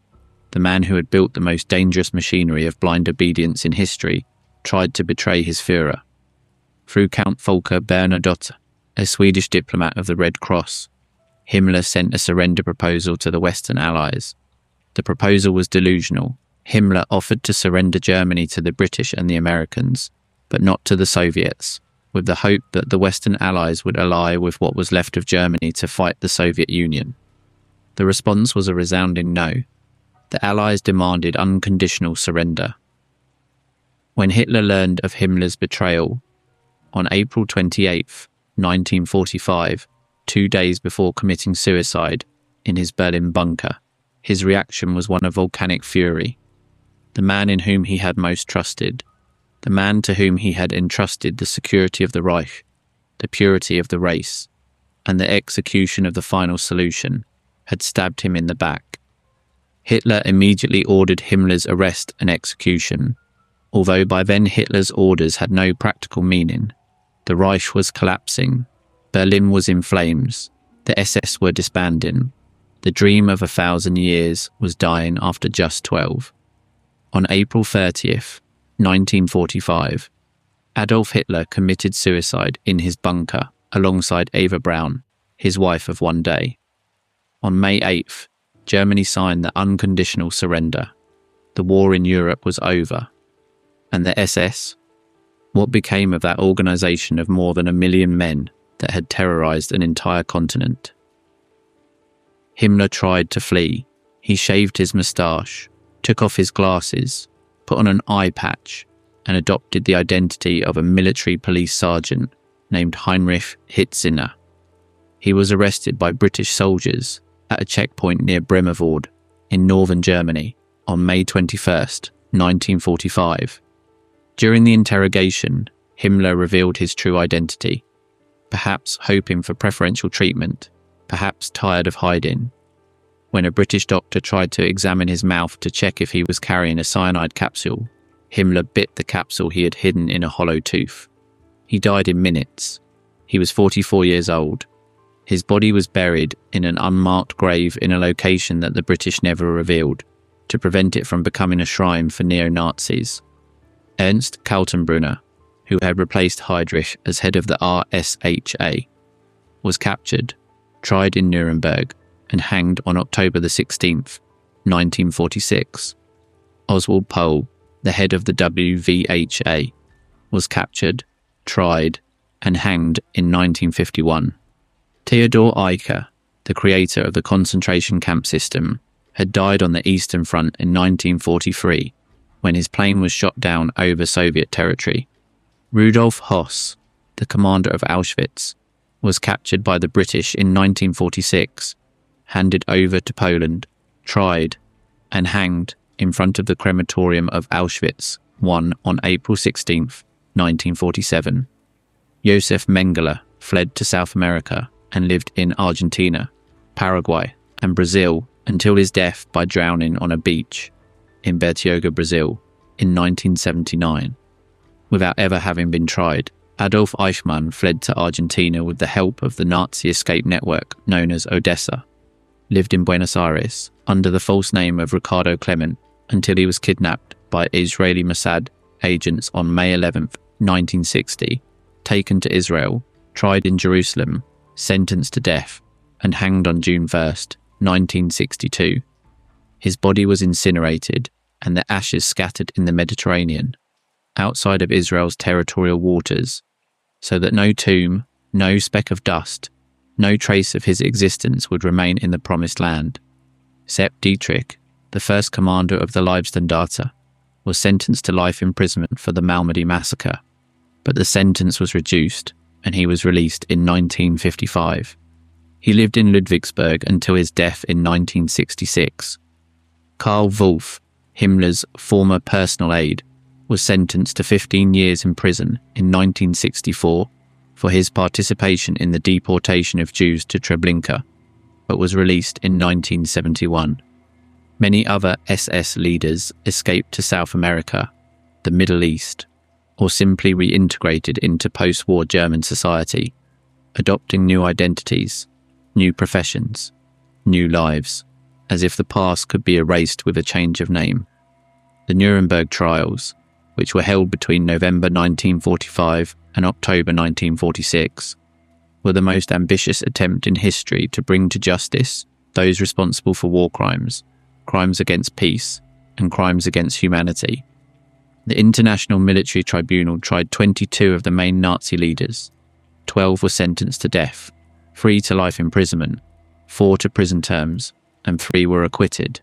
the man who had built the most dangerous machinery of blind obedience in history, tried to betray his Führer. Through Count Volker Bernadotte, a Swedish diplomat of the Red Cross, Himmler sent a surrender proposal to the Western Allies. The proposal was delusional. Himmler offered to surrender Germany to the British and the Americans, but not to the Soviets, with the hope that the Western Allies would ally with what was left of Germany to fight the Soviet Union. The response was a resounding no. The Allies demanded unconditional surrender. When Hitler learned of Himmler's betrayal, on April 28, 1945, 2 days before committing suicide in his Berlin bunker, his reaction was one of volcanic fury. The man in whom he had most trusted, the man to whom he had entrusted the security of the Reich, the purity of the race, and the execution of the final solution, had stabbed him in the back. Hitler immediately ordered Himmler's arrest and execution. Although by then Hitler's orders had no practical meaning, the Reich was collapsing, Berlin was in flames, the SS were disbanding, the dream of 1,000 years was dying after just 12. On April 30th, 1945, Adolf Hitler committed suicide in his bunker alongside Eva Braun, his wife of one day. On May 8th, Germany signed the unconditional surrender. The war in Europe was over. And the SS? What became of that organisation of more than 1 million men that had terrorised an entire continent? Himmler tried to flee. He shaved his moustache, took off his glasses, put on an eye patch, and adopted the identity of a military police sergeant named Heinrich Hitziner. He was arrested by British soldiers at a checkpoint near Bremervord in northern Germany on May 21st, 1945. During the interrogation, Himmler revealed his true identity, perhaps hoping for preferential treatment, perhaps tired of hiding. When a British doctor tried to examine his mouth to check if he was carrying a cyanide capsule, Himmler bit the capsule he had hidden in a hollow tooth. He died in minutes. He was 44 years old. His body was buried in an unmarked grave in a location that the British never revealed, to prevent it from becoming a shrine for neo-Nazis. Ernst Kaltenbrunner, who had replaced Heydrich as head of the RSHA, was captured, tried in Nuremberg, and hanged on October the 16th, 1946. Oswald Pohl, the head of the WVHA, was captured, tried, and hanged in 1951. Theodor Eicher, the creator of the concentration camp system, had died on the Eastern Front in 1943 when his plane was shot down over Soviet territory. Rudolf Höss, the commander of Auschwitz, was captured by the British in 1946, handed over to Poland, tried, and hanged in front of the crematorium of Auschwitz I on April 16, 1947. Josef Mengele fled to South America and lived in Argentina, Paraguay, and Brazil until his death by drowning on a beach in Bertioga, Brazil, in 1979. Without ever having been tried, Adolf Eichmann fled to Argentina with the help of the Nazi escape network known as Odessa, lived in Buenos Aires under the false name of Ricardo Clement until he was kidnapped by Israeli Mossad agents on May 11, 1960, taken to Israel, tried in Jerusalem, sentenced to death, and hanged on June 1st, 1962. His body was incinerated and the ashes scattered in the Mediterranean, outside of Israel's territorial waters, so that no tomb, no speck of dust, no trace of his existence would remain in the Promised Land. Sepp Dietrich, the first commander of the Leibstandarte, was sentenced to life imprisonment for the Malmedy massacre, but the sentence was reduced and he was released in 1955. He lived in Ludwigsburg until his death in 1966. Karl Wolff, Himmler's former personal aide, was sentenced to 15 years in prison in 1964 for his participation in the deportation of Jews to Treblinka, but was released in 1971. Many other SS leaders escaped to South America, the Middle East, or simply reintegrated into post-war German society, adopting new identities, new professions, new lives, as if the past could be erased with a change of name. The Nuremberg trials, which were held between November 1945 and October 1946, were the most ambitious attempt in history to bring to justice those responsible for war crimes, crimes against peace, and crimes against humanity. The International Military Tribunal tried 22 of the main Nazi leaders. 12 were sentenced to death, 3 to life imprisonment, 4 to prison terms, and 3 were acquitted.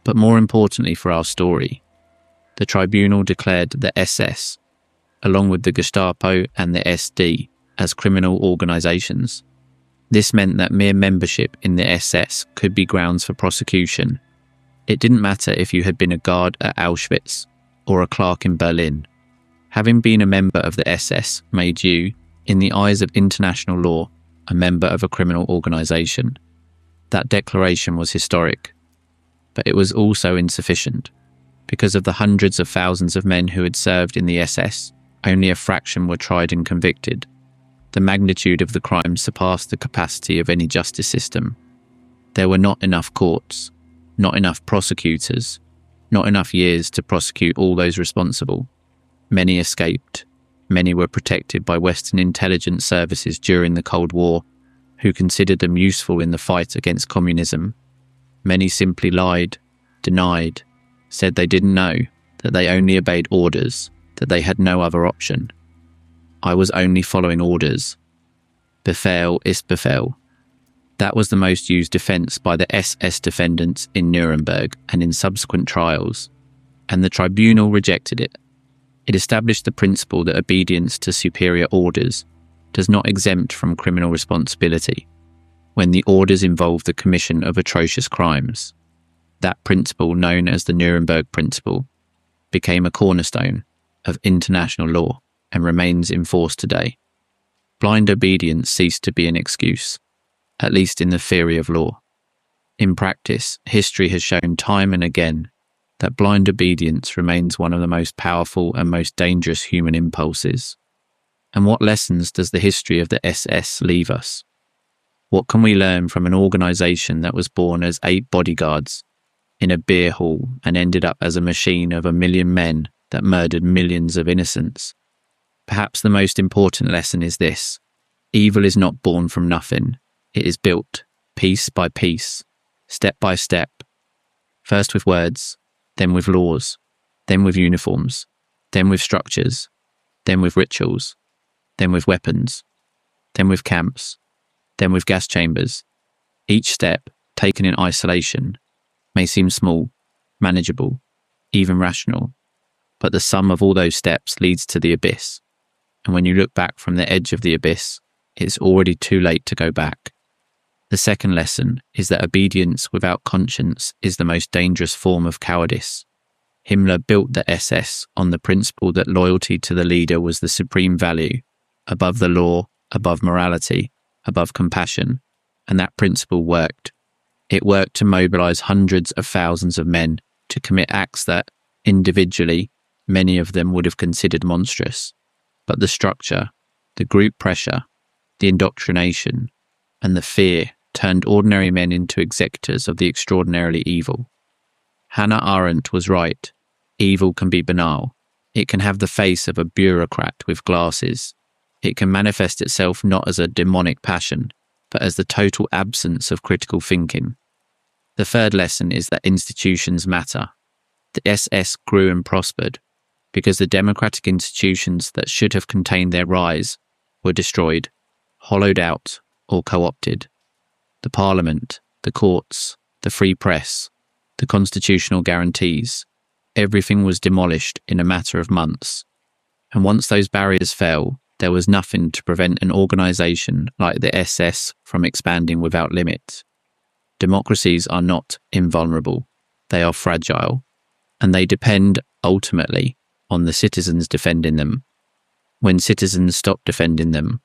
But more importantly for our story, the tribunal declared the SS, along with the Gestapo and the SD, as criminal organisations. This meant that mere membership in the SS could be grounds for prosecution. It didn't matter if you had been a guard at Auschwitz or a clerk in Berlin. Having been a member of the SS made you, in the eyes of international law, a member of a criminal organisation. That declaration was historic, but it was also insufficient. Because of the hundreds of thousands of men who had served in the SS, only a fraction were tried and convicted. The magnitude of the crime surpassed the capacity of any justice system. There were not enough courts, not enough prosecutors, not enough years to prosecute all those responsible. Many escaped. Many were protected by Western intelligence services during the Cold War, who considered them useful in the fight against communism. Many simply lied, denied, said they didn't know, that they only obeyed orders, that they had no other option. I was only following orders. Befehl ist Befehl. That was the most used defense by the SS defendants in Nuremberg and in subsequent trials, and the tribunal rejected it. It established the principle that obedience to superior orders does not exempt from criminal responsibility when the orders involve the commission of atrocious crimes. That principle, known as the Nuremberg Principle, became a cornerstone of international law and remains in force today. Blind obedience ceased to be an excuse, at least in the theory of law. In practice, history has shown time and again that blind obedience remains one of the most powerful and most dangerous human impulses. And what lessons does the history of the SS leave us? What can we learn from an organization that was born as 8 bodyguards in a beer hall and ended up as a machine of 1,000,000 men that murdered millions of innocents? Perhaps the most important lesson is this: evil is not born from nothing. It is built, piece by piece, step by step, first with words, then with laws, then with uniforms, then with structures, then with rituals, then with weapons, then with camps, then with gas chambers. Each step, taken in isolation, may seem small, manageable, even rational, but the sum of all those steps leads to the abyss. And when you look back from the edge of the abyss, it's already too late to go back. The second lesson is that obedience without conscience is the most dangerous form of cowardice. Himmler built the SS on the principle that loyalty to the leader was the supreme value, above the law, above morality, above compassion, and that principle worked. It worked to mobilize hundreds of thousands of men to commit acts that, individually, many of them would have considered monstrous. But the structure, the group pressure, the indoctrination, and the fear turned ordinary men into executors of the extraordinarily evil. Hannah Arendt was right. Evil can be banal. It can have the face of a bureaucrat with glasses. It can manifest itself not as a demonic passion, but as the total absence of critical thinking. The third lesson is that institutions matter. The SS grew and prospered because the democratic institutions that should have contained their rise were destroyed, hollowed out, or co-opted. The parliament, the courts, the free press, the constitutional guarantees, everything was demolished in a matter of months. And once those barriers fell, there was nothing to prevent an organisation like the SS from expanding without limit. Democracies are not invulnerable, they are fragile, and they depend, ultimately, on the citizens defending them. When citizens stop defending them,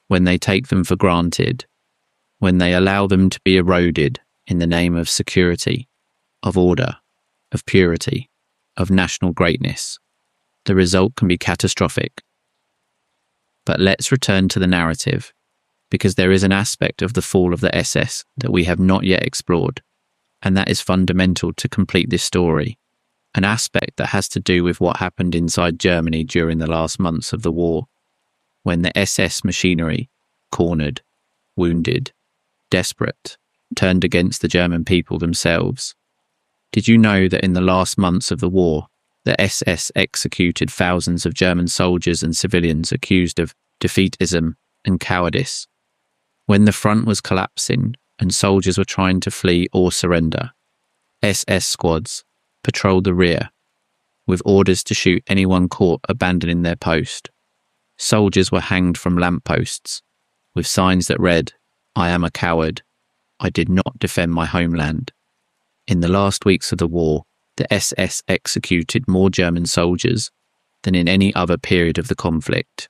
when they take them for granted, when they allow them to be eroded in the name of security, of order, of purity, of national greatness, the result can be catastrophic. But let's return to the narrative, because there is an aspect of the fall of the SS that we have not yet explored, and that is fundamental to complete this story, an aspect that has to do with what happened inside Germany during the last months of the war, when the SS machinery, cornered, wounded, desperate, turned against the German people themselves. Did you know that in the last months of the war, the SS executed thousands of German soldiers and civilians accused of defeatism and cowardice? When the front was collapsing and soldiers were trying to flee or surrender, SS squads patrolled the rear, with orders to shoot anyone caught abandoning their post. Soldiers were hanged from lampposts, with signs that read, "I am a coward. I did not defend my homeland." In the last weeks of the war, the SS executed more German soldiers than in any other period of the conflict.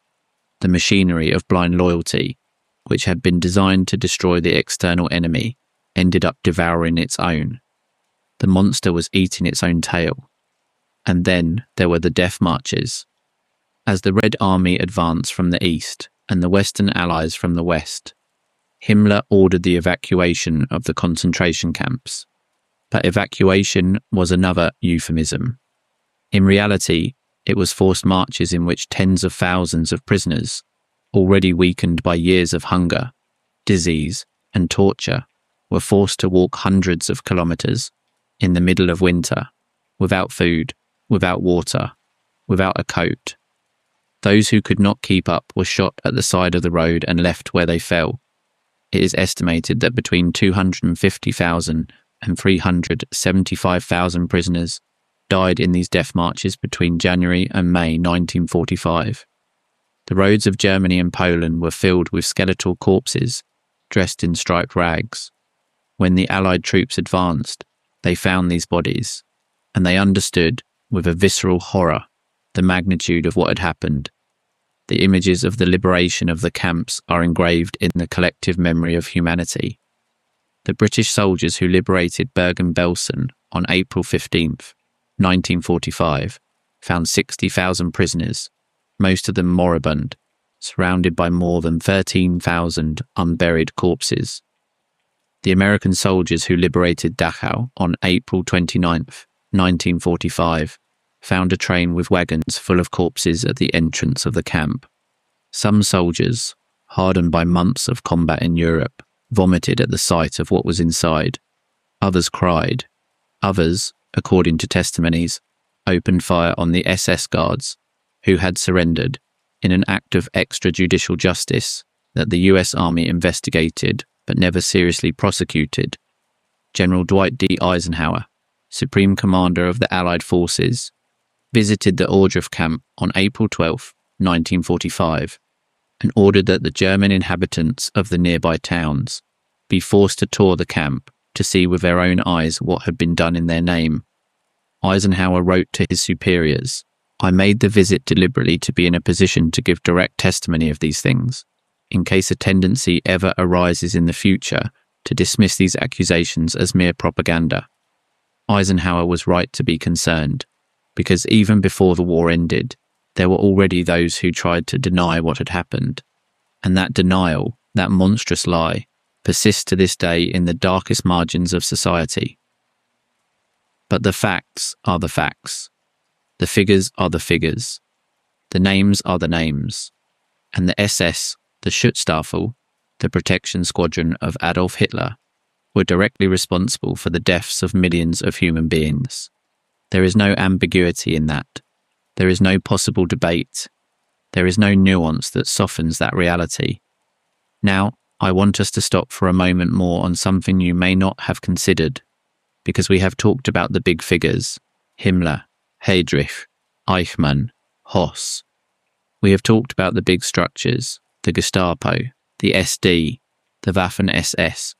The machinery of blind loyalty, which had been designed to destroy the external enemy, ended up devouring its own. The monster was eating its own tail. And then there were the death marches. As the Red Army advanced from the east and the Western Allies from the west, Himmler ordered the evacuation of the concentration camps. But evacuation was another euphemism. In reality, It was forced marches in which tens of thousands of prisoners, already weakened by years of hunger, disease, and torture, were forced to walk hundreds of kilometers in the middle of winter, without food, without water, without a coat. Those who could not keep up were shot at the side of the road and left where they fell. It is estimated that between 250,000 and 375,000 prisoners died in these death marches between January and May 1945. The roads of Germany and Poland were filled with skeletal corpses dressed in striped rags. When the Allied troops advanced, they found these bodies, and they understood, with a visceral horror, the magnitude of what had happened. The images of the liberation of the camps are engraved in the collective memory of humanity. The British soldiers who liberated Bergen-Belsen on April 15th, 1945, found 60,000 prisoners, most of them moribund, surrounded by more than 13,000 unburied corpses. The American soldiers who liberated Dachau on April 29th, 1945, found a train with wagons full of corpses at the entrance of the camp. Some soldiers, hardened by months of combat in Europe, vomited at the sight of what was inside. Others cried. Others, according to testimonies, opened fire on the SS guards, who had surrendered, in an act of extrajudicial justice that the US Army investigated but never seriously prosecuted. General Dwight D. Eisenhower, Supreme Commander of the Allied Forces, visited the Ohrdruf camp on April 12, 1945, and ordered that the German inhabitants of the nearby towns be forced to tour the camp to see with their own eyes what had been done in their name. Eisenhower wrote to his superiors, "I made the visit deliberately to be in a position to give direct testimony of these things, in case a tendency ever arises in the future to dismiss these accusations as mere propaganda." Eisenhower was right to be concerned, because even before the war ended, there were already those who tried to deny what had happened. And that denial, that monstrous lie, persists to this day in the darkest margins of society. But the facts are the facts. The figures are the figures. The names are the names. And the SS, the Schutzstaffel, the protection squadron of Adolf Hitler, were directly responsible for the deaths of millions of human beings. There is no ambiguity in that. There is no possible debate. There is no nuance that softens that reality. Now, I want us to stop for a moment more on something you may not have considered, because we have talked about the big figures, Himmler, Heydrich, Eichmann, Hoss. We have talked about the big structures, the Gestapo, the SD, the Waffen-SS,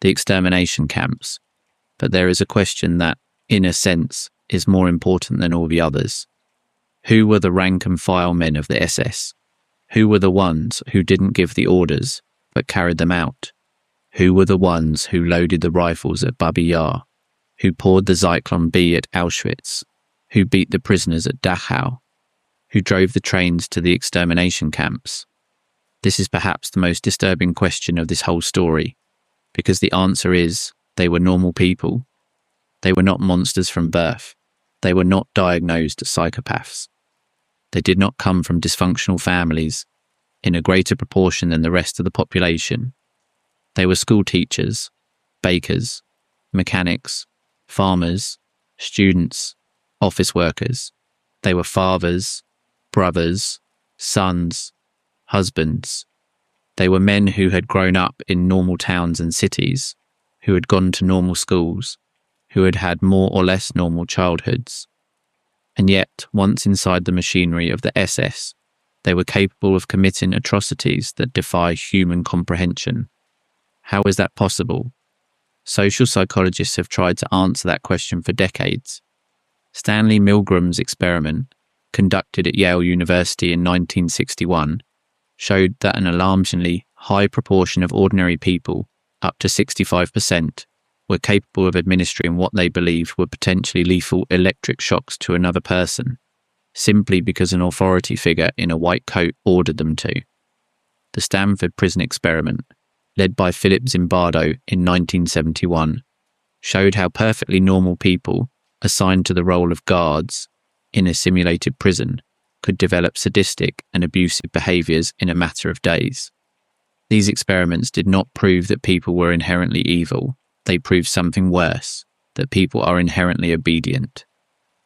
the extermination camps. But there is a question that, in a sense, is more important than all the others. Who were the rank and file men of the SS? Who were the ones who didn't give the orders, but carried them out? Who were the ones who loaded the rifles at Babi Yar? Who poured the Zyklon B at Auschwitz? Who beat the prisoners at Dachau? Who drove the trains to the extermination camps? This is perhaps the most disturbing question of this whole story, because the answer is, they were normal people. They were not monsters from birth. They were not diagnosed psychopaths. They did not come from dysfunctional families in a greater proportion than the rest of the population. They were school teachers, bakers, mechanics, farmers, students, office workers. They were fathers, brothers, sons, husbands. They were men who had grown up in normal towns and cities, who had gone to normal schools, who had had more or less normal childhoods. And yet, once inside the machinery of the SS, they were capable of committing atrocities that defy human comprehension. How is that possible? Social psychologists have tried to answer that question for decades. Stanley Milgram's experiment, conducted at Yale University in 1961, showed that an alarmingly high proportion of ordinary people, up to 65%, were capable of administering what they believed were potentially lethal electric shocks to another person, simply because an authority figure in a white coat ordered them to. The Stanford prison experiment, led by Philip Zimbardo in 1971, showed how perfectly normal people, assigned to the role of guards, in a simulated prison, could develop sadistic and abusive behaviours in a matter of days. These experiments did not prove that people were inherently evil. They proved something worse, that people are inherently obedient.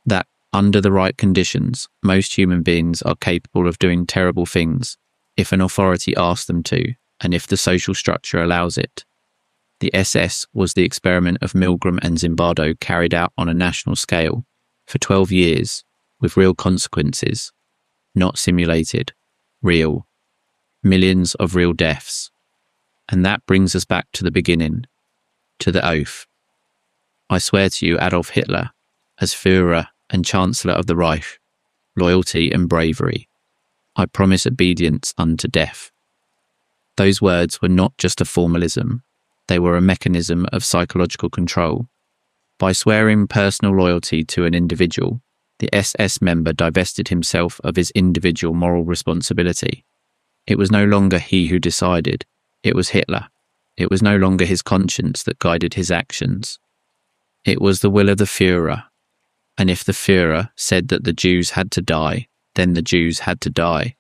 That, under the right conditions, most human beings are capable of doing terrible things if an authority asks them to, and if the social structure allows it. The SS was the experiment of Milgram and Zimbardo carried out on a national scale for 12 years with real consequences, not simulated, real. Millions of real deaths. And that brings us back to the beginning, to the oath. I swear to you, Adolf Hitler, as Führer and Chancellor of the Reich, loyalty and bravery. I promise obedience unto death. Those words were not just a formalism, they were a mechanism of psychological control. By swearing personal loyalty to an individual, the SS member divested himself of his individual moral responsibility. It was no longer he who decided, it was Hitler. It was no longer his conscience that guided his actions. It was the will of the Führer. And if the Führer said that the Jews had to die, then the Jews had to die.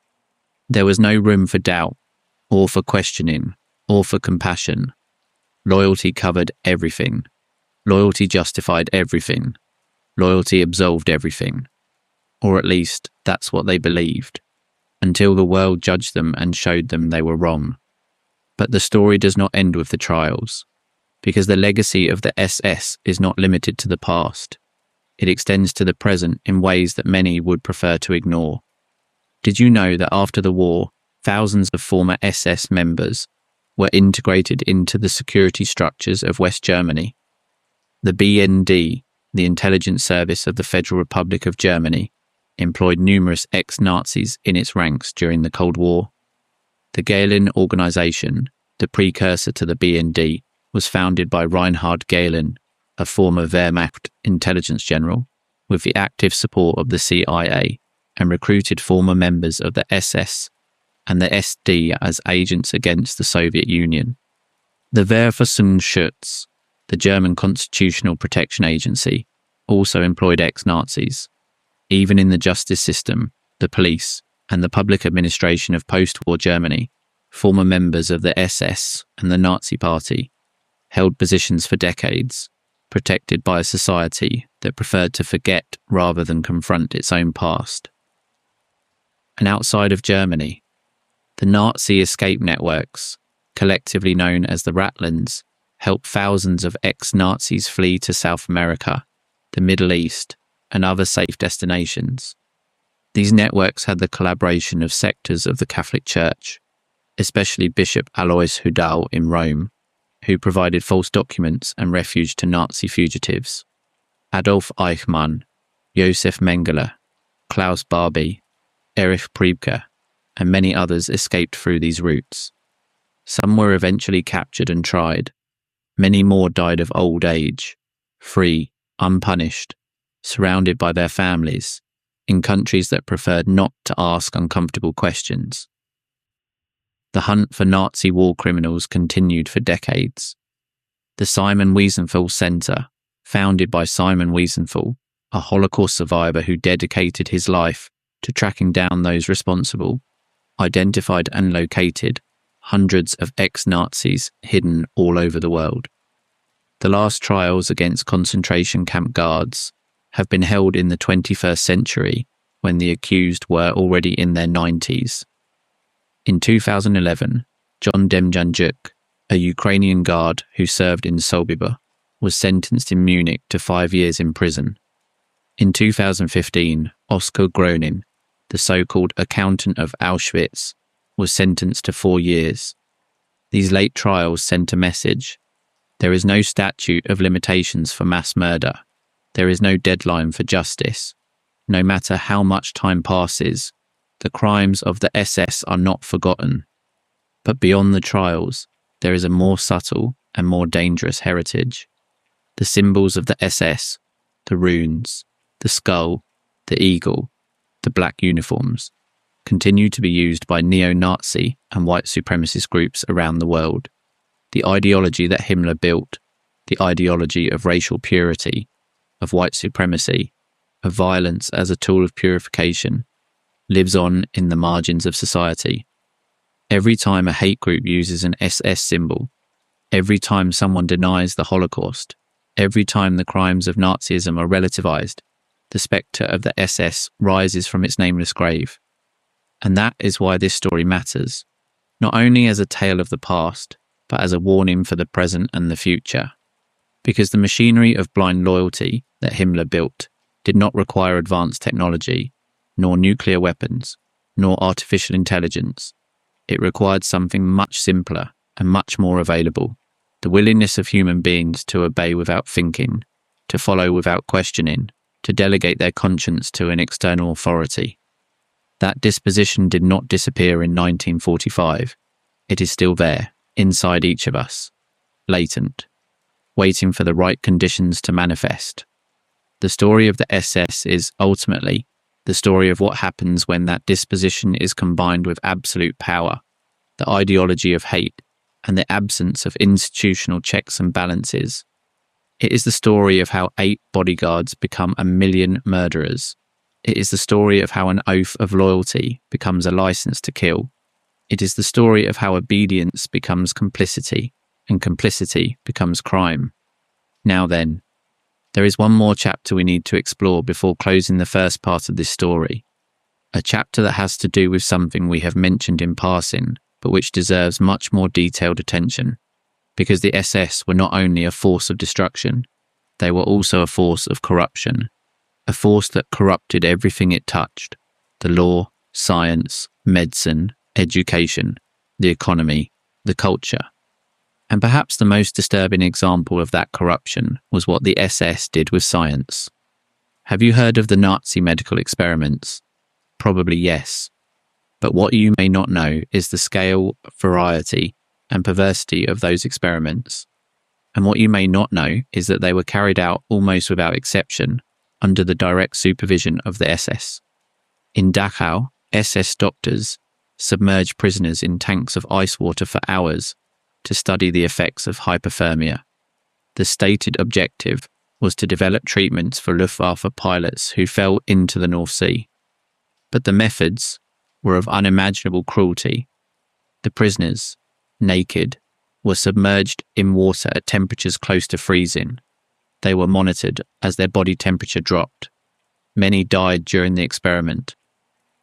There was no room for doubt, or for questioning, or for compassion. Loyalty covered everything. Loyalty justified everything. Loyalty absolved everything. Or at least, that's what they believed, until the world judged them and showed them they were wrong. But the story does not end with the trials, because the legacy of the SS is not limited to the past. It extends to the present in ways that many would prefer to ignore. Did you know that after the war, thousands of former SS members were integrated into the security structures of West Germany? The BND, the intelligence service of the Federal Republic of Germany, employed numerous ex-Nazis in its ranks during the Cold War. The Gehlen organization, the precursor to the BND, was founded by Reinhard Gehlen, a former Wehrmacht intelligence general, with the active support of the CIA, and recruited former members of the SS and the SD as agents against the Soviet Union. The Verfassungsschutz, the German Constitutional Protection Agency, also employed ex-Nazis. Even in the justice system, the police, and the public administration of post-war Germany, former members of the SS and the Nazi Party held positions for decades, protected by a society that preferred to forget rather than confront its own past. And outside of Germany, the Nazi escape networks, collectively known as the Rattlins, helped thousands of ex-Nazis flee to South America, the Middle East, and other safe destinations. These networks had the collaboration of sectors of the Catholic Church, especially Bishop Alois Hudal in Rome, who provided false documents and refuge to Nazi fugitives. Adolf Eichmann, Josef Mengele, Klaus Barbie, Erich Priebke, and many others escaped through these routes. Some were eventually captured and tried. Many more died of old age, free, unpunished, surrounded by their families, in countries that preferred not to ask uncomfortable questions. The hunt for Nazi war criminals continued for decades. The Simon Wiesenthal Center, founded by Simon Wiesenthal, a Holocaust survivor who dedicated his life to tracking down those responsible, identified and located hundreds of ex-Nazis hidden all over the world. The last trials against concentration camp guards have been held in the 21st century when the accused were already in their 90s. In 2011, John Demjanjuk, a Ukrainian guard who served in Sobibor, was sentenced in Munich to 5 years in prison. In 2015, Oskar Gronin, the so-called accountant of Auschwitz, was sentenced to 4 years. These late trials sent a message. There is no statute of limitations for mass murder. There is no deadline for justice. No matter how much time passes, the crimes of the SS are not forgotten. But beyond the trials, there is a more subtle and more dangerous heritage. The symbols of the SS, the runes, the skull, the eagle, the black uniforms, continue to be used by neo-Nazi and white supremacist groups around the world. The ideology that Himmler built, the ideology of racial purity, of white supremacy, of violence as a tool of purification, lives on in the margins of society. Every time a hate group uses an SS symbol, every time someone denies the Holocaust, every time the crimes of Nazism are relativized, the spectre of the SS rises from its nameless grave. And that is why this story matters, not only as a tale of the past, but as a warning for the present and the future. Because the machinery of blind loyalty that Himmler built did not require advanced technology, nor nuclear weapons, nor artificial intelligence. It required something much simpler and much more available: the willingness of human beings to obey without thinking, to follow without questioning, to delegate their conscience to an external authority. That disposition did not disappear in 1945. It is still there, inside each of us, latent, waiting for the right conditions to manifest. The story of the SS is, ultimately, the story of what happens when that disposition is combined with absolute power, the ideology of hate, and the absence of institutional checks and balances. It is the story of how 8 bodyguards become 1,000,000 murderers. It is the story of how an oath of loyalty becomes a license to kill. It is the story of how obedience becomes complicity, and complicity becomes crime. Now then, there is one more chapter we need to explore before closing the first part of this story. A chapter that has to do with something we have mentioned in passing, but which deserves much more detailed attention. Because the SS were not only a force of destruction, they were also a force of corruption. A force that corrupted everything it touched: the law, science, medicine, education, the economy, the culture. And perhaps the most disturbing example of that corruption was what the SS did with science. Have you heard of the Nazi medical experiments? Probably yes. But what you may not know is the scale, variety, and perversity of those experiments. And what you may not know is that they were carried out almost without exception under the direct supervision of the SS. In Dachau, SS doctors submerged prisoners in tanks of ice water for hours to study the effects of hypothermia. The stated objective was to develop treatments for Luftwaffe pilots who fell into the North Sea. But the methods were of unimaginable cruelty. The prisoners, naked, were submerged in water at temperatures close to freezing. They were monitored as their body temperature dropped. Many died during the experiment.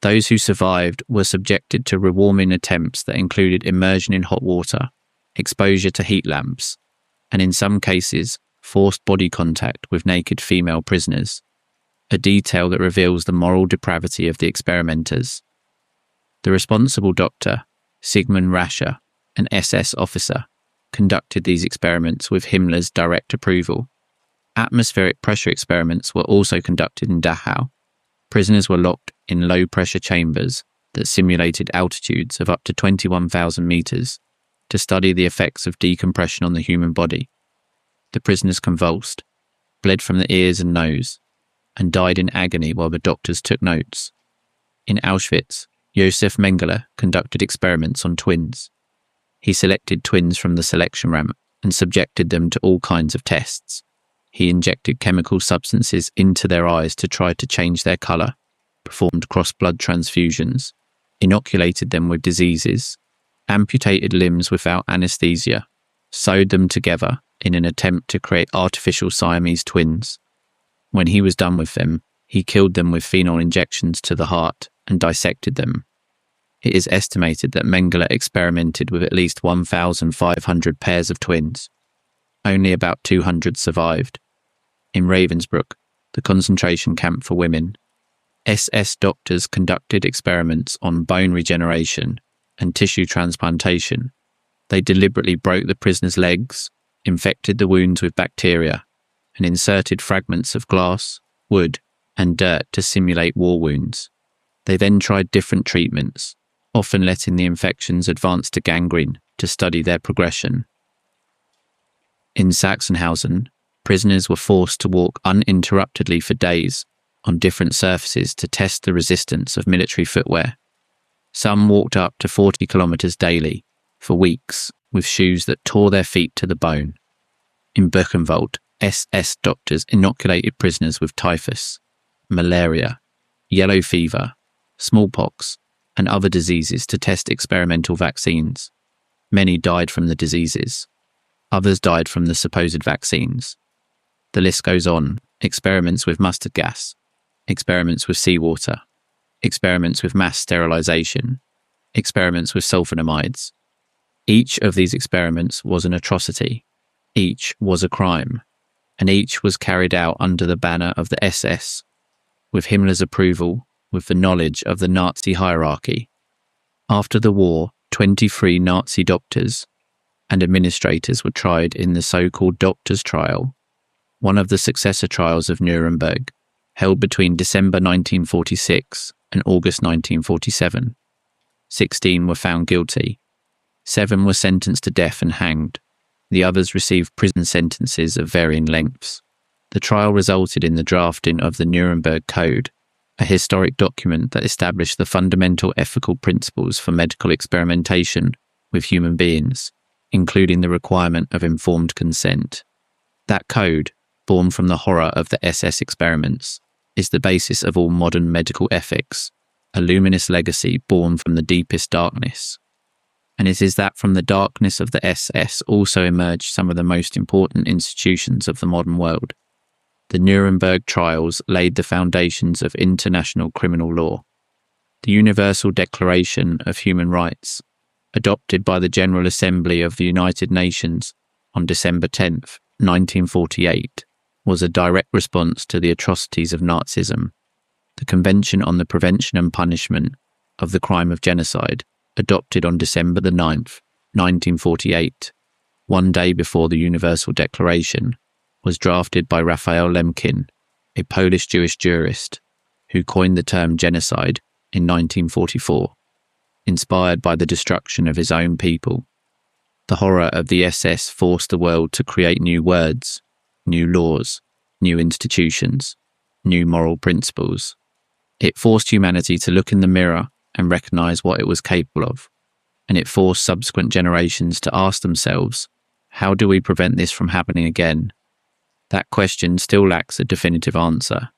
Those who survived were subjected to rewarming attempts that included immersion in hot water, exposure to heat lamps, and in some cases, forced body contact with naked female prisoners, a detail that reveals the moral depravity of the experimenters. The responsible doctor, Sigmund Rascher, an SS officer, conducted these experiments with Himmler's direct approval. Atmospheric pressure experiments were also conducted in Dachau. Prisoners were locked in low-pressure chambers that simulated altitudes of up to 21,000 meters to study the effects of decompression on the human body. The prisoners convulsed, bled from the ears and nose, and died in agony while the doctors took notes. In Auschwitz, Josef Mengele conducted experiments on twins. He selected twins from the selection ramp and subjected them to all kinds of tests. He injected chemical substances into their eyes to try to change their colour, performed cross-blood transfusions, inoculated them with diseases, amputated limbs without anaesthesia, sewed them together in an attempt to create artificial Siamese twins. When he was done with them, he killed them with phenol injections to the heart and dissected them. It is estimated that Mengele experimented with at least 1,500 pairs of twins. Only about 200 survived. In Ravensbrück, the concentration camp for women, SS doctors conducted experiments on bone regeneration and tissue transplantation. They deliberately broke the prisoners' legs, infected the wounds with bacteria, and inserted fragments of glass, wood, and dirt to simulate war wounds. They then tried different treatments, often letting the infections advance to gangrene to study their progression. In Sachsenhausen, prisoners were forced to walk uninterruptedly for days on different surfaces to test the resistance of military footwear. Some walked up to 40 kilometers daily, for weeks, with shoes that tore their feet to the bone. In Buchenwald, SS doctors inoculated prisoners with typhus. malaria, yellow fever, smallpox, and other diseases to test experimental vaccines. Many died from the diseases. Others died from the supposed vaccines. The list goes on. Experiments with mustard gas, experiments with seawater, experiments with mass sterilization, experiments with sulfonamides. Each of these experiments was an atrocity. Each was a crime. And each was carried out under the banner of the SS, with Himmler's approval, with the knowledge of the Nazi hierarchy. After the war, 23 Nazi doctors and administrators were tried in the so-called doctors' trial, one of the successor trials of Nuremberg, held between December 1946 and August 1947. 16 were found guilty. 7 were sentenced to death and hanged. The others received prison sentences of varying lengths. The trial resulted in the drafting of the Nuremberg Code, a historic document that established the fundamental ethical principles for medical experimentation with human beings, including the requirement of informed consent. That code, born from the horror of the SS experiments, is the basis of all modern medical ethics, a luminous legacy born from the deepest darkness. And it is that from the darkness of the SS also emerged some of the most important institutions of the modern world. The Nuremberg trials laid the foundations of international criminal law. The Universal Declaration of Human Rights, adopted by the General Assembly of the United Nations on December 10, 1948, was a direct response to the atrocities of Nazism. The Convention on the Prevention and Punishment of the Crime of Genocide, adopted on December 9, 1948, one day before the Universal Declaration, was drafted by Raphael Lemkin, a Polish Jewish jurist, who coined the term genocide in 1944, inspired by the destruction of his own people. The horror of the SS forced the world to create new words, new laws, new institutions, new moral principles. It forced humanity to look in the mirror and recognize what it was capable of, and it forced subsequent generations to ask themselves, how do we prevent this from happening again? That question still lacks a definitive answer,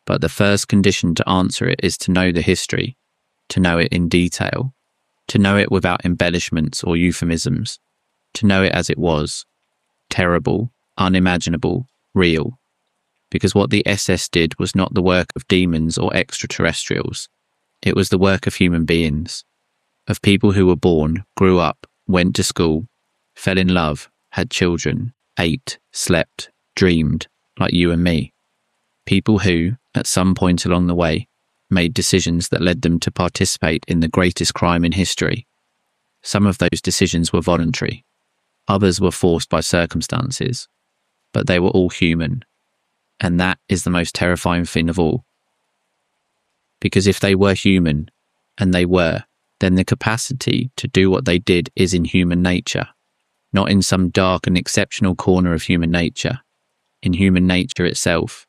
but the first condition to answer it is to know the history, to know it in detail, to know it without embellishments or euphemisms, to know it as it was, terrible, unimaginable, real. Because what the SS did was not the work of demons or extraterrestrials. It was the work of human beings, of people who were born, grew up, went to school, fell in love, had children, ate, slept, dreamed, like you and me. People who, at some point along the way, made decisions that led them to participate in the greatest crime in history. Some of those decisions were voluntary. Others were forced by circumstances. But they were all human. And that is the most terrifying thing of all. Because if they were human, and they were, then the capacity to do what they did is in human nature, not in some dark and exceptional corner of human nature, in human nature itself,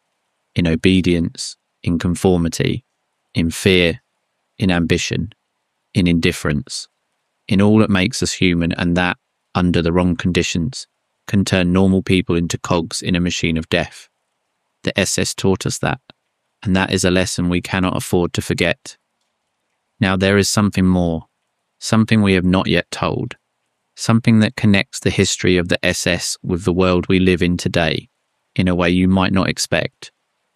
in obedience, in conformity, in fear, in ambition, in indifference, in all that makes us human, and that, under the wrong conditions, can turn normal people into cogs in a machine of death. The SS taught us that, and that is a lesson we cannot afford to forget. Now there is something more, something we have not yet told, something that connects the history of the SS with the world we live in today, in a way you might not expect,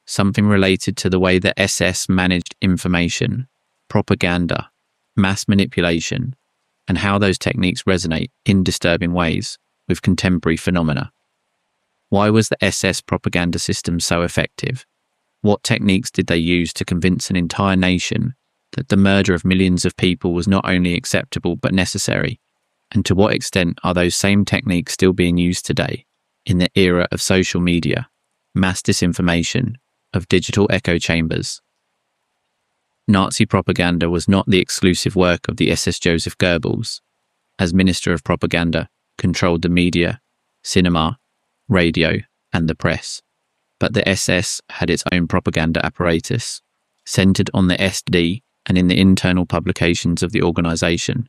something related to the way the SS managed information, propaganda, mass manipulation, and how those techniques resonate in disturbing ways with contemporary phenomena. Why was the SS propaganda system so effective? What techniques did they use to convince an entire nation that the murder of millions of people was not only acceptable but necessary? And to what extent are those same techniques still being used today, in the era of social media, mass disinformation, of digital echo chambers? Nazi propaganda was not the exclusive work of the SS. Joseph Goebbels, as Minister of Propaganda, controlled the media, cinema, radio, and the press. But the SS had its own propaganda apparatus, centered on the SD and in the internal publications of the organization.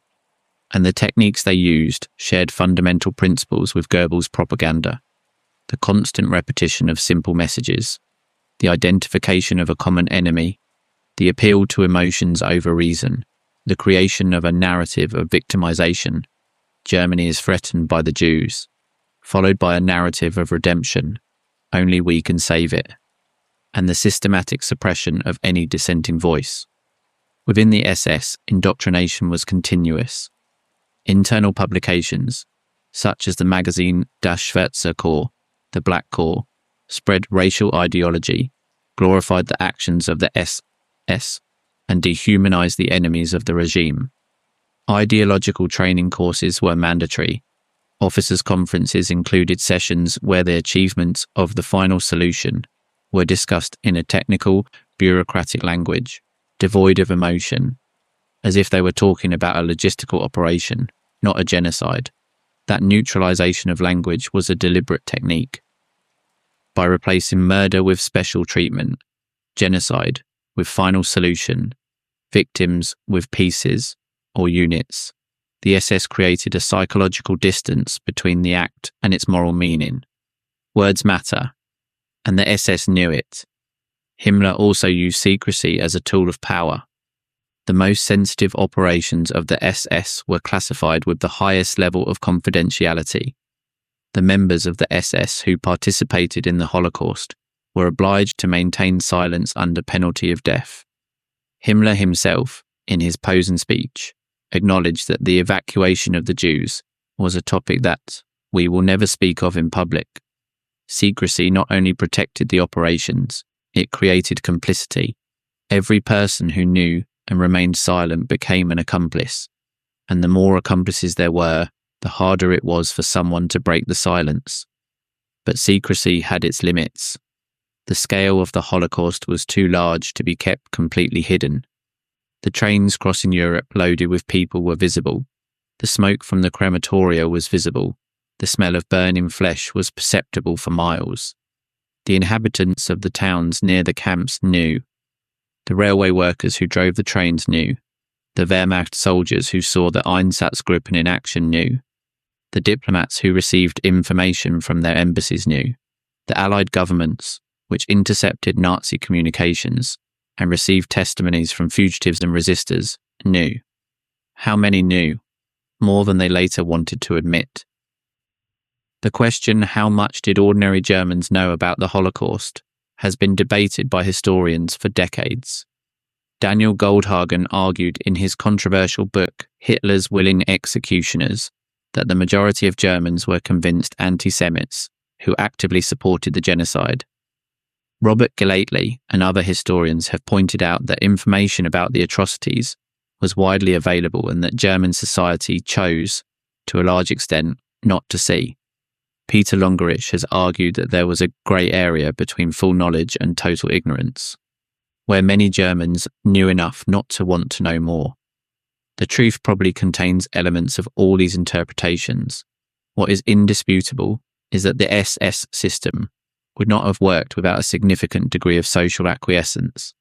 And the techniques they used shared fundamental principles with Goebbels' propaganda. The constant repetition of simple messages, the identification of a common enemy, the appeal to emotions over reason, the creation of a narrative of victimization. Germany is threatened by the Jews, followed by a narrative of redemption. Only we can save it. And the systematic suppression of any dissenting voice. Within the SS, indoctrination was continuous. Internal publications, such as the magazine Das Schwarze Korps, the Black Corps, spread racial ideology, glorified the actions of the SS, and dehumanized the enemies of the regime. Ideological training courses were mandatory. Officers' conferences included sessions where the achievements of the final solution were discussed in a technical, bureaucratic language, devoid of emotion, as if they were talking about a logistical operation, not a genocide. That neutralization of language was a deliberate technique. By replacing murder with special treatment, genocide with final solution, victims with pieces or units, the SS created a psychological distance between the act and its moral meaning. Words matter, and the SS knew it. Himmler also used secrecy as a tool of power. The most sensitive operations of the SS were classified with the highest level of confidentiality. The members of the SS who participated in the Holocaust were obliged to maintain silence under penalty of death. Himmler himself, in his Posen speech, acknowledged that the evacuation of the Jews was a topic that we will never speak of in public. Secrecy not only protected the operations, it created complicity. Every person who knew and remained silent became an accomplice, and the more accomplices there were, the harder it was for someone to break the silence. But secrecy had its limits. The scale of the Holocaust was too large to be kept completely hidden. The trains crossing Europe loaded with people were visible. The smoke from the crematoria was visible. The smell of burning flesh was perceptible for miles. The inhabitants of the towns near the camps knew. The railway workers who drove the trains knew. The Wehrmacht soldiers who saw the Einsatzgruppen in action knew. The diplomats who received information from their embassies knew. The Allied governments, which intercepted Nazi communications and received testimonies from fugitives and resistors, knew. How many knew? More than they later wanted to admit. The question, how much did ordinary Germans know about the Holocaust, has been debated by historians for decades. Daniel Goldhagen argued in his controversial book, Hitler's Willing Executioners, that the majority of Germans were convinced anti-Semites who actively supported the genocide. Robert Gelately and other historians have pointed out that information about the atrocities was widely available and that German society chose, to a large extent, not to see. Peter Longerich has argued that there was a grey area between full knowledge and total ignorance, where many Germans knew enough not to want to know more. The truth probably contains elements of all these interpretations. What is indisputable is that the SS system would not have worked without a significant degree of social acquiescence.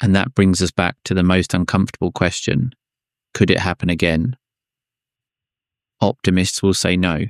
And that brings us back to the most uncomfortable question: could it happen again? Optimists will say no.